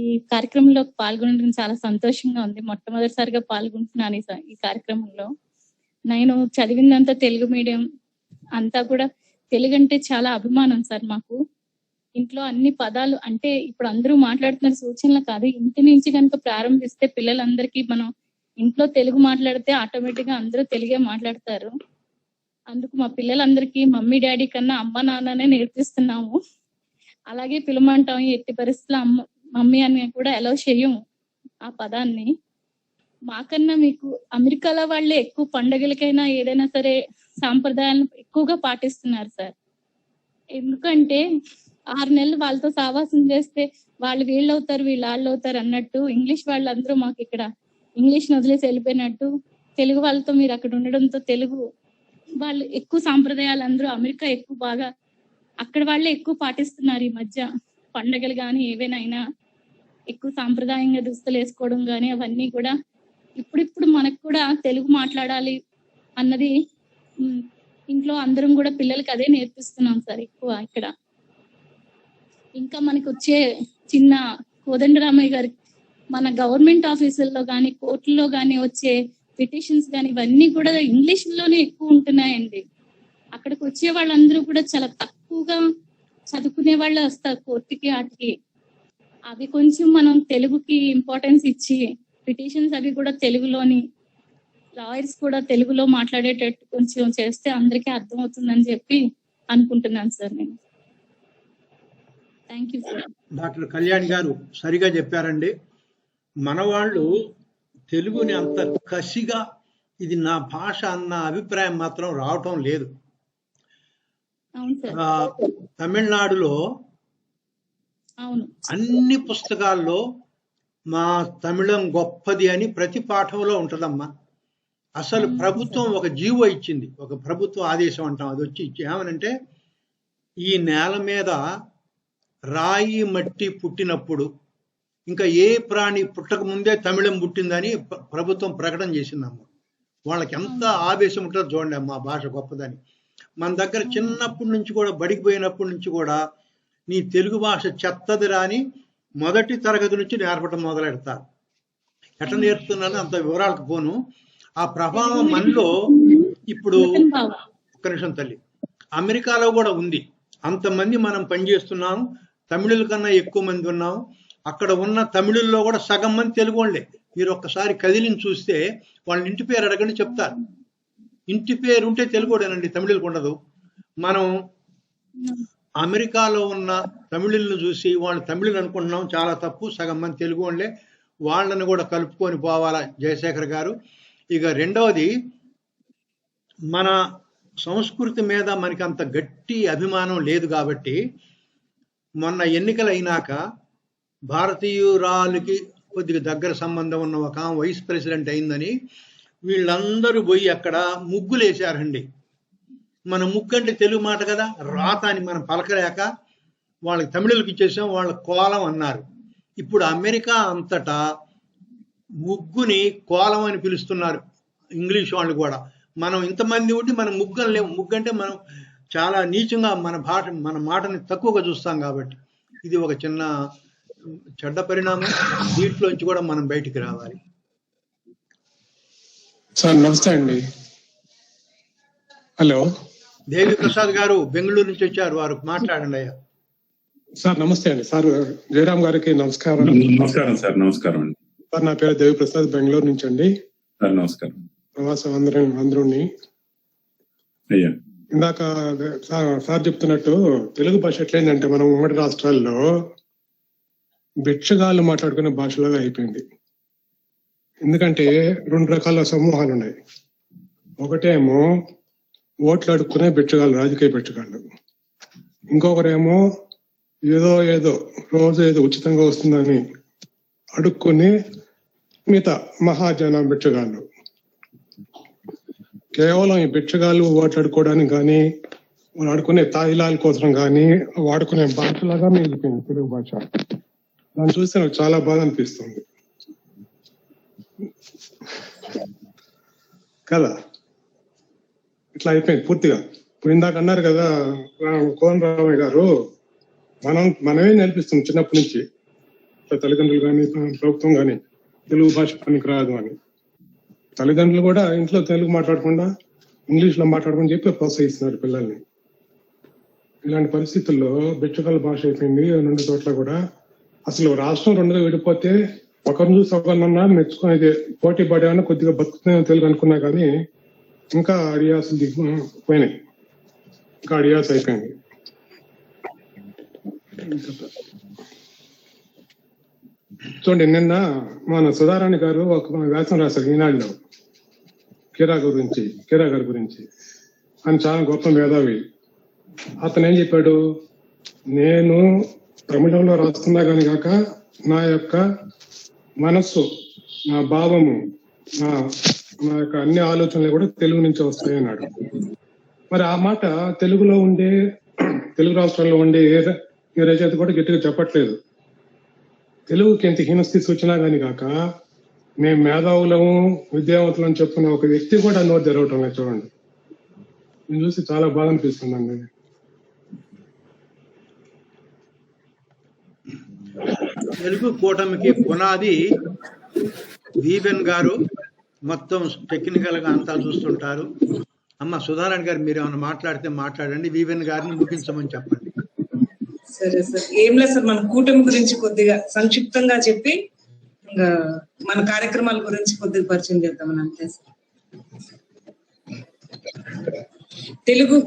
ఈ కార్యక్రమంలో పాల్గొనడం చాలా సంతోషంగా ఉంది. మొట్టమొదటిసారిగా పాల్గొంటున్నాను ఈ కార్యక్రమంలో. నేను చదివిందంతా తెలుగు మీడియం, అంతా కూడా తెలుగు అంటే చాలా అభిమానం సార్ మాకు. ఇంట్లో అన్ని పదాలు అంటే ఇప్పుడు అందరూ మాట్లాడుతున్న సూచనలు కాదు, ఇంటి నుంచి కనుక ప్రారంభిస్తే పిల్లలందరికీ మనం ఇంట్లో తెలుగు మాట్లాడితే ఆటోమేటిక్ గా అందరూ తెలుగే మాట్లాడతారు. అందుకు మా పిల్లలందరికీ మమ్మీ డాడీ కన్నా అమ్మ నాన్ననే నేర్పిస్తున్నాము. అలాగే పిలమంటాం, ఎట్టి పరిస్థితుల్లో మమ్మీ అని కూడా అలౌ చేయము ఆ పదాన్ని. మాకన్నా మీకు అమెరికాలో వాళ్ళే ఎక్కువ పండుగలకైనా ఏదైనా సరే సాంప్రదాయాలను ఎక్కువగా పాటిస్తున్నారు సార్. ఎందుకంటే 6 నెలలు వాళ్ళతో సావాసం చేస్తే వాళ్ళు వీళ్ళవుతారు వాళ్ళు అవుతారు అన్నట్టు ఇంగ్లీష్ వాళ్ళందరూ మాకు ఇక్కడ ఇంగ్లీష్ వదిలేసి వెళ్ళిపోయినట్టు తెలుగు వాళ్ళతో మీరు అక్కడ ఉండడంతో తెలుగు వాళ్ళు ఎక్కువ సాంప్రదాయాలు అందరూ అమెరికా ఎక్కువ బాగా అక్కడ వాళ్ళే ఎక్కువ పాటిస్తున్నారు. ఈ మధ్య పండగలు కానీ ఏవైనా ఎక్కువ సాంప్రదాయంగా దుస్తులు వేసుకోవడం కానీ అవన్నీ కూడా ఇప్పుడిప్పుడు మనకు కూడా తెలుగు మాట్లాడాలి అన్నది ఇంట్లో అందరం కూడా పిల్లలకి అదే నేర్పిస్తున్నాం సార్ ఎక్కువ ఇక్కడ. ఇంకా మనకు వచ్చే చిన్న కోదండరామయ్య గారి మన గవర్నమెంట్ ఆఫీసుల్లో కానీ కోర్టుల్లో కానీ వచ్చే పిటిషన్స్ కానీ ఇవన్నీ కూడా ఇంగ్లీష్ లోనే ఎక్కువ ఉంటున్నాయండి. అక్కడికి వచ్చే వాళ్ళందరూ కూడా చాలా తక్కువగా చదువుకునే వాళ్ళు వస్తారు కోర్టుకి వాటికి. అవి కొంచెం మనం తెలుగుకి ఇంపార్టెన్స్ ఇచ్చి పిటిషన్స్ అవి కూడా తెలుగులోని లాయర్స్ కూడా తెలుగులో మాట్లాడేటట్టు కొంచెం చేస్తే అందరికీ అర్థం అవుతుందని చెప్పి అనుకుంటున్నాను సార్ నేను. Thank you sir. Doctor Kalyan గారు సరిగా చెప్పారండి. మన వాళ్ళు తెలుగుని అంత కసిగా ఇది నా భాష అన్న అభిప్రాయం మాత్రం రావటం లేదు. తమిళనాడులో అన్ని పుస్తకాల్లో మా తమిళం గొప్పది అని ప్రతి పాఠంలో ఉంటదమ్మా. అసలు ప్రభుత్వం ఒక జీవో ఇచ్చింది, ఒక ప్రభుత్వ ఆదేశం అంటాం, అది వచ్చి ఏమనంటే ఈ నేల మీద రాయి మట్టి పుట్టినప్పుడు ఇంకా ఏ ప్రాణి పుట్టక ముందే తమిళం పుట్టిందని ప్రభుత్వం ప్రకటన చేసిందమ్మ. వాళ్ళకి ఎంత ఆవేశం ఉంటుందో చూడండి అమ్మ భాష గొప్పదని. మన దగ్గర చిన్నప్పటి నుంచి కూడా బడికి పోయినప్పటి నుంచి కూడా నీ తెలుగు భాష చెత్తది రాని మొదటి తరగతి నుంచి నేర్పడం మొదలెడతారు. ఎట్లా నేర్పుతున్నాను అంత వివరాలకు పోను. ఆ ప్రభావం మనలో ఇప్పుడు ఒక్క నిమిషం తల్లి, అమెరికాలో కూడా ఉంది. అంతమంది మనం పనిచేస్తున్నాం, తమిళుల కన్నా ఎక్కువ మంది ఉన్నాం. అక్కడ ఉన్న తమిళుల్లో కూడా సగం మంది తెలుగు వాళ్ళే. మీరు ఒక్కసారి కదిలిని చూస్తే వాళ్ళ ఇంటి పేరు అడగండి చెప్తారు. ఇంటి పేరు ఉంటే తెలుగుడేనండి, తమిళులకు ఉండదు. మనం అమెరికాలో ఉన్న తమిళులను చూసి వాళ్ళు తమిళులు అనుకుంటున్నాం, చాలా తప్పు. సగం మంది తెలుగు వాళ్ళే. వాళ్ళని కూడా కలుపుకొని పోవాలా జయశేఖర్ గారు. ఇక రెండవది, మన సంస్కృతి మీద మనకి అంత గట్టి అభిమానం లేదు కాబట్టి మొన్న ఎన్నికలు అయినాక భారతీయురాలకి కొద్దిగా దగ్గర సంబంధం ఉన్న ఒక వైస్ ప్రెసిడెంట్ అయిందని వీళ్ళందరూ పోయి అక్కడ ముగ్గులు వేసారండి. మన ముగ్గు అంటే తెలుగు మాట కదా, రాత అని మనం పలకలేక వాళ్ళకి తమిళులకు ఇచ్చేసాం, వాళ్ళ కోలం అన్నారు. ఇప్పుడు అమెరికా అంతటా ముగ్గుని కోలం అని పిలుస్తున్నారు ఇంగ్లీష్ వాళ్ళు కూడా. మనం ఇంతమంది ఉండి మనం ముగ్గులు లేవు. ముగ్గు అంటే మనం చాలా నీచంగా మన మాటని తక్కువగా చూస్తాం కాబట్టి ఇది ఒక చిన్న చెడ్డ పరిణామం. దీంట్లోంచి కూడా మనం బయటికి రావాలి. సార్ నమస్తే అండి. హలో, దేవి ప్రసాద్ గారు బెంగళూరు నుంచి వచ్చారు, వారు మాట్లాడండి అయ్యా. సార్ నమస్తే అండి. సార్ జయరామ్ గారికి నమస్కారం. నమస్కారం సార్. నమస్కారం అండి సార్. నా పేరు దేవి ప్రసాద్, బెంగళూరు నుంచి అండి. సార్ నమస్కారం. ప్రవాసం అందరూని అయ్యా, ఇందాక సార్ చెప్తున్నట్టు తెలుగు భాష ఎట్లయిందంటే మనం ఉమ్మడి రాష్ట్రాల్లో భిక్షగాళ్ళు మాట్లాడుకునే భాషలాగా అయిపోయింది. ఎందుకంటే 2 రకాల సమూహాలు ఉన్నాయి. ఒకటేమో ఓట్లు అడుక్కునే భిక్షగాళ్ళు, రాజకీయ భిక్షగాళ్ళు. ఇంకొకరేమో ఏదో రోజు ఏదో ఉచితంగా వస్తుందని అడుక్కుని మిగతా మహాజన భిక్షగాళ్ళు. కేవలం ఈ భిక్షగాళ్ళు ఓట్లు అడుక్కోవడానికి కానీ వాళ్ళు ఆడుకునే తాయిలాల కోసం కానీ వాడుకునే భాషలాగా మిగిలిపోయింది తెలుగు భాష. దాన్ని చూస్తే నాకు చాలా బాధ అనిపిస్తుంది కదా. ఇట్లా అయిపోయింది పూర్తిగా. ఇప్పుడు ఇందాక అన్నారు కదా కోదండ రామయ్య గారు, మనమే నేర్పిస్తాం చిన్నప్పటి నుంచి, తల్లిదండ్రులు కానీ ప్రభుత్వం కానీ తెలుగు భాష పనికి రాదు అని. తల్లిదండ్రులు కూడా ఇంట్లో తెలుగు మాట్లాడకుండా ఇంగ్లీష్ లో మాట్లాడమని చెప్పి ప్రోత్సహిస్తున్నారు పిల్లల్ని. ఇలాంటి పరిస్థితుల్లో భిక్షగాళ్ళ భాష అయిపోయింది 2 చోట్ల కూడా. అసలు రాష్ట్రం 2గా విడిపోతే ఒకరిని చూసి ఒకరినన్నా మెచ్చుకునేది, పోటీ పడేమన్నా కొద్దిగా బతుకుతుందో తెలుగు అనుకున్నా కానీ ఇంకా అడియాసులు పోయినాయి, ఇంకా అడియాస్ అయిపోయింది. చూడండి, నిన్న మన సుధారాణి గారు ఒక వ్యాసం రాశారు ఈనాడులో కీరా గారి గురించి. ఆయన చాలా గొప్ప మేధావి. అతను ఏం చెప్పాడు, నేను తమిళంలో రాస్తున్నా కానీ కాక నా యొక్క మనస్సు, నా భావము, నా యొక్క అన్ని ఆలోచనలు కూడా తెలుగు నుంచి వస్తాయి అన్నాడు. మరి ఆ మాట తెలుగు రాష్ట్రాల్లో ఉండే ఏ రచయిత కూడా గట్టిగా చెప్పట్లేదు. తెలుగుకి ఎంత హీనస్థితి వచ్చినా కానీ కాక మేము మేధావులము విద్యావంతులం చెప్పుకునే ఒక వ్యక్తి కూడా నోరు తెరవటం లేదు. చూడండి, నేను చూసి చాలా బాధ అనిపిస్తుందండి. తెలుగు కూటమికి పునాది వీవెన్ గారు, మొత్తం టెక్నికల్ గా అంతా చూస్తుంటారు. అమ్మ సుధారాణి గారు, మీరు ఏమైనా మాట్లాడితే మాట్లాడండి, వీవెన్ గారిని ముగించమని చెప్పండి. సరే సార్, ఏం లేదు సార్, మన కూటమి గురించి కొద్దిగా సంక్షిప్తంగా చెప్పి ఇంకా మన కార్యక్రమాల గురించి కొద్దిగా పరిచయం చేద్దామని అంతే సార్. తెలుగు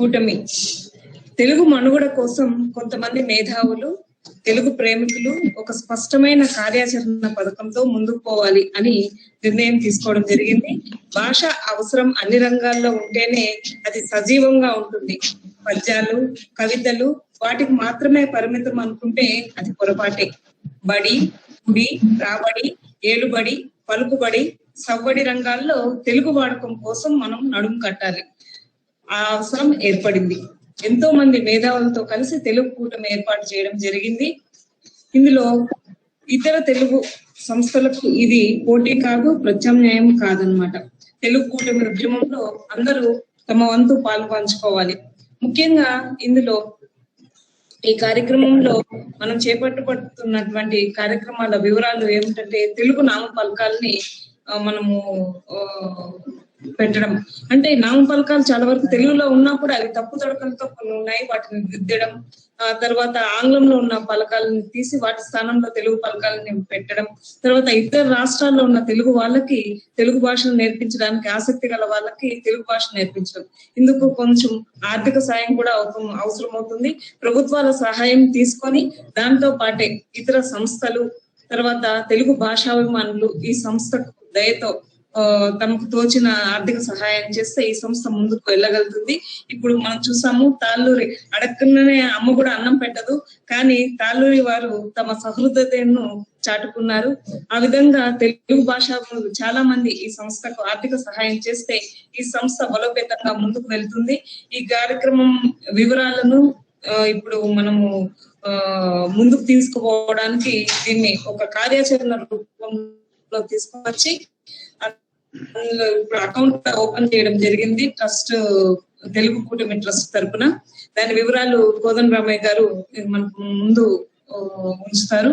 కూటమి తెలుగు మనుగడ కోసం కొంతమంది మేధావులు, తెలుగు ప్రేమికులు ఒక స్పష్టమైన కార్యాచరణ పథకంతో ముందుకు పోవాలి అని నిర్ణయం తీసుకోవడం జరిగింది. భాష అవసరం అన్ని రంగాల్లో ఉంటేనే అది సజీవంగా ఉంటుంది. పద్యాలు, కవితలు వాటికి మాత్రమే పరిమితం అనుకుంటే అది పొరపాటే. బడి, గుడి, రాబడి, ఏలుబడి, పలుకుబడి, సవ్వడి రంగాల్లో తెలుగు వాడకం కోసం మనం నడుము కట్టాలి. ఆ అవసరం ఏర్పడింది. ఎంతో మంది మేధావులతో కలిసి తెలుగు కూటమి ఏర్పాటు చేయడం జరిగింది. ఇందులో ఇతర తెలుగు సంస్థలకు ఇది పోటీ కాదు, ప్రత్యామ్నాయం కాదనమాట. తెలుగు కూటమి ఉద్యమంలో అందరూ తమ వంతు పాలు పంచుకోవాలి. ముఖ్యంగా ఇందులో ఈ కార్యక్రమంలో మనం చేపట్టబడుతున్నటువంటి కార్యక్రమాల వివరాలు ఏమిటంటే, తెలుగు నామఫలకాలని మనము పెట్టడం. అంటే నామఫలకాలు చాలా వరకు తెలుగులో ఉన్నా కూడా అవి తప్పు తడకలతో కొన్ని ఉన్నాయి, వాటిని దిద్దడం. తర్వాత ఆంగ్లంలో ఉన్న పలకాలను తీసి వాటి స్థానంలో తెలుగు పలకాలని పెట్టడం. తర్వాత ఇతర రాష్ట్రాల్లో ఉన్న తెలుగు వాళ్ళకి తెలుగు భాషను నేర్పించడానికి ఆసక్తి గల వాళ్ళకి తెలుగు భాష నేర్పించడం. ఇందుకు కొంచెం ఆర్థిక సాయం కూడా అవసరం అవుతుంది. ప్రభుత్వాల సహాయం తీసుకొని దాంతో పాటే ఇతర సంస్థలు, తర్వాత తెలుగు భాషాభిమానులు ఈ సంస్థకు దయతో తమకు తోచిన ఆర్థిక సహాయం చేస్తే ఈ సంస్థ ముందుకు వెళ్ళగలుగుతుంది. ఇప్పుడు మనం చూసాము, తాళ్ళూరి అడగకుండానే అమ్మ కూడా అన్నం పెట్టదు, కానీ తాళ్ళూరి వారు తమ సహృదయతను చాటుకున్నారు. ఆ విధంగా తెలుగు భాషాభిమానులు చాలా మంది ఈ సంస్థకు ఆర్థిక సహాయం చేస్తే ఈ సంస్థ బలోపేతంగా ముందుకు వెళ్తుంది. ఈ కార్యక్రమం వివరాలను ఇప్పుడు మనము ముందుకు తీసుకుపోవడానికి దీన్ని ఒక కార్యాచరణ రూపంలో తీసుకువచ్చి ఇప్పుడు అకౌంట్ ఓపెన్ చేయడం జరిగింది ట్రస్ట్, తెలుగు కూటమి ట్రస్ట్ తరపున. దాని వివరాలు కోదండ రామయ్య గారు మనకు ముందు ఉంచుతారు.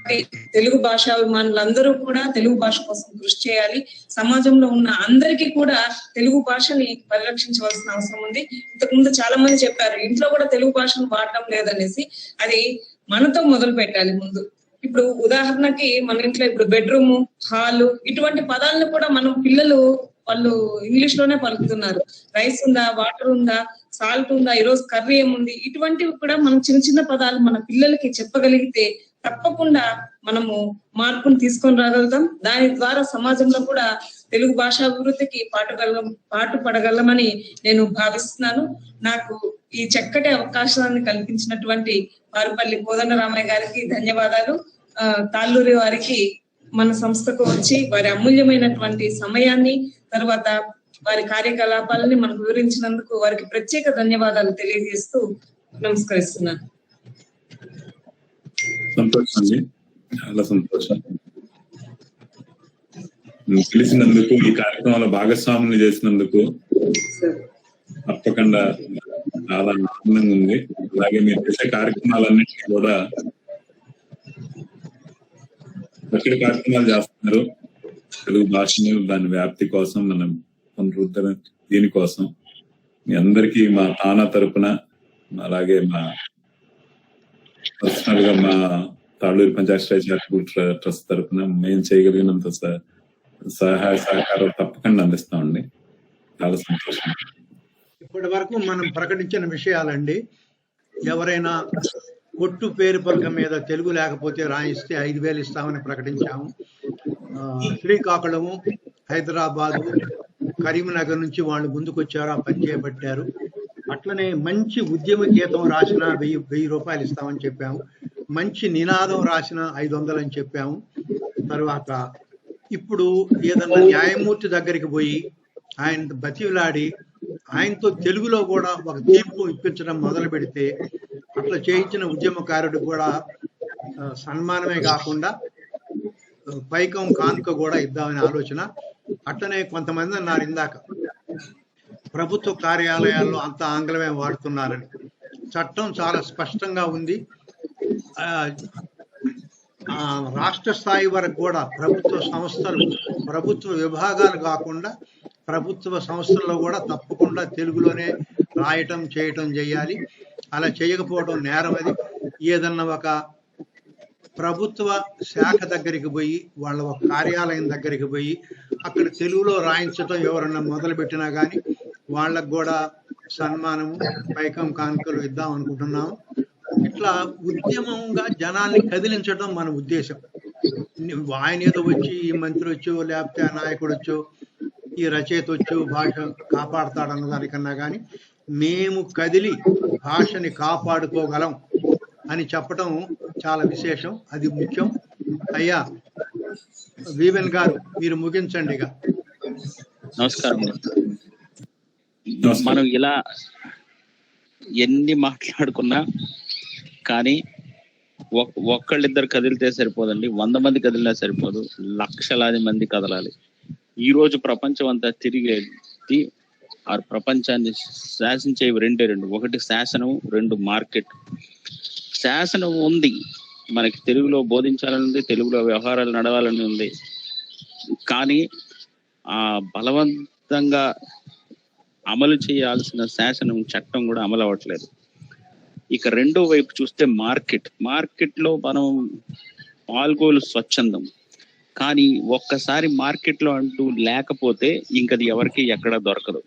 కాబట్టి తెలుగు భాషాభిమానులందరూ కూడా తెలుగు భాష కోసం కృషి చేయాలి. సమాజంలో ఉన్న అందరికీ కూడా తెలుగు భాషని పరిరక్షించవలసిన అవసరం ఉంది. ఇంతకుముందు చాలా మంది చెప్పారు ఇంట్లో కూడా తెలుగు భాషను వాడటం లేదనేసి. అది మనతో మొదలు పెట్టాలి ముందు. ఇప్పుడు ఉదాహరణకి మన ఇంట్లో ఇప్పుడు బెడ్రూమ్, హాల్ ఇటువంటి పదాలను కూడా మనం పిల్లలు వాళ్ళు ఇంగ్లీష్ లోనే పలుకుతున్నారు. రైస్ ఉందా, వాటర్ ఉందా, సాల్ట్ ఉందా, ఈరోజు కర్రీ ఏముంది, ఇటువంటివి కూడా మనం చిన్న చిన్న పదాలు మన పిల్లలకి చెప్పగలిగితే తప్పకుండా మనము మార్పును తీసుకొని రాగలుగుతాం. దాని ద్వారా సమాజంలో కూడా తెలుగు భాషాభివృద్ధికి పాటుపడగలమని నేను భావిస్తున్నాను. నాకు ఈ చక్కటి అవకాశాన్ని కల్పించినటువంటి వారుపల్లి కోదండరామయ్య గారికి ధన్యవాదాలు. తాళ్ళూరి వారికి మన సంస్థకు వచ్చి వారి అమూల్యమైనటువంటి సమయాన్ని తర్వాత వారి కార్యకలాపాలని మనకు వివరించినందుకు వారికి ప్రత్యేక ధన్యవాదాలు తెలియజేస్తూ నమస్కరిస్తున్నాను. సంతోషం అండి, చాలా సంతోషం. పిలిచినందుకు, ఈ కార్యక్రమంలో భాగస్వాములు చేసినందుకు తప్పకుండా చాలా ఆనందంగా ఉంది. అలాగే మీరు చేసే కార్యక్రమాలన్నింటినీ కూడా చక్కటి కార్యక్రమాలు చేస్తున్నారు. తెలుగు భాషను దాని వ్యాప్తి కోసం, మనం పునరుద్ధరణ దీనికోసం మీ అందరికీ మా తానా తరపున, అలాగే మా పర్సనల్ గా మా తాళ్ళూరు పంచాయతీ చారిటబుల్ ట్రస్ట్ తరపున మేము చేయగలిగినంత సహాయ సహకారం తప్పకుండా అందిస్తామండి. చాలా సంతోషం. ఇప్పటి వరకు మనం ప్రకటించిన విషయాలండి. ఎవరైనా కొట్టు పేరు పలక మీద తెలుగు లేకపోతే రాయిస్తే 5,000 ఇస్తామని ప్రకటించాము. శ్రీకాకుళము, హైదరాబాదు, కరీంనగర్ నుంచి వాళ్ళు ముందుకొచ్చారు, ఆ పని చేపట్టారు. అట్లనే మంచి ఉద్యమ గీతం రాసిన 1000 రూపాయలు ఇస్తామని చెప్పాము. మంచి నినాదం రాసిన 500 అని చెప్పాము. తర్వాత ఇప్పుడు ఏదన్నా న్యాయమూర్తి దగ్గరికి పోయి ఆయన బతిలాడి ఆయనతో తెలుగులో కూడా ఒక తీర్పు ఇప్పించడం మొదలు పెడితే అట్లా చేయించిన ఉద్యమకారుడు కూడా సన్మానమే కాకుండా పైకం కానుక కూడా ఇద్దామనే ఆలోచన. అట్లనే కొంతమంది అన్నారు ఇందాక ప్రభుత్వ కార్యాలయాల్లో అంత ఆంగ్లమే వాడుతున్నారని. చట్టం చాలా స్పష్టంగా ఉంది. రాష్ట్ర స్థాయి వరకు కూడా ప్రభుత్వ సంస్థలు, ప్రభుత్వ విభాగాలు కాకుండా ప్రభుత్వ సంస్థల్లో కూడా తప్పకుండా తెలుగులోనే రాయటం చేయటం చేయాలి. అలా చేయకపోవడం నేరం. అది ఏదన్నా ఒక ప్రభుత్వ శాఖ దగ్గరికి పోయి, వాళ్ళ ఒక కార్యాలయం దగ్గరికి పోయి అక్కడ తెలుగులో రాయించటం ఎవరన్నా మొదలు పెట్టినా కానీ వాళ్ళకు కూడా సన్మానము, పైకం కానుకలు ఇద్దాం అనుకుంటున్నాము. ఇట్లా ఉద్యమంగా జనాల్ని కదిలించడం మన ఉద్దేశం. ఆయన ఏదో వచ్చి ఈ మంత్రి వచ్చో, లేకపోతే ఆ నాయకుడు వచ్చో, ఈ రచయిత వచ్చో భాష కాపాడతాడన్న దానికన్నా కానీ మేము కదిలి భాషని కాపాడుకోగలం అని చెప్పడం చాలా విశేషం. అది ముఖ్యం. అయ్యా వీవెన్ గారు, మీరు ముగించండి. నమస్కారం. మనం ఇలా ఎన్ని మాట్లాడుకున్నా కానీ ఒక్కళ్ళిద్దరు కదిలితే సరిపోదండి. 100 మంది కదిలినా సరిపోదు, లక్షలాది మంది కదలాలి. ఈ రోజు ప్రపంచం అంతా తిరిగేది ఆ ప్రపంచాన్ని శాసించేవి రెండే రెండు. ఒకటి శాసనం, 2 మార్కెట్. శాసనం ఉంది, మనకి తెలుగులో బోధించాలని ఉంది, తెలుగులో వ్యవహారాలు నడవాలని ఉంది. కానీ ఆ బలవంతంగా అమలు చేయాల్సిన శాసనం, చట్టం కూడా అమలు అవ్వట్లేదు. ఇక రెండో వైపు చూస్తే మార్కెట్ లో మనం పాల్గొలు స్వచ్ఛందం. కానీ ఒక్కసారి మార్కెట్ లో అంటూ లేకపోతే ఇంకది ఎవరికి ఎక్కడ దొరకదు.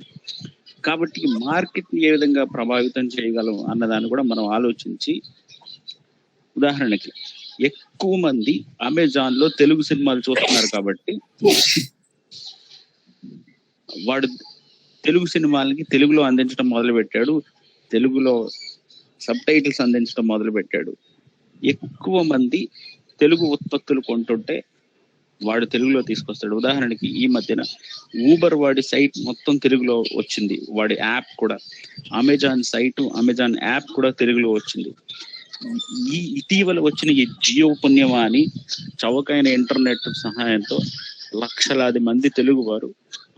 కాబట్టి మార్కెట్ ని ఏ విధంగా ప్రభావితం చేయగలం అన్నదాన్ని కూడా మనం ఆలోచించి, ఉదాహరణకి ఎక్కువ మంది అమెజాన్ లో తెలుగు సినిమాలు చూస్తున్నారు కాబట్టి వాడు తెలుగు సినిమాలకి తెలుగులో అందించడం మొదలు పెట్టాడు, తెలుగులో సబ్ టైటిల్స్ అందించడం మొదలు పెట్టాడు. ఎక్కువ మంది తెలుగు ఉత్పత్తులు కొంటుంటే వాడు తెలుగులో తీసుకొస్తాడు. ఉదాహరణకి ఈ మధ్యన ఊబర్ వాడి సైట్ మొత్తం తెలుగులో వచ్చింది, వాడి యాప్ కూడా. అమెజాన్ సైటు, అమెజాన్ యాప్ కూడా తెలుగులో వచ్చింది. ఈ ఇటీవల వచ్చిన ఈ జియో పుణ్యమా అని చౌకైన ఇంటర్నెట్ సహాయంతో లక్షలాది మంది తెలుగు వారు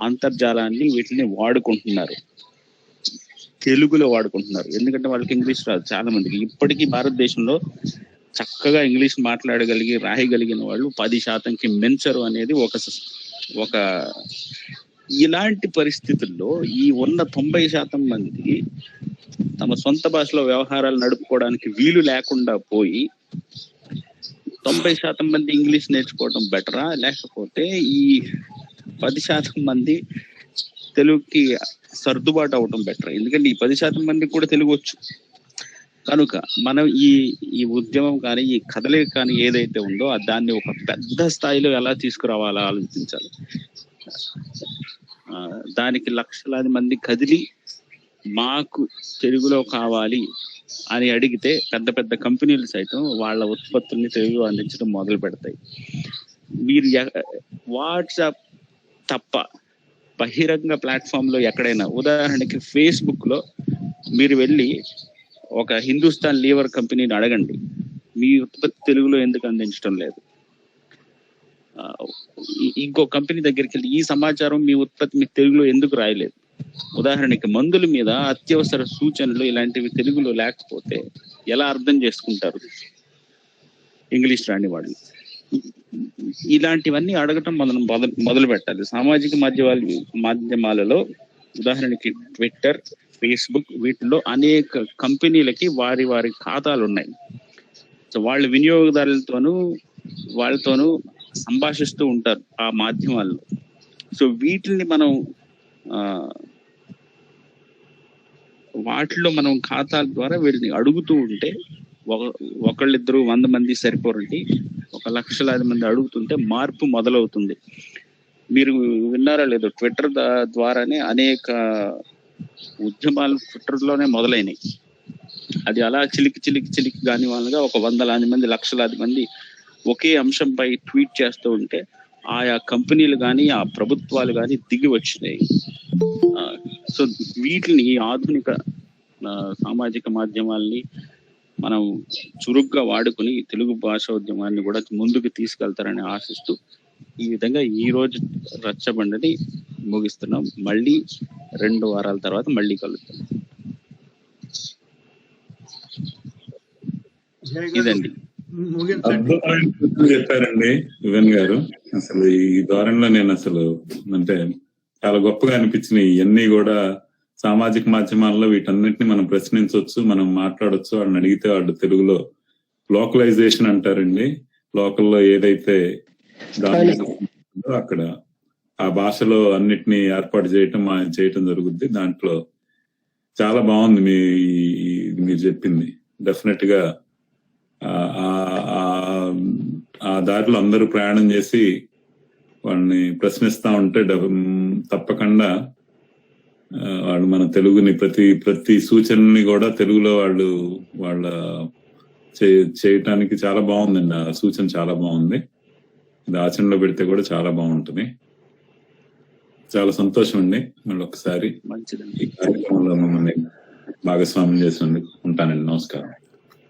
అంతర్జాలాన్ని వీటిని వాడుకుంటున్నారు, తెలుగులో వాడుకుంటున్నారు. ఎందుకంటే వాళ్ళకి ఇంగ్లీష్ రాదు చాలా మందికి. ఇప్పటికీ భారతదేశంలో చక్కగా ఇంగ్లీష్ మాట్లాడగలిగి రాయగలిగిన వాళ్ళు 10%కి మించరు అనేది ఒక ఇలాంటి పరిస్థితుల్లో ఈ ఉన్న 90% మంది తమ సొంత భాషలో వ్యవహారాలు నడుపుకోవడానికి వీలు లేకుండా పోయి 90% మంది ఇంగ్లీష్ నేర్చుకోవడం బెటరా, లేకపోతే ఈ 10% మంది తెలుగుకి సర్దుబాటు అవడం బెటర్? ఎందుకంటే ఈ 10% మందికి కూడా తెలుగు వచ్చు కనుక మనం ఈ ఉద్యమం కానీ ఈ కదలిక కానీ ఏదైతే ఉందో దాన్ని ఒక పెద్ద స్థాయిలో ఎలా తీసుకురావాలో ఆలోచించాలి. దానికి లక్షలాది మంది కదిలి మాకు తెలుగులో కావాలి అని అడిగితే పెద్ద పెద్ద కంపెనీలు సైతం వాళ్ళ ఉత్పత్తుల్ని తెలుగులో అందించడం మొదలు పెడతాయి. మీరు వాట్సాప్ తప్ప బహిరంగ ప్లాట్ఫామ్ లో ఎక్కడైనా, ఉదాహరణకి ఫేస్బుక్ లో మీరు వెళ్ళి ఒక హిందుస్థాన్ లీవర్ కంపెనీని అడగండి, మీ ఉత్పత్తి తెలుగులో ఎందుకు అందించడం లేదు. ఇంకో కంపెనీ దగ్గరికి వెళ్ళి ఈ సమాచారం మీ ఉత్పత్తి మీకు తెలుగులో ఎందుకు రాయలేదు. ఉదాహరణకి మందుల మీద అత్యవసర సూచనలు ఇలాంటివి తెలుగులో లేకపోతే ఎలా అర్థం చేసుకుంటారు ఇంగ్లీష్ రాని వాళ్ళు? ఇలాంటివన్నీ అడగటం మనం మొదలు పెట్టాలి. సామాజిక మాధ్యమాలలో ఉదాహరణకి ట్విట్టర్, ఫేస్బుక్, వీటిలో అనేక కంపెనీలకి వారి ఖాతాలు ఉన్నాయి. సో వాళ్ళు వినియోగదారులతోనూ వాళ్ళతోనూ సంభాషిస్తూ ఉంటారు ఆ మాధ్యమాల్లో. సో వీటిని మనం వాటిలో మనం ఖాతాల ద్వారా వీటిని అడుగుతూ ఉంటే ఒకళ్ళిద్దరు 100 మంది సరిపోరండి, 1 లక్షలాది మంది అడుగుతుంటే మార్పు మొదలవుతుంది. మీరు విన్నారా లేదో, ట్విట్టర్ ద్వారానే అనేక ఉద్యమాలు ట్విట్టర్లోనే మొదలైనవి. అది అలా చిలికి కాని వాళ్ళగా 100 మంది, లక్షలాది మంది ఒకే అంశంపై ట్వీట్ చేస్తూ ఉంటే ఆయా కంపెనీలు కానీ ఆ ప్రభుత్వాలు కానీ దిగి వచ్చినాయి. సో వీటిని, ఈ ఆధునిక సామాజిక మాధ్యమాల్ని మనం చురుగ్గా వాడుకుని తెలుగు భాషోద్యమాన్ని కూడా ముందుకు తీసుకెళ్తారని ఆశిస్తూ ఈ విధంగా ఈ రోజు రచ్చబండని ముగిస్తున్నాం. మళ్ళీ 2 వారాల తర్వాత మళ్ళీ కలుద్దాం. ఇదండి. చెప్పారండి యువన్ గారు. అసలు ఈ ద్వారంలో నేను అంటే చాలా గొప్పగా అనిపించినాయి. ఇవన్నీ కూడా సామాజిక మాధ్యమాల్లో వీటన్నిటిని మనం ప్రశ్నించవచ్చు, మనం మాట్లాడొచ్చు. వాళ్ళని అడిగితే వాళ్ళు తెలుగులో లోకలైజేషన్ అంటారండి. లోకల్లో ఏదైతే దాని అక్కడ ఆ భాషలో అన్నిటినీ ఏర్పాటు చేయటం జరుగుద్ది. దాంట్లో చాలా బాగుంది మీరు చెప్పింది. డెఫినెట్ గా ఆ దారిలో అందరూ ప్రయాణం చేసి వాళ్ళని ప్రశ్నిస్తా ఉంటే తప్పకుండా వాళ్ళు మన తెలుగుని ప్రతి సూచనని కూడా తెలుగులో వాళ్ళ చేయటానికి చాలా బాగుందండి. ఆ సూచన చాలా బాగుంది. ఇది ఆచరణలో పెడితే కూడా చాలా బాగుంటుంది. చాలా సంతోషం అండి. మళ్ళీ ఒకసారి ఈ కార్యక్రమంలో మమ్మల్ని భాగస్వామ్యం చేసినందుకు ఉంటానండి. నమస్కారం.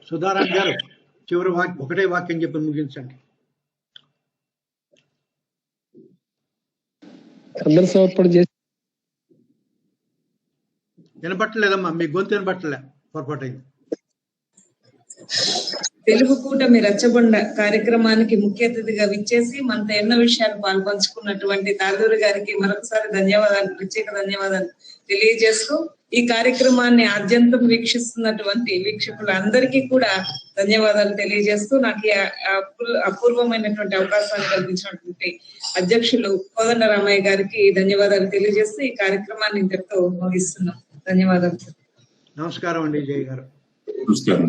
సుధారాణ్ గారు చివరి ఒకటే వాక్యం చెప్పి ముగించండి. అందరు సమర్పణ చేసి వినపట్టలేదమ్మా, మీ గొంతు వినపట్టలే, పొరపాటు అయింది. తెలుగు కూటమి రచ్చబండ కార్యక్రమానికి ముఖ్య అతిథిగా విచ్చేసి మనతో ఎన్నో విషయాలు పాల్పంచుకున్నటువంటి తారదూరి గారికి మరొకసారి ప్రత్యేక ధన్యవాదాలు తెలియజేస్తూ ఈ కార్యక్రమాన్ని ఆద్యంతం వీక్షిస్తున్నటువంటి వీక్షకులందరికీ కూడా ధన్యవాదాలు తెలియజేస్తూ నాకు అపూర్వమైనటువంటి అవకాశాన్ని కల్పించినటువంటి అధ్యక్షులు కోదండరామయ్య గారికి ధన్యవాదాలు తెలియజేస్తూ ఈ కార్యక్రమాన్ని ఇంతటితో ముగిస్తున్నాం. ధన్యవాదాలు. నమస్కారం అండి జయ గారు. నమస్కారం.